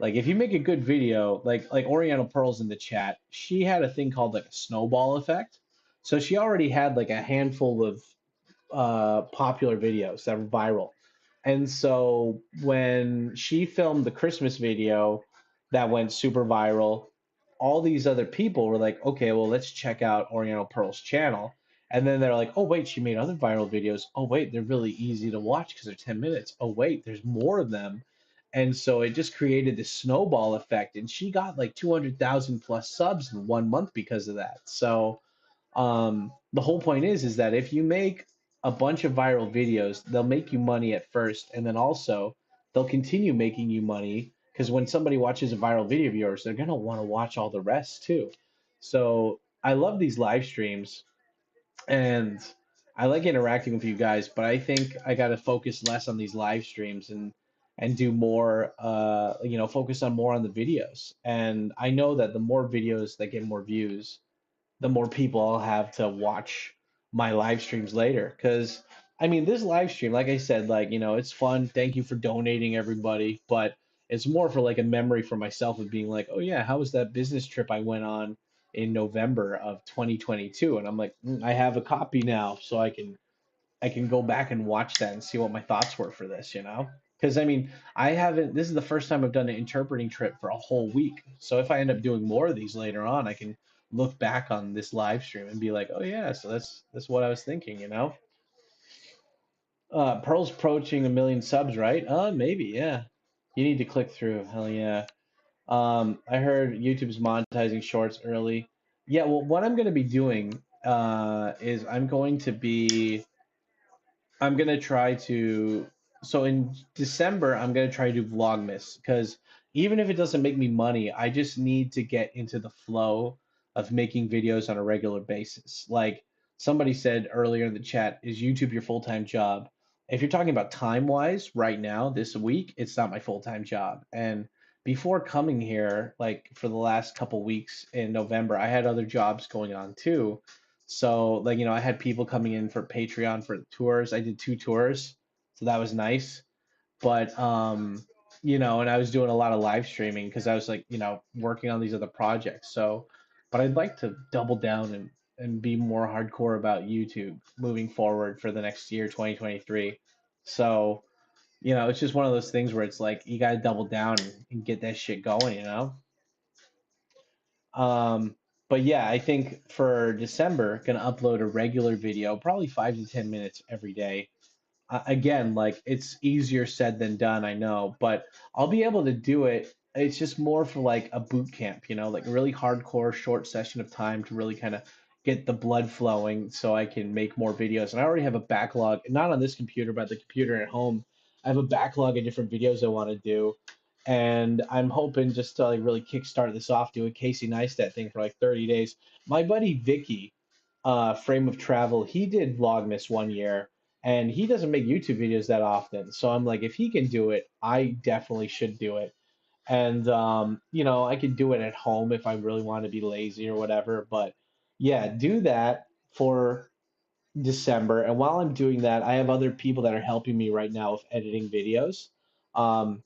like if you make a good video, like Oriental Pearls in the chat, she had a thing called like a snowball effect. So she already had like a handful of popular videos that were viral. And so when she filmed the Christmas video that went super viral, all these other people were like, okay, well, let's check out Oriental Pearl's channel. And then they're like, oh, wait, she made other viral videos. Oh, wait, they're really easy to watch because they're 10 minutes. Oh, wait, there's more of them. And so it just created this snowball effect. And she got like 200,000 plus subs in 1 month because of that. So the whole point is that if you make a bunch of viral videos, they'll make you money at first, and then also they'll continue making you money because when somebody watches a viral video of yours, they're gonna want to watch all the rest too. So I love these live streams and I like interacting with you guys, but I think I got to focus less on these live streams and do more focus on more on the videos. And I know that the more videos that get more views, the more people I'll have to watch my live streams later. Because, I mean, this live stream, like I said, like, it's fun. Thank you for donating, everybody. But it's more for like a memory for myself of being like, oh, yeah, how was that business trip I went on in November of 2022? And I'm like, I have a copy now, so I can go back and watch that and see what my thoughts were for this. Because I mean, this is the first time I've done an interpreting trip for a whole week. So if I end up doing more of these later on, I can look back on this live stream and be like, oh yeah, so that's what I was thinking, Pearl's approaching 1 million subs, right? Maybe, yeah. You need to click through. Hell yeah. I heard YouTube's monetizing shorts early. Yeah, well, what I'm gonna be doing is I'm gonna try to. So in December, I'm gonna try to do Vlogmas because even if it doesn't make me money, I just need to get into the flow of making videos on a regular basis. Like somebody said earlier in the chat, is YouTube your full-time job? If you're talking about time-wise, right now, this week, it's not my full-time job. And before coming here, like for the last couple weeks in November, I had other jobs going on too. So like, I had people coming in for Patreon for tours. I did 2 tours, so that was nice. But and I was doing a lot of live streaming because I was like, working on these other projects. So, but I'd like to double down and be more hardcore about YouTube moving forward for the next year, 2023. So, it's just one of those things where it's like you gotta double down and get that shit going. Um, but yeah, I think for December, gonna upload a regular video, probably 5 to 10 minutes every day. Again, like it's easier said than done, I know, but I'll be able to do it. It's just more for like a boot camp, like a really hardcore short session of time to really kind of get the blood flowing so I can make more videos. And I already have a backlog, not on this computer, but the computer at home. I have a backlog of different videos I want to do. And I'm hoping just to like really kickstart this off, do a Casey Neistat thing for like 30 days. My buddy Vicky, Frame of Travel, he did Vlogmas one year and he doesn't make YouTube videos that often. So I'm like, if he can do it, I definitely should do it. And I could do it at home if I really want to be lazy or whatever. But yeah, do that for December. And while I'm doing that, I have other people that are helping me right now with editing videos. Um,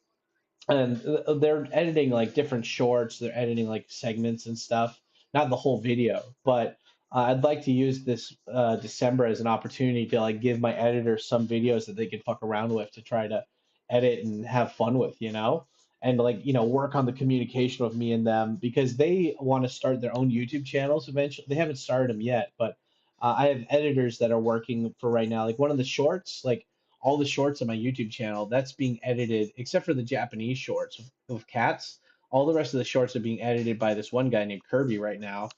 and they're editing like different shorts, they're editing like segments and stuff, not the whole video. But I'd like to use this December as an opportunity to like give my editors some videos that they can fuck around with to try to edit and have fun with, and like work on the communication with me and them because they want to start their own YouTube channels eventually. They haven't started them yet, but I have editors that are working for right now. Like one of the shorts, like all the shorts on my YouTube channel, that's being edited, except for the Japanese shorts with cats. All the rest of the shorts are being edited by this one guy named Kirby right now,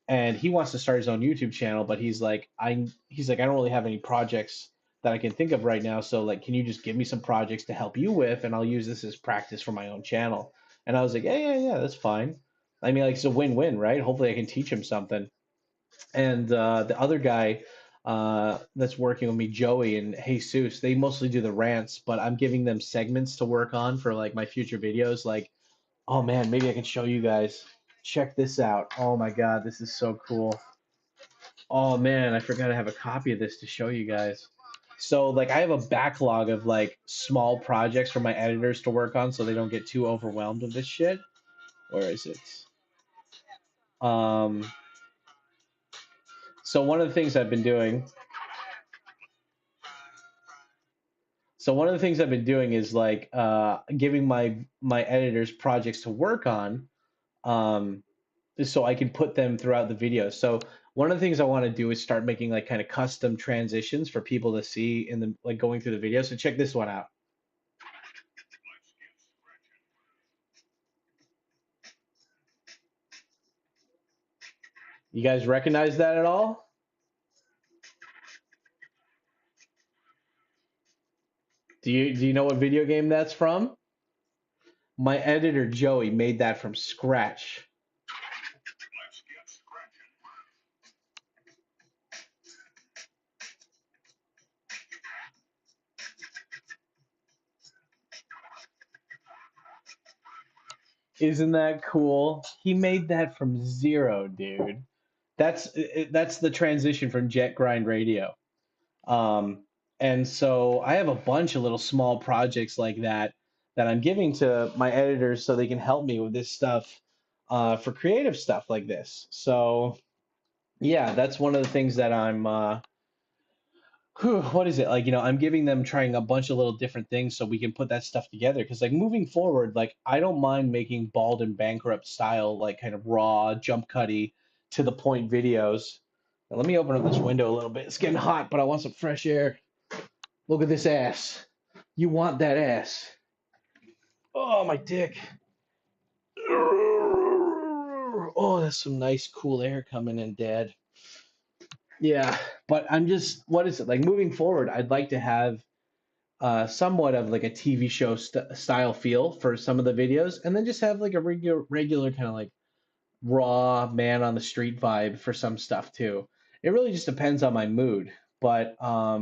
and he wants to start his own YouTube channel, but he's like I don't really have any projects that I can think of right now, so like can you just give me some projects to help you with, and I'll use this as practice for my own channel. And I was like, yeah, that's fine. I mean, like it's a win-win, right? Hopefully, I can teach him something. And the other guy that's working with me, Joey and Jesus, they mostly do the rants, but I'm giving them segments to work on for like my future videos. Like, oh man, maybe I can show you guys. Check this out. Oh my God, this is so cool. Oh man, I forgot to have a copy of this to show you guys. So like I have a backlog of like small projects for my editors to work on so they don't get too overwhelmed with this shit. Where is it? Um, so one of the things I've been doing is like giving my editors projects to work on, just so I can put them throughout the video. So one of the things I want to do is start making like kind of custom transitions for people to see in the like going through the video. So check this one out. You guys recognize that at all? Do you know what video game that's from? My editor Joey made that from scratch. Isn't that cool? He made that from zero, dude. That's the transition from Jet Grind Radio. And so I have a bunch of little small projects like that that I'm giving to my editors so they can help me with this stuff for creative stuff like this. So yeah, that's one of the things that I'm what is it like, I'm giving them trying a bunch of little different things so we can put that stuff together because like moving forward, like I don't mind making Bald and Bankrupt style like kind of raw jump cutty to the point videos. Now, let me open up this window a little bit. It's getting hot, but I want some fresh air. Look at this ass. You want that ass. Oh, my dick. Oh, that's some nice cool air coming in, Dad. Yeah, but I'm just, what is it? Like moving forward, I'd like to have somewhat of like a TV show style feel for some of the videos, and then just have like a regular kind of like raw man on the street vibe for some stuff too. It really just depends on my mood. But I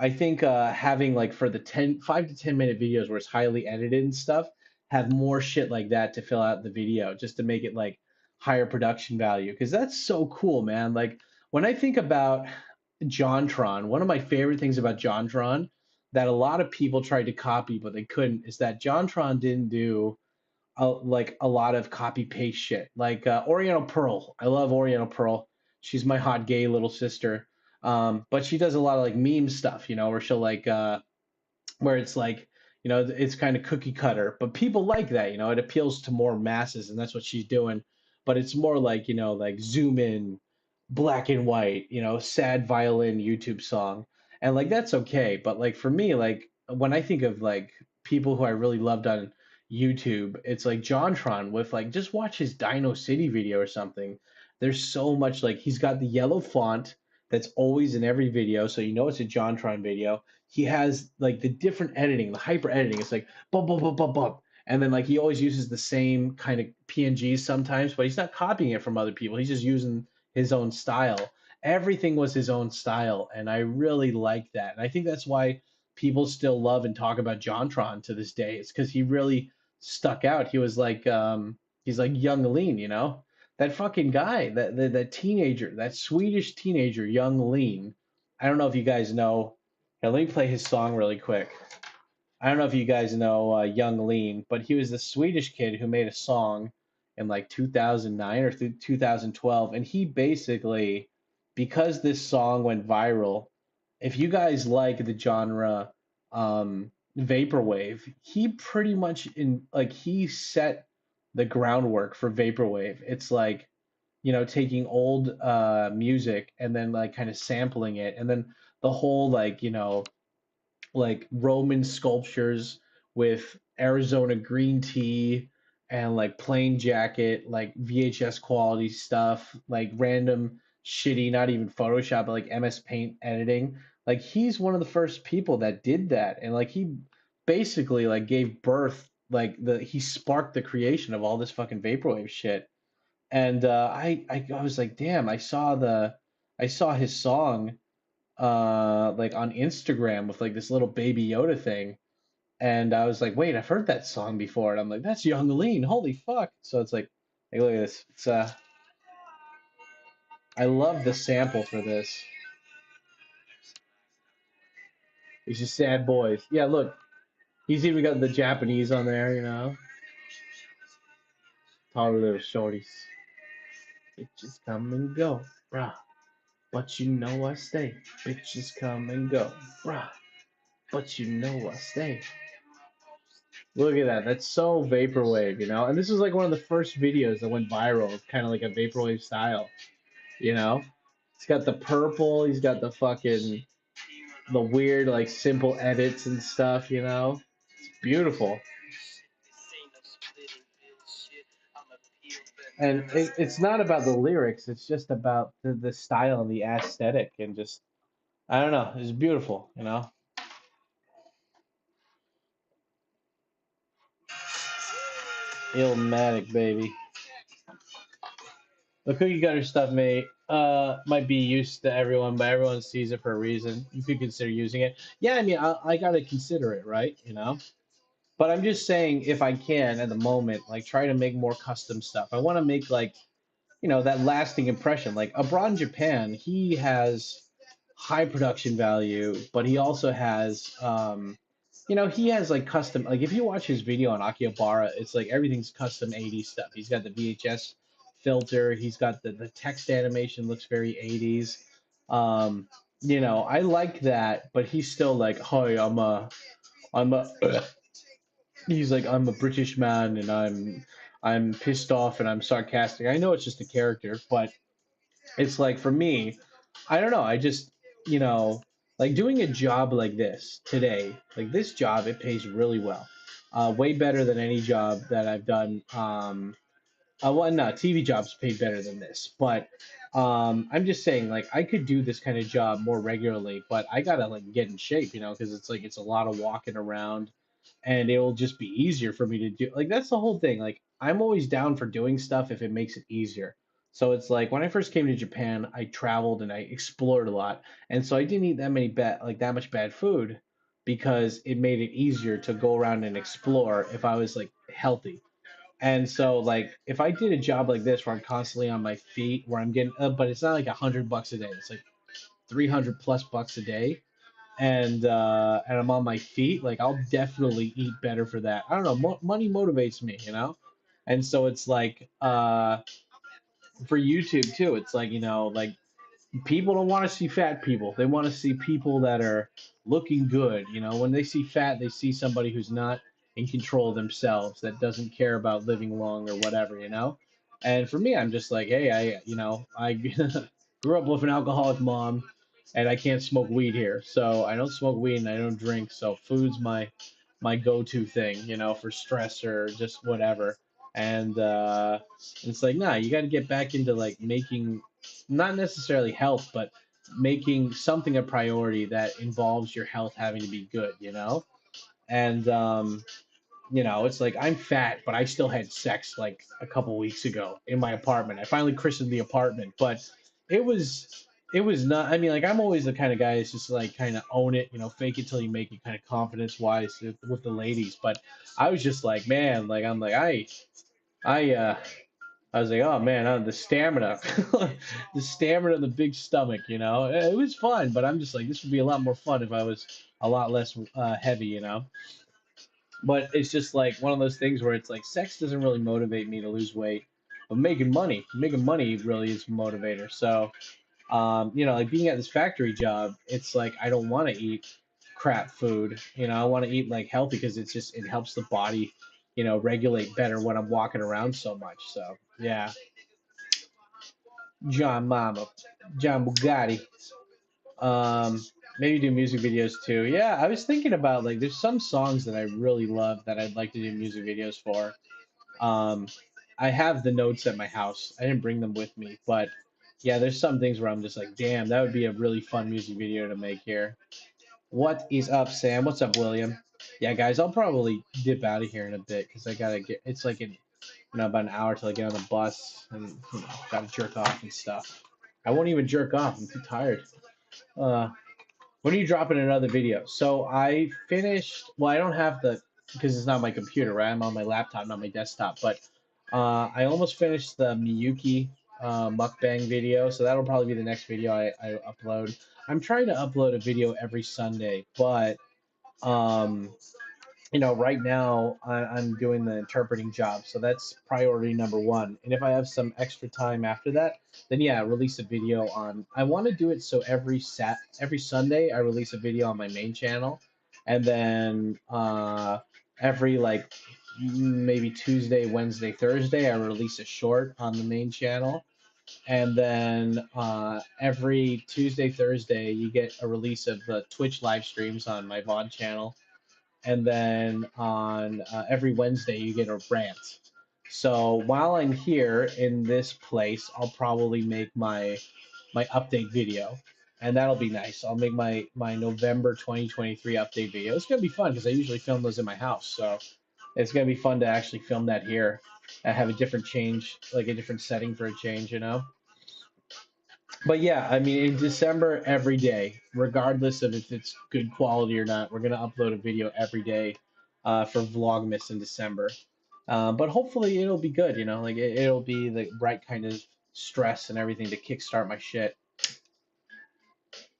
think having like for the 5 to 10 minute videos where it's highly edited and stuff, have more shit like that to fill out the video just to make it like higher production value. Because that's so cool, man. Like when I think about JonTron, one of my favorite things about JonTron that a lot of people tried to copy but they couldn't is that JonTron didn't do like a lot of copy paste shit. Like Oriental Pearl. I love Oriental Pearl. She's my hot gay little sister. But she does a lot of like meme stuff, where she'll like where it's like, it's kind of cookie cutter, but people like that, it appeals to more masses, and that's what she's doing. But it's more like, like zoom in, black and white, sad violin YouTube song. And like that's okay. But like for me, like when I think of like people who I really loved on YouTube, it's like JonTron with like just watch his Dino City video or something. There's so much like he's got the yellow font that's always in every video, so it's a JonTron video. He has like the different editing, the hyper editing. It's like bump, bump, bump, bump, bump. And then like he always uses the same kind of PNGs sometimes, but he's not copying it from other people. He's just using his own style. Everything was his own style, and I really like that. And I think that's why people still love and talk about JonTron to this day. It's because he really stuck out. He was like he's like young lean, that fucking guy, that teenager, that Swedish teenager, Young Lean. I don't know if you guys know. Here, let me play his song really quick. I don't know if you guys know Young Lean, but he was the Swedish kid who made a song in like 2009 or 2012, and he basically, because this song went viral, if you guys like the genre vaporwave, he pretty much he set the groundwork for vaporwave. It's like, taking old music and then like kind of sampling it, and then the whole like, like Roman sculptures with Arizona green tea and like plain jacket, like VHS quality stuff, like random shitty, not even Photoshop, but like MS Paint editing. Like he's one of the first people that did that, and like he basically like gave birth, like he sparked the creation of all this fucking vaporwave shit. And I was like, damn, I saw his song like on Instagram with like this little baby Yoda thing. And I was like, wait, I've heard that song before. And I'm like, that's Young Lean. Holy fuck. So it's like, hey, look at this. It's I love the sample for this. It's just sad boys. Yeah, look. He's even got the Japanese on there, Tall little shorties. Bitches come and go, bruh. But I stay. Bitches come and go, bruh. But I stay. Look at that. That's so vaporwave, And this is like one of the first videos that went viral, kind of like a vaporwave style, He's got the purple. He's got the weird, like, simple edits and stuff, It's beautiful. And it's not about the lyrics. It's just about the style and the aesthetic and just, I don't know. It's beautiful, Illmatic, baby. The cookie cutter stuff might be used to everyone, but everyone sees it for a reason. You could consider using it. Yeah, I mean, I gotta consider it, right? But I'm just saying, if I can at the moment, like try to make more custom stuff. I want to make like, that lasting impression. Like abroad in Japan, he has high production value, but he also has, he has like custom. Like if you watch his video on Akihabara, it's like everything's custom 80s stuff. He's got the VHS filter. He's got the text animation looks very 80s. I like that, but he's still like, hi, I'm a he's like, I'm a British man and I'm pissed off and I'm sarcastic. I know it's just a character, but it's like for me, I don't know. I just, you know, like doing a job like this today, like this job, it pays really well. Way better than any job that I've done. Well, no, TV jobs paid better than this, but I'm just saying, like, I could do this kind of job more regularly, but I gotta like get in shape, you know, because it's like it's a lot of walking around, and it will just be easier for me to do. Like, that's the whole thing. Like, I'm always down for doing stuff if it makes it easier. So it's like when I first came to Japan, I traveled and I explored a lot, and so I didn't eat that many bad, like that much bad food, because it made it easier to go around and explore if I was like healthy. And so, like, if I did a job like this where I'm constantly on my feet, where I'm getting, but it's not like $100 a day. It's like 300 plus bucks a day, and I'm on my feet. Like, I'll definitely eat better for that. I don't know. Money motivates me, you know. And so it's like, for YouTube too. It's like, you know, like people don't want to see fat people. They want to see people that are looking good. You know, when they see fat, they see somebody who's not in control of themselves, that doesn't care about living long or whatever, you know? And for me, I'm just like, hey, I grew up with an alcoholic mom and I can't smoke weed here. So I don't smoke weed and I don't drink. So food's my go-to thing, you know, for stress or just whatever. And it's like, nah, you got to get back into like making not necessarily health, but making something a priority that involves your health having to be good, you know? And you know, it's like I'm fat, but I still had sex like a couple weeks ago in my apartment. I finally christened the apartment, but it was not. I mean, like I'm always the kind of guy that's just like kind of own it, you know, fake it till you make it, kind of confidence wise with the ladies. But I was just like, man, like I'm like I I was like, oh man, the stamina, the stamina of the big stomach, you know, it was fun, but I'm just like, this would be a lot more fun if I was a lot less heavy, you know. But it's just like one of those things where it's like sex doesn't really motivate me to lose weight, but making money really is a motivator. So, you know, like being at this factory job, it's like I don't want to eat crap food, you know, I want to eat like healthy because it's just it helps the body, you know, regulate better when I'm walking around so much. So, yeah. John Mama, John Bugatti. Um, Maybe do music videos too. Yeah, I was thinking about like there's some songs that I really love that I'd like to do music videos for. Um, I have the notes at my house. I didn't bring them with me, but yeah, there's some things where I'm just like, damn, that would be a really fun music video to make here. What is up, Sam? What's up, William? Yeah, guys, I'll probably dip out of here in a bit because I gotta get. It's like in about an hour till I get on the bus and gotta jerk off and stuff. I won't even jerk off. I'm too tired. Uh, when are you dropping another video? So I finished. Well, I don't have the because it's not my computer, right? I'm on my laptop, not my desktop. But I almost finished the Miyuki mukbang video, so that'll probably be the next video I upload. I'm trying to upload a video every Sunday, but um, you know, right now I'm doing the interpreting job, so that's priority number one. And if I have some extra time after that, then yeah, release a video on. I want to do it so every Sunday I release a video on my main channel, and then every like maybe Tuesday, Wednesday, Thursday I release a short on the main channel, and then every Tuesday, Thursday you get a release of the Twitch live streams on my VOD channel, and then on every Wednesday you get a rant. So while I'm here in this place, I'll probably make my update video, and that'll be nice. I'll make my November 2023 update video. It's gonna be fun because I usually film those in my house, so it's gonna be fun to actually film that here and have a different change, like a different setting for a change, you know. But yeah, I mean, in December, every day, regardless of if it's good quality or not, we're gonna upload a video every day for Vlogmas in December. But hopefully it'll be good, you know, like it'll be the right kind of stress and everything to kickstart my shit.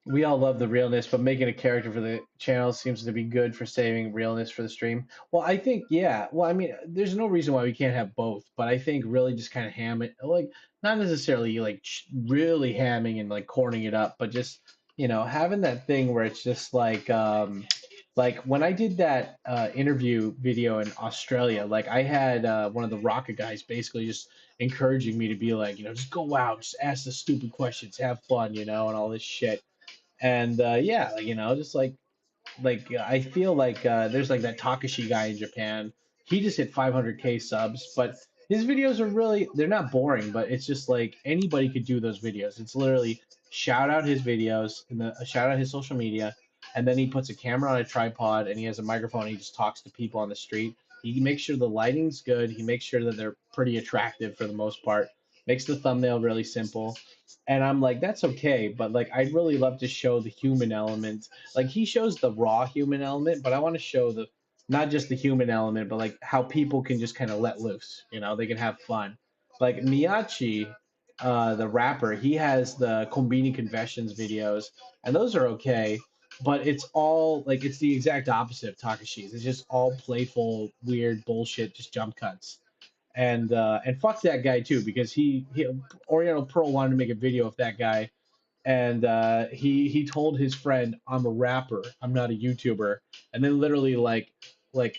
We all love the realness, but making a character for the channel seems to be good for saving realness for the stream. Well, I think, yeah. Well, I mean, there's no reason why we can't have both, but I think really just kind of ham it, like not necessarily like really hamming and like corning it up, but just, you know, having that thing where it's just like, Like when I did that interview video in Australia, like I had one of the rocket guys basically just encouraging me to be like, just go out, just ask the stupid questions, have fun, and all this shit. And yeah, like, just like I feel like there's like that Takashi guy in Japan. He just hit 500K subs, but his videos are really they're not boring, but it's just like anybody could do those videos. It's literally shout out his videos and shout out his social media, and then he puts a camera on a tripod and he has a microphone. And he just talks to people on the street. He makes sure the lighting's good. He makes sure that they're pretty attractive for the most part. Makes the thumbnail really simple. And I'm like, that's okay, but like I'd really love to show the human element. Like he shows the raw human element, but I want to show the not just the human element, but like how people can just kind of let loose. They can have fun. Like Miyachi, the rapper, he has the Kombini Confessions videos, and those are okay. But it's all like it's the exact opposite of Takashi's. It's just all playful, weird bullshit, just jump cuts. And fuck that guy too, because he Oriental Pearl wanted to make a video of that guy, and he told his friend, I'm a rapper, I'm not a YouTuber. And then literally like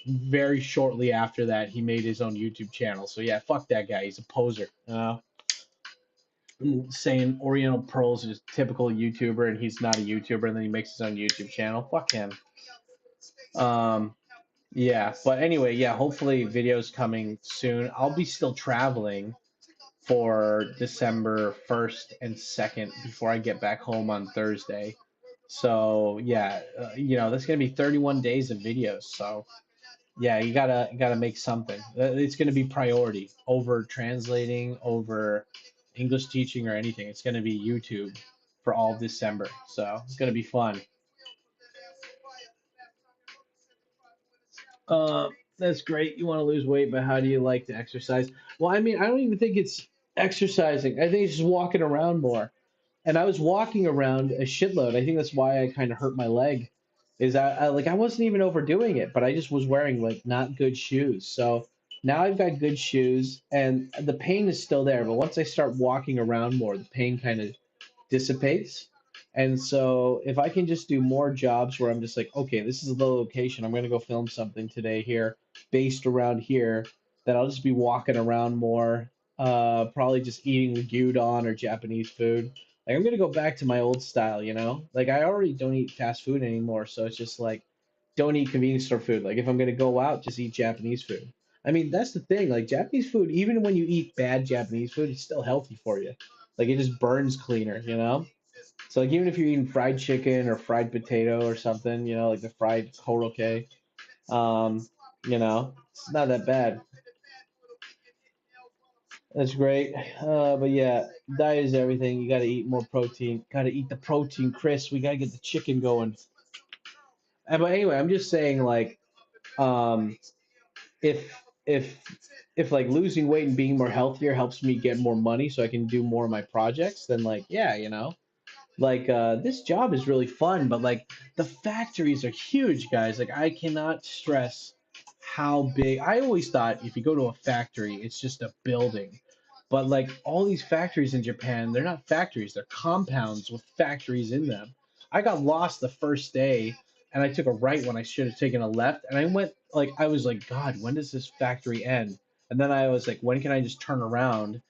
very shortly after that he made his own YouTube channel. So yeah, fuck that guy, he's a poser. Saying Oriental Pearl's is a typical YouTuber and he's not a YouTuber, and then he makes his own YouTube channel. Fuck him. Yeah, but anyway, yeah, hopefully videos coming soon. I'll be still traveling for December 1st and 2nd before I get back home on Thursday. So yeah, that's gonna be 31 days of videos. So yeah, you gotta make something. It's gonna be priority over translating, over English teaching or anything. It's gonna be YouTube for all of December. So it's gonna be fun. That's great. You want to lose weight, but how do you like to exercise? Well, I mean, I don't even think it's exercising. I think it's just walking around more. And I was walking around a shitload. I think that's why I kind of hurt my leg. Is I wasn't even overdoing it, but I just was wearing like not good shoes. So now I've got good shoes, and the pain is still there. But once I start walking around more, the pain kind of dissipates. And so if I can just do more jobs where I'm just like, okay, this is the location. I'm going to go film something today here based around here, then I'll just be walking around more, probably just eating the gyudon or Japanese food. Like I'm going to go back to my old style, Like I already don't eat fast food anymore, so it's just like don't eat convenience store food. Like if I'm going to go out, just eat Japanese food. I mean, that's the thing. Like Japanese food, even when you eat bad Japanese food, it's still healthy for you. Like it just burns cleaner. So like even if you're eating fried chicken or fried potato or something, like the fried koroke, it's not that bad. That's great. But yeah, diet is everything. You got to eat more protein. Got to eat the protein, Chris. We got to get the chicken going. But anyway, I'm just saying like, um, if if if like losing weight and being more healthier helps me get more money so I can do more of my projects, then like yeah, like this job is really fun, but like the factories are huge, guys. Like I cannot stress how big. I always thought if you go to a factory, it's just a building. But like all these factories in Japan, they're not factories, they're compounds with factories in them. I got lost the first day and I took a right when I should have taken a left, and I was like, God, when does this factory end? And then I was like, when can I just turn around?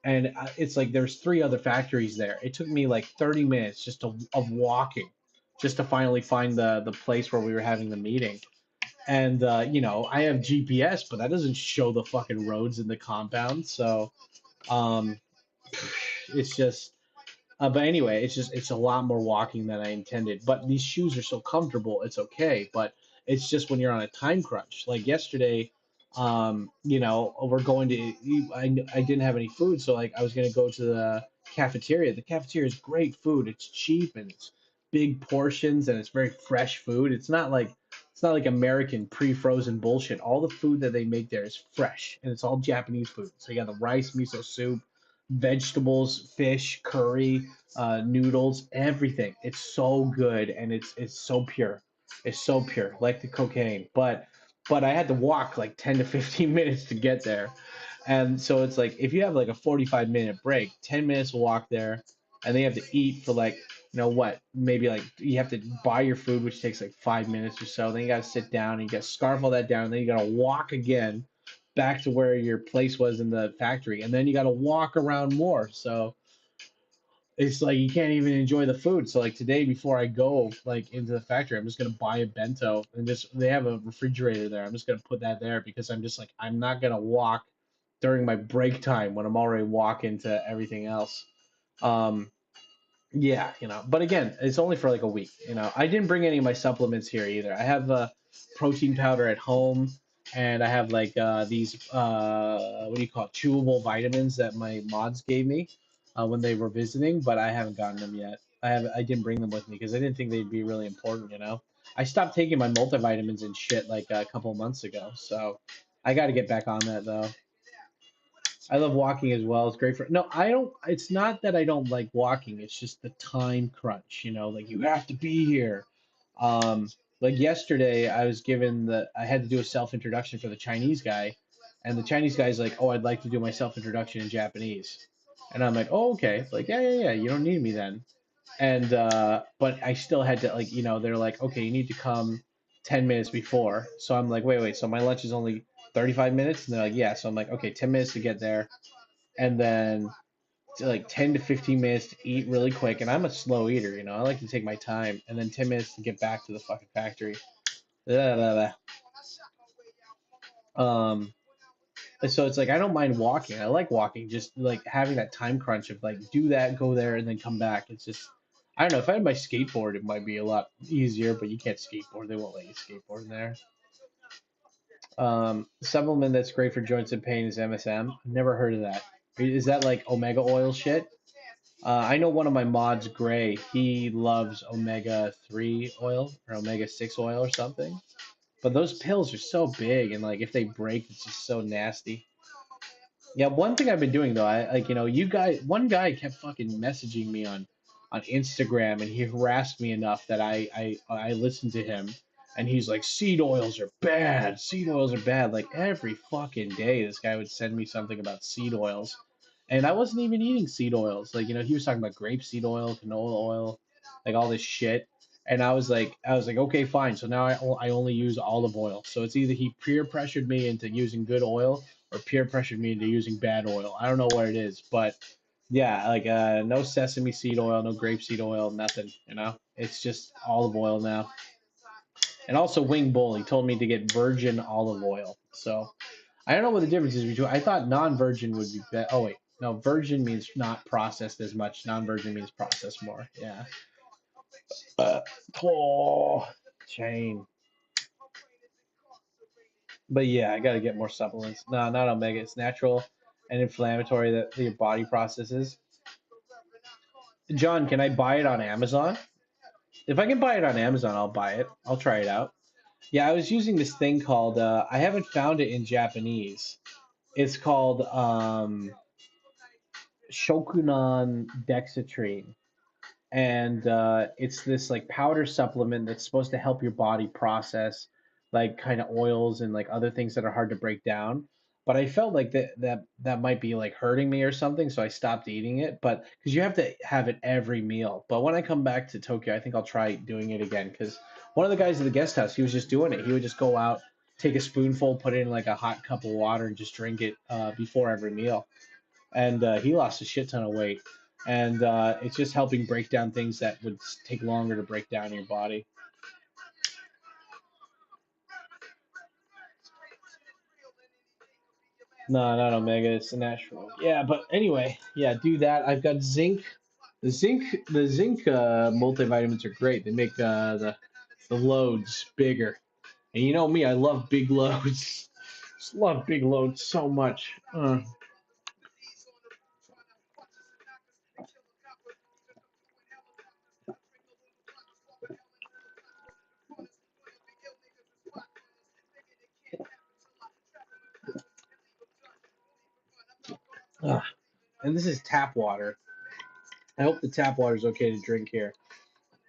And it's like there's three other factories there. It took me like 30 minutes of walking just to finally find the place where we were having the meeting. And I have GPS, but that doesn't show the fucking roads in the compound. So um, it's just but anyway, it's a lot more walking than I intended. But these shoes are so comfortable, it's okay. But it's just when you're on a time crunch. Like yesterday, we're going to. I didn't have any food, so like I was gonna go to the cafeteria. The cafeteria is great food. It's cheap and it's big portions and it's very fresh food. It's not like American pre-frozen bullshit. All the food that they make there is fresh and it's all Japanese food. So you got the rice, miso soup, vegetables, fish, curry, noodles, everything. It's so good and it's so pure. It's so pure, like the cocaine. But I had to walk like 10 to 15 minutes to get there. And so it's like if you have like a 45-minute break, 10 minutes to walk there, and they have to eat for like, you know what, maybe like you have to buy your food, which takes like 5 minutes or so. Then you got to sit down and you got to scarf all that down. And then you got to walk again back to where your place was in the factory. And then you got to walk around more. So it's like you can't even enjoy the food. So like today, before I go like into the factory, I'm just gonna buy a bento and just they have a refrigerator there. I'm just gonna put that there because I'm just like I'm not gonna walk during my break time when I'm already walking to everything else. Um, yeah, you know. But again, it's only for like a week. You know, I didn't bring any of my supplements here either. I have a protein powder at home, and I have like these what do you call it, chewable vitamins that my mods gave me when they were visiting, but I haven't gotten them yet. I didn't bring them with me because I didn't think they'd be really important. You know, I stopped taking my multivitamins and shit like a couple of months ago, so I got to get back on that though. I love walking as well. It's great for no, I don't it's not that I don't like walking, it's just the time crunch, you know, like you have to be here. Like yesterday I was given I had to do a self-introduction for the Chinese guy, and the Chinese guy's like, "Oh, I'd like to do my self-introduction in Japanese." And I'm like, "Oh, okay." Like, yeah, you don't need me then. And but I still had to like, you know, they're like, "Okay, you need to come 10 minutes before." So I'm like, "Wait, so my lunch is only 35 minutes?" And they're like, "Yeah." So I'm like, "Okay, 10 minutes to get there." And then like 10 to 15 minutes to eat really quick. And I'm a slow eater, you know, I like to take my time, and then 10 minutes to get back to the fucking factory. Blah, blah, blah. So it's like I don't mind walking. I like walking, just like having that time crunch of like do that, go there, and then come back. It's just I don't know. If I had my skateboard, it might be a lot easier, but you can't skateboard. They won't let you skateboard in there. Supplement that's great for joints and pain is MSM. I've never heard of that. Is that like omega oil shit? I know one of my mods, Gray, he loves omega-3 oil or omega-6 oil or something. But those pills are so big, and like if they break, it's just so nasty. Yeah, one thing I've been doing though, I like, you know, one guy kept fucking messaging me on Instagram, and he harassed me enough that I listened to him, and he's like, seed oils are bad. Seed oils are bad. Like every fucking day, this guy would send me something about seed oils, and I wasn't even eating seed oils. Like, you know, he was talking about grapeseed oil, canola oil, like all this shit. And I was like, okay, fine. So now I only use olive oil. So it's either he peer pressured me into using good oil or peer pressured me into using bad oil. I don't know what it is, but yeah, like no sesame seed oil, no grapeseed oil, nothing. You know, it's just olive oil now. And also Wing Bull, he told me to get virgin olive oil. So I don't know what the difference is between. I thought non-virgin would be better. Oh wait, no, virgin means not processed as much. Non-virgin means processed more. Yeah. Oh, chain. But yeah, I gotta get more supplements. No, not omega. It's natural and inflammatory that your body processes. John, can I buy it on Amazon? If I can buy it on Amazon, I'll buy it. I'll try it out. Yeah, I was using this thing called. I haven't found it in Japanese. It's called Shokunan Dexatrine, and it's this like powder supplement that's supposed to help your body process like kind of oils and like other things that are hard to break down. But I felt like that might be like hurting me or something, so I stopped eating it. But because you have to have it every meal. But when I come back to Tokyo, I think I'll try doing it again. Because one of the guys at the guest house, he was just doing it. He would just go out, take a spoonful, put it in like a hot cup of water, and just drink it before every meal. And he lost a shit ton of weight. And it's just helping break down things that would take longer to break down in your body. No, not omega. It's the natural. Yeah, but anyway, yeah, do that. I've got zinc. The zinc multivitamins are great. They make the loads bigger. And you know me, I love big loads. Just love big loads so much. And this is tap water. I hope the tap water is okay to drink here.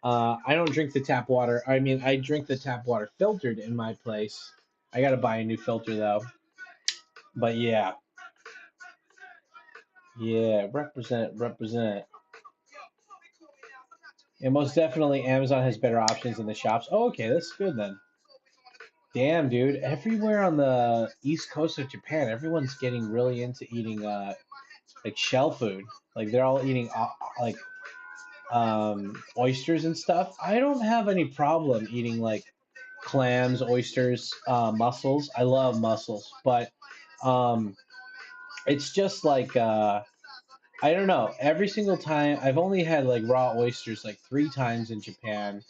I don't drink the tap water. I mean, I drink the tap water filtered in my place. I gotta buy a new filter though. But yeah, represent. And most definitely, Amazon has better options in the shops. Oh, okay, that's good then. Damn, dude. Everywhere on the east coast of Japan, everyone's getting really into eating like shell food. Like they're all eating like oysters and stuff. I don't have any problem eating like clams, oysters, mussels. I love mussels, but um, it's just like I don't know. Every single time, I've only had like raw oysters like 3 times in Japan,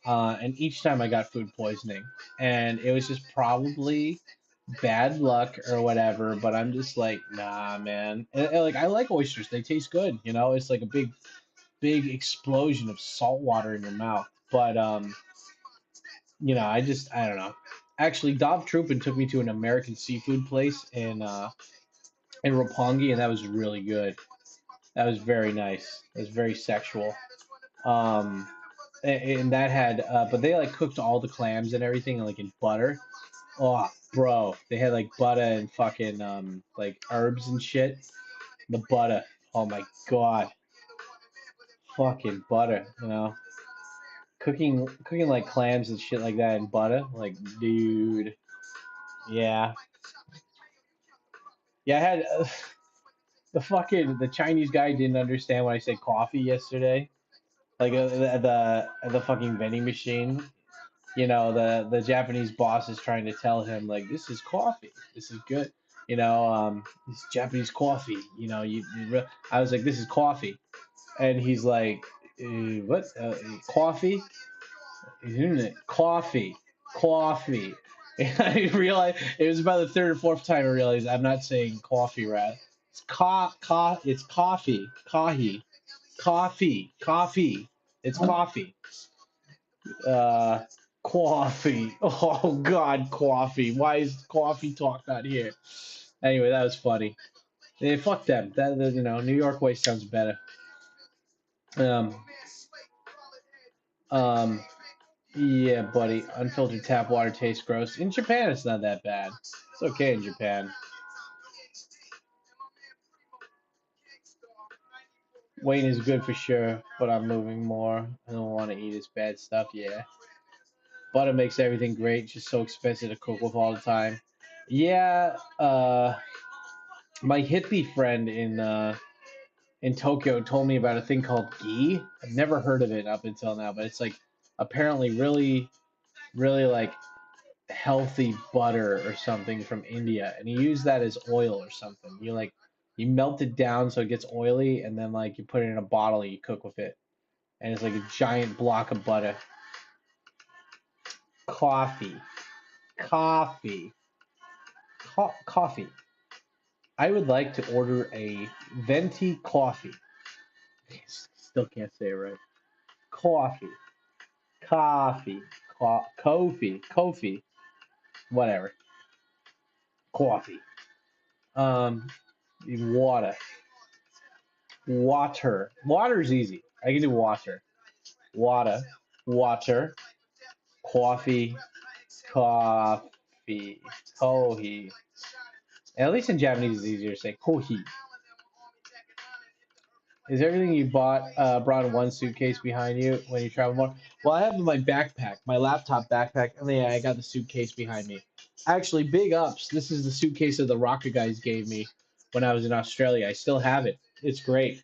and each time I got food poisoning, and it was just probably bad luck or whatever. But I'm just like, nah, man. And, like I like oysters; they taste good. You know, it's like a big explosion of salt water in your mouth. But you know, I don't know. Actually, Dov Troopin took me to an American seafood place in Roppongi, and that was really good. That was very nice. It was very sexual. Um, and that had, but they like cooked all the clams and everything like in butter. Oh, bro, they had like butter and fucking like herbs and shit. The butter. Oh my god, fucking butter. You know, cooking like clams and shit like that in butter. Like, dude, yeah, yeah. I had the Chinese guy didn't understand when I said coffee yesterday. Like the fucking vending machine. You know, the Japanese boss is trying to tell him like this is coffee, this is good. You know, this is Japanese coffee. You know, I was like, this is coffee, and he's like, what? Coffee? Isn't it coffee? Coffee. And I realized it was about the third or fourth time I realized I'm not saying coffee, right? It's it's coffee, coffee. It's coffee. Uh, Coffee. Oh God, coffee. Why is coffee talk not here? Anyway, that was funny. Yeah, fuck them. You know, New York way sounds better. Um, um, yeah, buddy. Unfiltered tap water tastes gross. In Japan, it's not that bad. It's okay in Japan. Wayne is good for sure, but I'm moving more. I don't want to eat his bad stuff. Yeah. Butter makes everything great. Just so expensive to cook with all the time. Yeah. My hippie friend in Tokyo told me about a thing called ghee. I've never heard of it up until now, but it's like apparently really like healthy butter or something from India, and you use that as oil or something. You melt it down so it gets oily, and then like you put it in a bottle and you cook with it, and it's like a giant block of butter. Coffee, coffee, coffee. I would like to order a venti coffee. Still can't say it right. Coffee. Coffee, coffee, whatever. Coffee. Um, water. Water is easy. I can do water. Water. Coffee. Coffee. Kohi. At least in Japanese, it's easier to say kohi. Is everything you brought in one suitcase behind you when you travel more? Well, I have my backpack, my laptop backpack, and then I got the suitcase behind me. Actually, big ups. This is the suitcase that the Rocket guys gave me when I was in Australia. I still have it. It's great.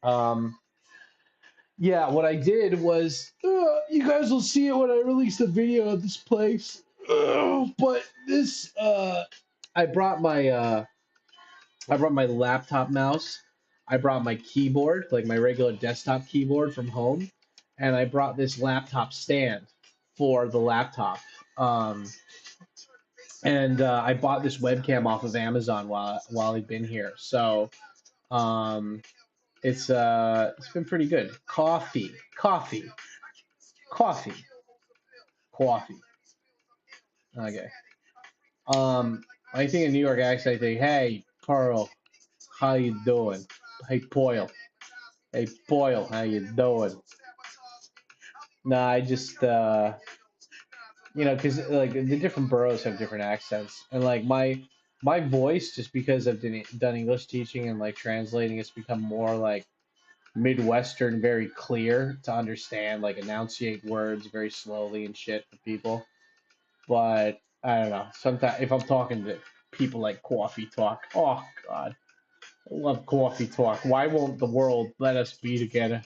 Yeah, what I did was, you guys will see it when I release the video of this place. But this, I brought my laptop mouse. I brought my keyboard, like my regular desktop keyboard from home, and I brought this laptop stand for the laptop. Um, and I bought this webcam off of Amazon while I've been here. So um, it's been pretty good. Coffee. Okay. I think in New York accent, I think, hey, Carl, how you doing? Hey, Boyle. Hey, Boyle, how you doing? Nah, I just, because like the different boroughs have different accents, and like my voice, just because I've done English teaching and like translating, it's become more like Midwestern, very clear to understand, like enunciate words very slowly and shit for people. But I don't know. Sometimes if I'm talking to people like Coffee Talk, oh God, I love Coffee Talk. Why won't the world let us be together?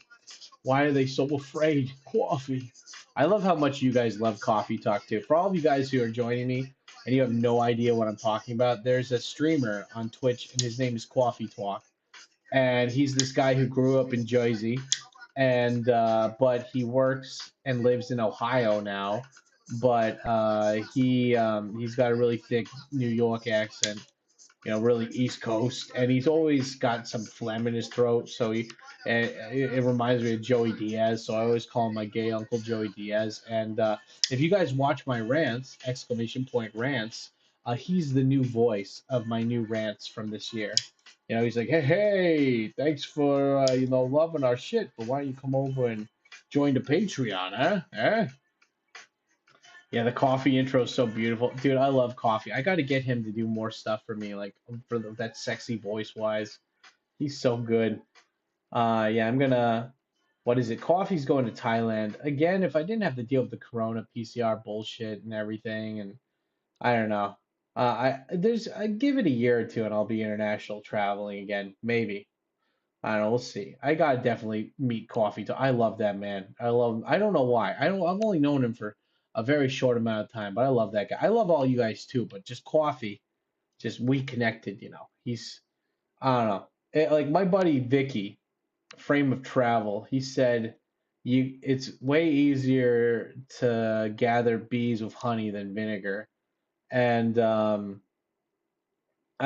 Why are they so afraid? Coffee. I love how much you guys love Coffee Talk too. For all of you guys who are joining me and you have no idea what I'm talking about, there's a streamer on Twitch and his name is Coffee Talk. And he's this guy who grew up in Jersey, and but he works and lives in Ohio now. But he's got a really thick New York accent, really East Coast, and he's always got some phlegm in his throat. So it reminds me of Joey Diaz. So I always call him my gay uncle Joey Diaz. And if you guys watch my rants, exclamation point rants, he's the new voice of my new rants from this year. He's like, hey, thanks for loving our shit, but why don't you come over and join the Patreon, huh? Yeah, the coffee intro is so beautiful. Dude, I love coffee. I got to get him to do more stuff for me, like that sexy voice wise. He's so good. Yeah, I'm gonna. What is it? Coffee's going to Thailand again. If I didn't have to deal with the Corona PCR bullshit and everything, and I don't know. I give it a year or two, and I'll be international traveling again. Maybe. I don't know. We'll see. I gotta definitely meet Coffee. I love that man. I love him. I don't know why. I've only known him for a very short amount of time, but I love that guy. I love all you guys too, but just Coffee, just we connected. He's I don't know. Like my buddy Vicky, Frame of Travel. He said, it's way easier to gather bees with honey than vinegar, and I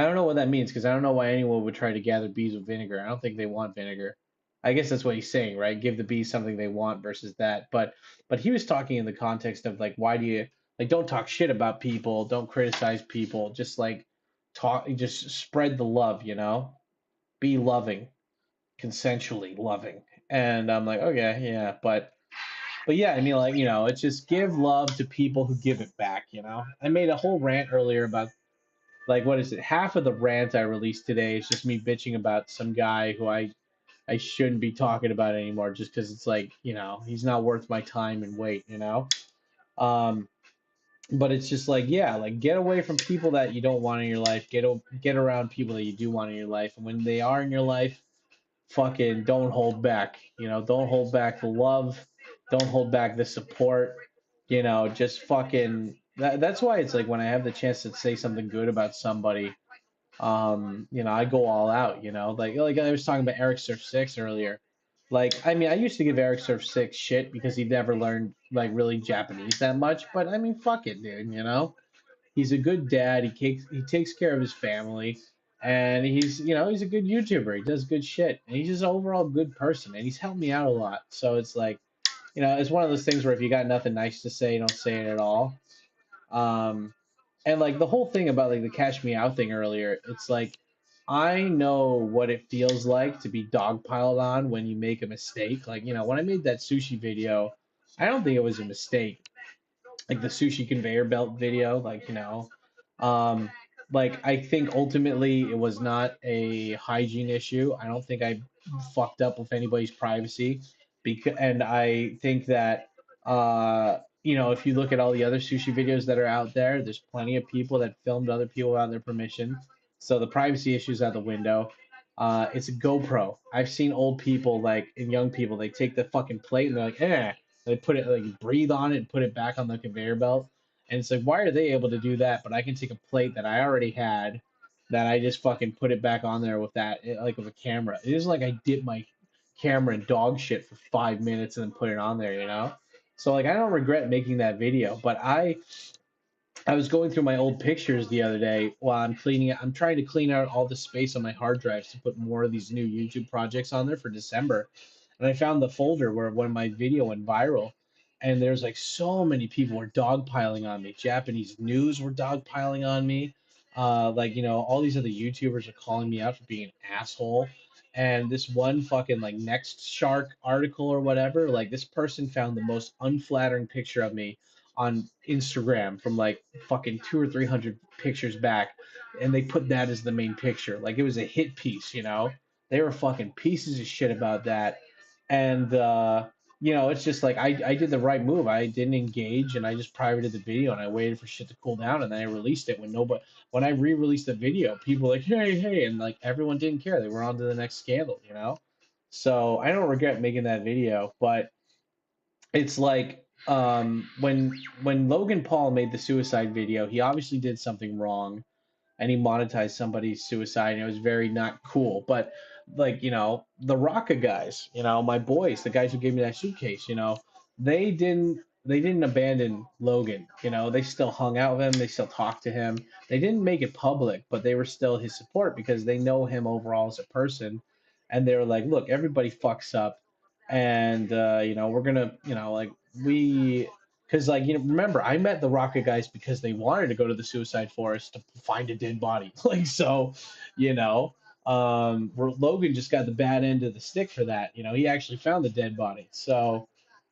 don't know what that means because I don't know why anyone would try to gather bees with vinegar. I don't think they want vinegar. I guess that's what he's saying, right? Give the bees something they want versus that. But he was talking in the context of like, why do you like don't talk shit about people, don't criticize people, just like just spread the love, Be loving, consensually loving. And I'm like, okay, yeah, but yeah, I mean, like, it's just give love to people who give it back. I made a whole rant earlier about like what is it? Half of the rant I released today is just me bitching about some guy who I shouldn't be talking about anymore just because it's like, he's not worth my time and weight. Um, but it's just like, yeah, like get away from people that you don't want in your life. Get around people that you do want in your life. And when they are in your life, fucking don't hold back. Don't hold back the love. Don't hold back the support. Just fucking that's why it's like when I have the chance to say something good about somebody, I go all out, like I was talking about Eric Surf 6 earlier. Like, I mean, I used to give Eric Surf 6 shit because he never learned like really Japanese that much, but I mean, fuck it, dude. He's a good dad. He takes care of his family, and he's a good YouTuber. He does good shit, and he's just an overall good person, and he's helped me out a lot. So it's like, it's one of those things where if you got nothing nice to say, don't say it at all. Um, and like the whole thing about like the cash me out thing earlier, it's like I know what it feels like to be dogpiled on when you make a mistake. Like, when I made that sushi video, I don't think it was a mistake. Like the sushi conveyor belt video, um, like I think ultimately it was not a hygiene issue. I don't think I fucked up with anybody's privacy, and I think that if you look at all the other sushi videos that are out there, there's plenty of people that filmed other people without their permission. So the privacy issue's out the window. It's a GoPro. I've seen old people like and young people, they take the fucking plate and they're like, eh. They put it like breathe on it and put it back on the conveyor belt. And it's like, why are they able to do that? But I can take a plate that I already had, that I just fucking put it back on there with that, like with a camera. It isn't like I dip my camera in dog shit for 5 minutes and then put it on there. So like I don't regret making that video, but I was going through my old pictures the other day while I'm cleaning it. I'm trying to clean out all the space on my hard drives to put more of these new YouTube projects on there for December. And I found the folder where when my video went viral, and there's like so many people were dogpiling on me. Japanese news were dogpiling on me. All these other YouTubers are calling me out for being an asshole. And this one fucking like Next Shark article or whatever, like this person found the most unflattering picture of me on Instagram from like fucking 200 or 300 pictures back, and they put that as the main picture. Like it was a hit piece. They were fucking pieces of shit about that. And it's just like I did the right move. I didn't engage and I just privated the video and I waited for shit to cool down and then I released it when I re-released the video, people were like, hey, and like everyone didn't care. They were on to the next scandal. So I don't regret making that video, but it's like when Logan Paul made the suicide video, he obviously did something wrong and he monetized somebody's suicide and it was very not cool. But like, the Rocka guys, my boys, the guys who gave me that suitcase, they didn't abandon Logan. They still hung out with him, they still talked to him. They didn't make it public, but they were still his support because they know him overall as a person. And they were like, look, everybody fucks up and we're gonna, like we because, like, remember, I met the Rocket guys because they wanted to go to the suicide forest to find a dead body. Like, so, Logan just got the bad end of the stick for that. He actually found the dead body. So,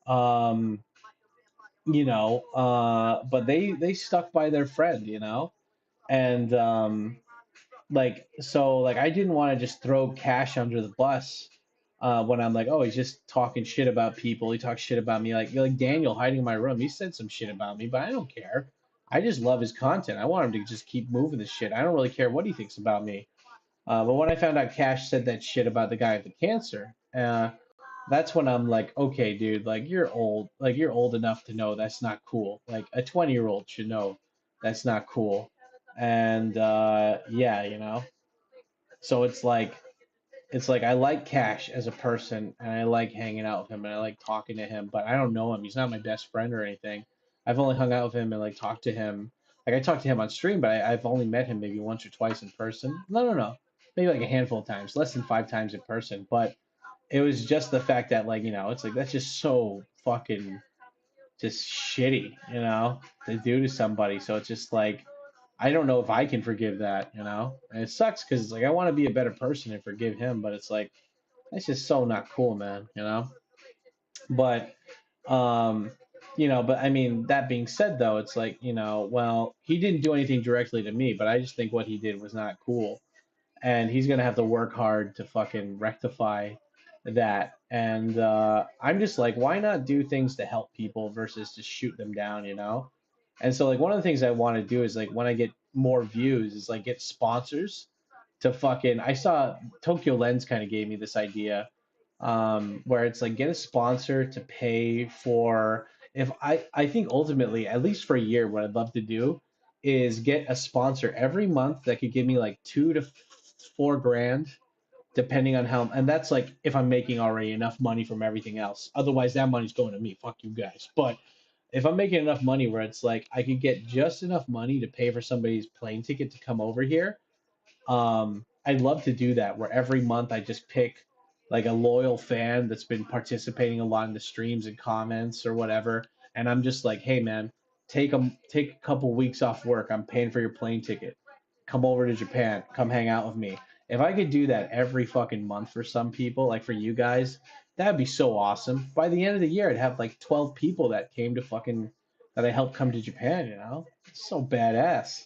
um, but they stuck by their friend, and like I didn't want to just throw Cash under the bus when I'm like, oh, he's just talking shit about people. He talks shit about me, like Daniel hiding in my room. He said some shit about me, but I don't care. I just love his content. I want him to just keep moving this shit. I don't really care what he thinks about me. But when I found out Cash said that shit about the guy with the cancer, that's when I'm like, okay, dude, like you're old enough to know that's not cool. Like a 20-year-old should know that's not cool. And yeah, so it's like I like Cash as a person and I like hanging out with him and I like talking to him, but I don't know him. He's not my best friend or anything. I've only hung out with him and like talked to him. Like I talked to him on stream, but I've only met him maybe once or twice in person. No. Maybe like a handful of times, less than 5 times in person. But it was just the fact that like, it's like that's just so fucking just shitty, to do to somebody. So it's just like I don't know if I can forgive that, And it sucks because it's like I want to be a better person and forgive him, but it's like that's just so not cool, man. But but I mean that being said though, it's like, well, he didn't do anything directly to me, but I just think what he did was not cool. And he's gonna have to work hard to fucking rectify that. And I'm just like, why not do things to help people versus just shoot them down? And so like one of the things I want to do is like when I get more views is like get sponsors to fucking I saw Tokyo Lens kind of gave me this idea where it's like get a sponsor to pay for if I think ultimately at least for a year what I'd love to do is get a sponsor every month that could give me like 2 to 4 grand depending on how and that's like if I'm making already enough money from everything else. Otherwise that money's going to me. Fuck you guys. But if I'm making enough money where it's like I could get just enough money to pay for somebody's plane ticket to come over here, I'd love to do that where every month I just pick like a loyal fan that's been participating a lot in the streams and comments or whatever, and I'm just like, hey man, take a couple weeks off work. I'm paying for your plane ticket. Come over to Japan. Come hang out with me. If I could do that every fucking month for some people, like for you guys, that'd be so awesome. By the end of the year, I'd have like 12 people that came to fucking that I helped come to Japan. It's so badass.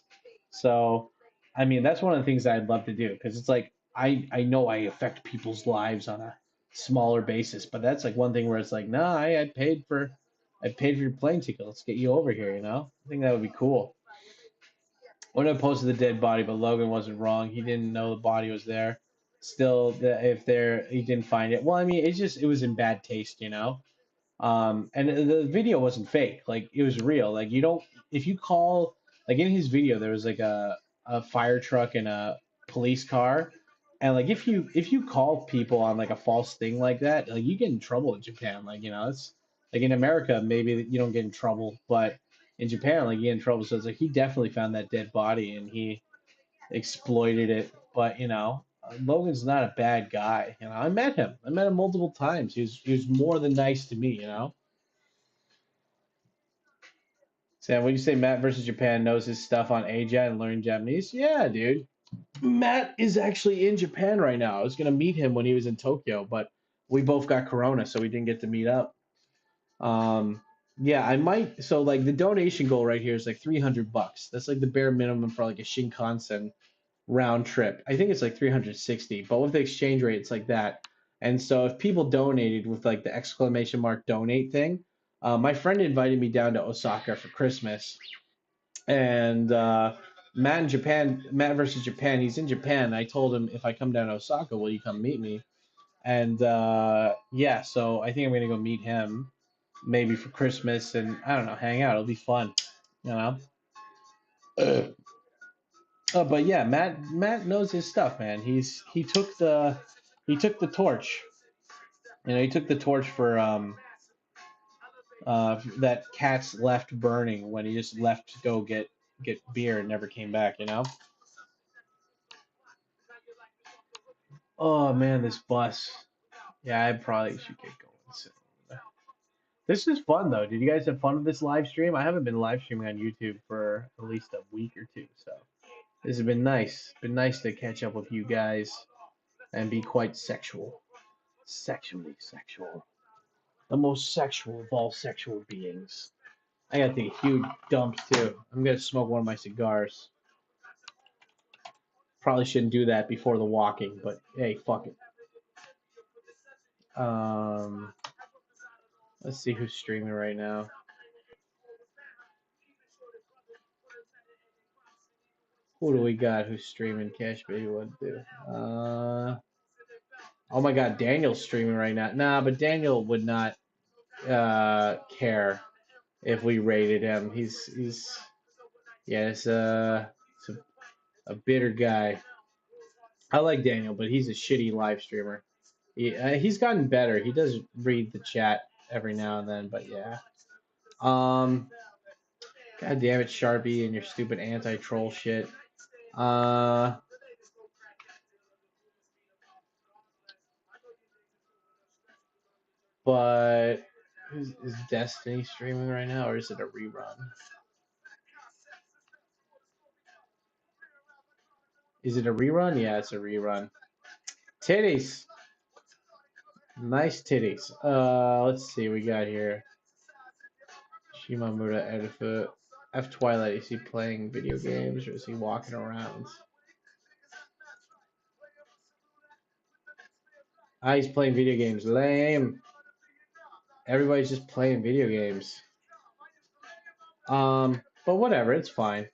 So I mean, that's one of the things that I'd love to do because it's like I know I affect people's lives on a smaller basis, but that's like one thing where it's like, nah, I paid for your plane ticket. Let's get you over here. I think that would be cool. I would have posted the dead body, but Logan wasn't wrong. He didn't know the body was there. Still, he didn't find it. Well, I mean, it was in bad taste. And the video wasn't fake. Like it was real. Like if you call, like in his video, there was like a fire truck and a police car. And like if you call people on like a false thing like that, like you get in trouble in Japan. Like, it's like in America, maybe you don't get in trouble, but in Japan, like you get in trouble. So it's like he definitely found that dead body and he exploited it. But Logan's not a bad guy. I met him. I met him multiple times. He was more than nice to me. Sam, would you say Matt versus Japan knows his stuff on AJ and learning Japanese? Yeah, dude. Matt is actually in Japan right now. I was gonna meet him when he was in Tokyo, but we both got corona, so we didn't get to meet up. Yeah, I might. So like the donation goal right here is like $300. That's like the bare minimum for like a Shinkansen round trip. I think it's like 360, but with the exchange rate, it's like that. And so if people donated with like the exclamation mark donate thing, my friend invited me down to Osaka for Christmas, and Matt versus Japan, he's in Japan. I told him if I come down to Osaka, will you come meet me? And yeah, so I think I'm gonna go meet him maybe for Christmas, and I don't know, hang out. It'll be fun, you know. But yeah, Matt knows his stuff, man. He took the torch. You know, he took the torch for that Cats left burning when he just left to go get beer and never came back. You know. Oh man, this bus. Yeah, I probably should get going soon. This is fun though. Did you guys have fun with this live stream? I haven't been live streaming on YouTube for at least a week or two, so this has been nice. Been nice to catch up with you guys and be quite sexual. Sexually sexual. The most sexual of all sexual beings. I gotta take a huge dump too. I'm gonna smoke one of my cigars. Probably shouldn't do that before the walking, but hey, fuck it. Let's see who's streaming right now. Who do we got who's streaming? Cash Baby, what do? Oh my God, Daniel's streaming right now. Nah, but Daniel would not care if we rated him. He's yeah, it's a bitter guy. I like Daniel, but he's a shitty live streamer. He's gotten better. He does read the chat every now and then, but yeah. God damn it, Sharpie, and your stupid anti-troll shit. But is Destiny streaming right now, or is it a rerun? Is it a rerun? Yeah, it's a rerun. Titties. Nice titties. Let's see what we got here. Shimamura Edifa. F Twilight, is he playing video games or is he walking around? Ah, he's playing video games. Lame. Everybody's just playing video games. But whatever, it's fine.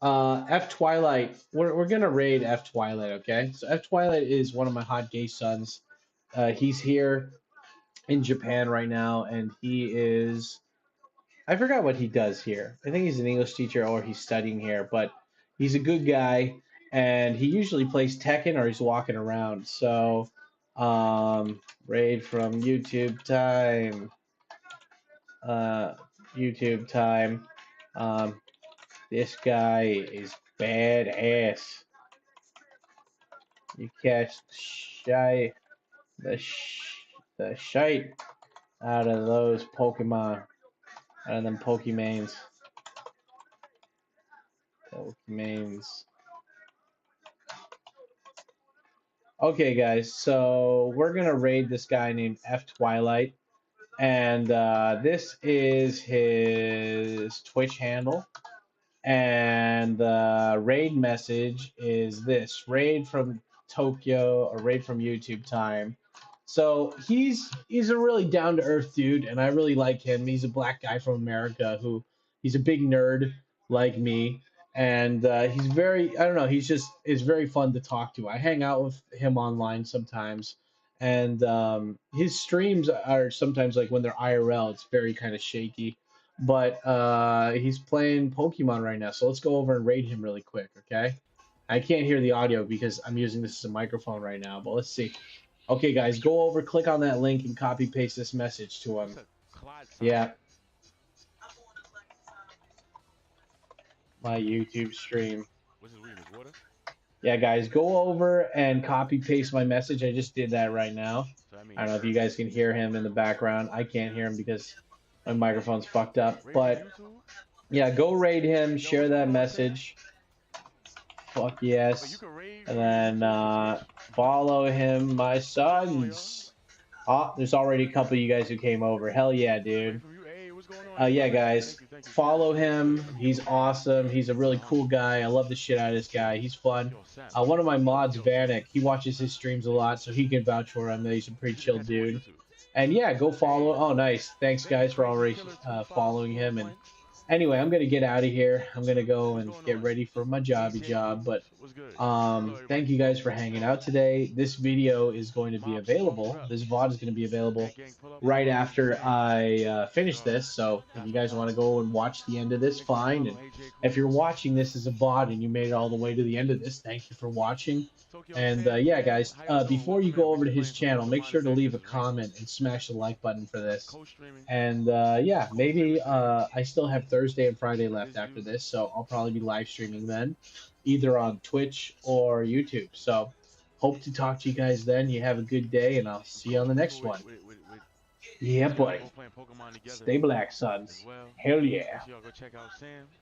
F Twilight, we're gonna raid F Twilight, okay? So F Twilight is one of my hot gay sons. He's here in Japan right now, and he is, I forgot what he does here. I think he's an English teacher or he's studying here, but he's a good guy, and he usually plays Tekken or he's walking around. So, raid from YouTube time. YouTube time. This guy is badass. You catch the shite out of those Pokemon, out of them Pokemans. Okay, guys, so we're gonna raid this guy named F Twilight, and this is his Twitch handle. And the raid message is this: raid from Tokyo, or raid from YouTube time. So he's a really down to earth dude, and I really like him. He's a black guy from America he's a big nerd like me, and he's very, I don't know, it's very fun to talk to. I hang out with him online sometimes, and his streams are sometimes like when they're IRL, it's very kind of shaky. But he's playing Pokemon right now, so let's go over and raid him really quick, okay? I can't hear the audio because I'm using this as a microphone right now, but let's see. Okay, guys, go over, click on that link, and copy paste this message to him. Yeah. My YouTube stream. Yeah, guys, go over and copy paste my message. I just did that right now. I don't know if you guys can hear him in the background. I can't hear him because my microphone's fucked up, but yeah, go raid him, share that message. Fuck yes. And then follow him, my sons. Oh, there's already a couple of you guys who came over. Hell yeah, dude. Yeah, guys, follow him. He's awesome. He's a really cool guy. I love the shit out of this guy. He's fun. One of my mods, Vanek, he watches his streams a lot, so he can vouch for him. He's a pretty chill dude. And yeah, go follow. Oh, nice. Thanks, guys, for already following him. And anyway, I'm gonna get out of here. I'm gonna go and get ready for my job. But thank you guys for hanging out today. This video is going to be available. This VOD is going to be available right after I finish this. So if you guys want to go and watch the end of this, fine. And if you're watching this as a VOD and you made it all the way to the end of this, thank you for watching. And yeah, guys, before you go over to his channel, make sure to leave a comment and smash the like button for this. And yeah, maybe I still have Thursday and Friday left after this, so I'll probably be live streaming then, either on Twitch or YouTube. So hope to talk to you guys then. You have a good day, and I'll see you on the next one. Yeah, buddy. Stay black, sons. Hell yeah.